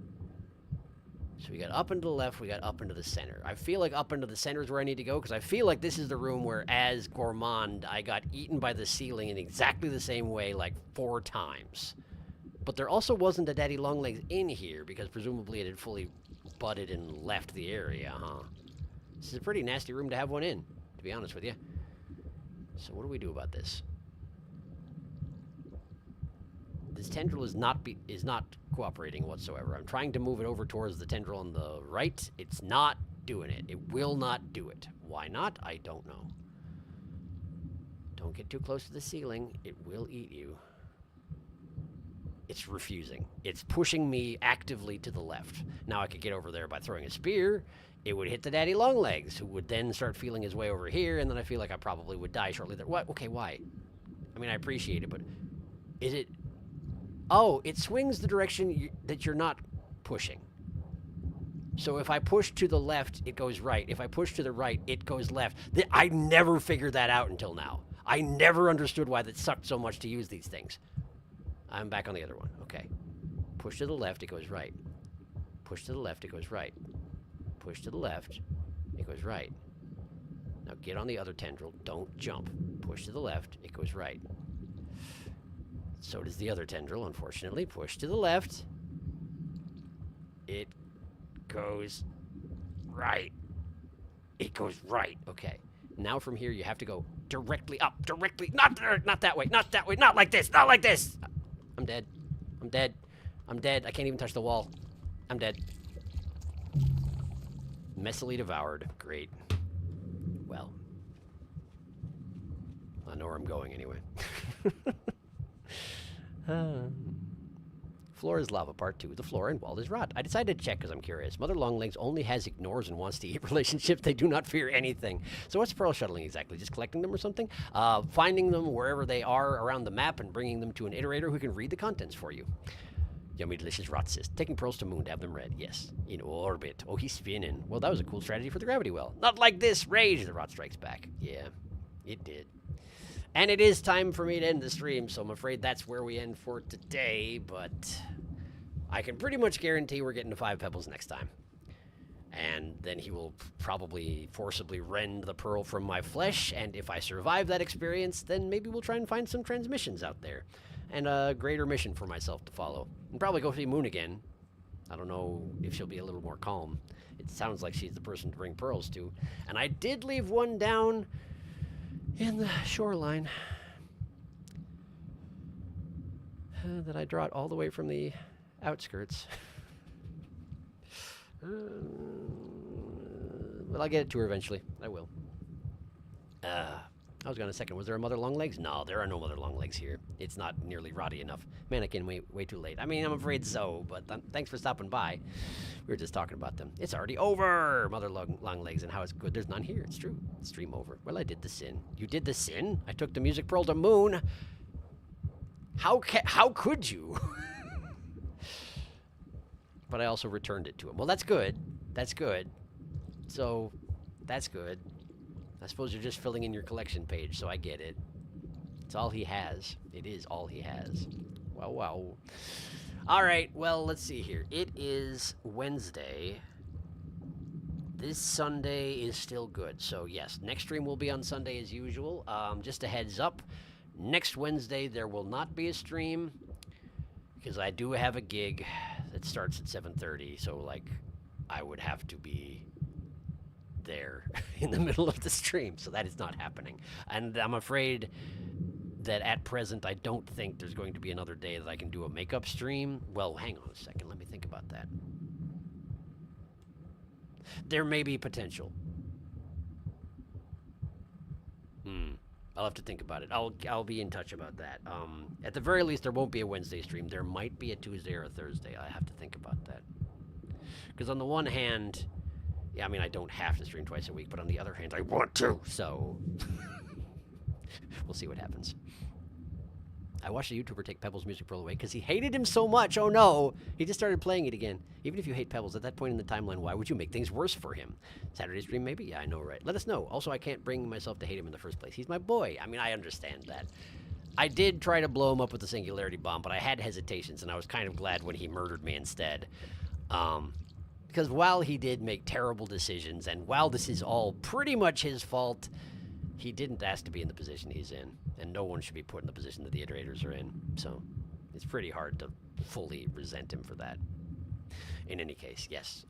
So we got up and to the left, we got up and to the center. I feel like up and to the center is where I need to go, because I feel like this is the room where, as Gourmand, I got eaten by the ceiling in exactly the same way, like 4 times. But there also wasn't a Daddy Longlegs in here, because presumably it had fully butted and left the area, huh? This is a pretty nasty room to have one in, to be honest with you. So what do we do about this? This tendril is not cooperating whatsoever. I'm trying to move it over towards the tendril on the right. It's not doing it. It will not do it. Why not? I don't know. Don't get too close to the ceiling. It will eat you. It's refusing. It's pushing me actively to the left. Now I could get over there by throwing a spear. It would hit the daddy long legs, who would then start feeling his way over here, and then I feel like I probably would die shortly there. What? Okay, why? I mean, I appreciate it, but is it... Oh, it swings the direction that you're not pushing. So if I push to the left, it goes right. If I push to the right, it goes left. I never figured that out until now. I never understood why that sucked so much to use these things. I'm back on the other one. Okay. Push to the left, it goes right. Push to the left, it goes right. Push to the left, it goes right. Now get on the other tendril. Don't jump. Push to the left, it goes right. So does the other tendril, unfortunately. Push to the left. It goes right. It goes right. Okay. Now from here, you have to go directly up. Directly. Not there. Not that way. Not that way. Not like this. Not like this. I'm dead. I'm dead. I'm dead. I can't even touch the wall. I'm dead. Messily devoured. Great. Well. I know where I'm going anyway. Floor is lava, part 2. The floor and wall is rot. I decided to check because I'm curious. Mother Longlegs only has ignores and wants to eat relationships. They do not fear anything. So what's pearl shuttling exactly? Just collecting them or something? Finding them wherever they are around the map and bringing them to an iterator who can read the contents for you. Yummy, delicious rot cyst. Taking pearls to moon to have them read. Yes. In orbit. Oh, he's spinning. Well, that was a cool strategy for the gravity well. Not like this. Rage. The rot strikes back. Yeah, it did. And it is time for me to end the stream, so I'm afraid that's where we end for today, but I can pretty much guarantee we're getting to 5 pebbles next time. And then he will probably forcibly rend the pearl from my flesh, and if I survive that experience, then maybe we'll try and find some transmissions out there. And a greater mission for myself to follow. And probably go see Moon again. I don't know if she'll be a little more calm. It sounds like she's the person to bring pearls to. And I did leave one down in the shoreline that I brought all the way from the outskirts. But I'll get it to her eventually. I will. I was gonna second. Was there a Mother Longlegs? No, there are no Mother Longlegs here. It's not nearly rotty enough. Mannequin, way too late. I mean, I'm afraid so, but thanks for stopping by. We were just talking about them. It's already over, Mother Longlegs, and how it's good. There's none here. It's true. Stream over. Well, I did the sin. You did the sin? I took the music pearl to Moon. How could you? But I also returned it to him. Well, that's good. That's good. So, that's good. I suppose you're just filling in your collection page, so I get it. It's all he has. It is all he has. Wow, wow. All right, well, let's see here. It is Wednesday. This Sunday is still good. So, yes, next stream will be on Sunday as usual. Just a heads up. Next Wednesday, there will not be a stream because I do have a gig that starts at 7:30. So, like, I would have to be there in the middle of the stream, so that is not happening. And I'm afraid that at present I don't think there's going to be another day that I can do a makeup stream. Well, hang on a second, let me think about that. There may be potential. I'll have to think about it. I'll be in touch about that. At the very least, there won't be a Wednesday stream. There might be a Tuesday or a Thursday. I have to think about that. Because on the one hand, yeah, I mean, I don't have to stream twice a week, but on the other hand, I want to, so we'll see what happens. I watched a YouTuber take Pebbles' music pearl away because he hated him so much. Oh no, he just started playing it again. Even if you hate Pebbles, at that point in the timeline, why would you make things worse for him? Saturday stream, maybe? Yeah, I know, right? Let us know. Also, I can't bring myself to hate him in the first place. He's my boy. I mean, I understand that. I did try to blow him up with the singularity bomb, but I had hesitations, and I was kind of glad when he murdered me instead. Because while he did make terrible decisions, and while this is all pretty much his fault, he didn't ask to be in the position he's in, and no one should be put in the position that the iterators are in. So it's pretty hard to fully resent him for that. In any case, yes.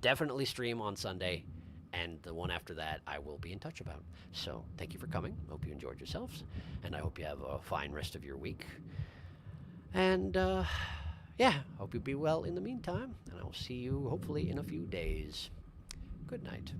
Definitely stream on Sunday, and the one after that I will be in touch about. So thank you for coming. Hope you enjoyed yourselves, and I hope you have a fine rest of your week. And, yeah, hope you be well in the meantime, and I'll see you hopefully in a few days. Good night.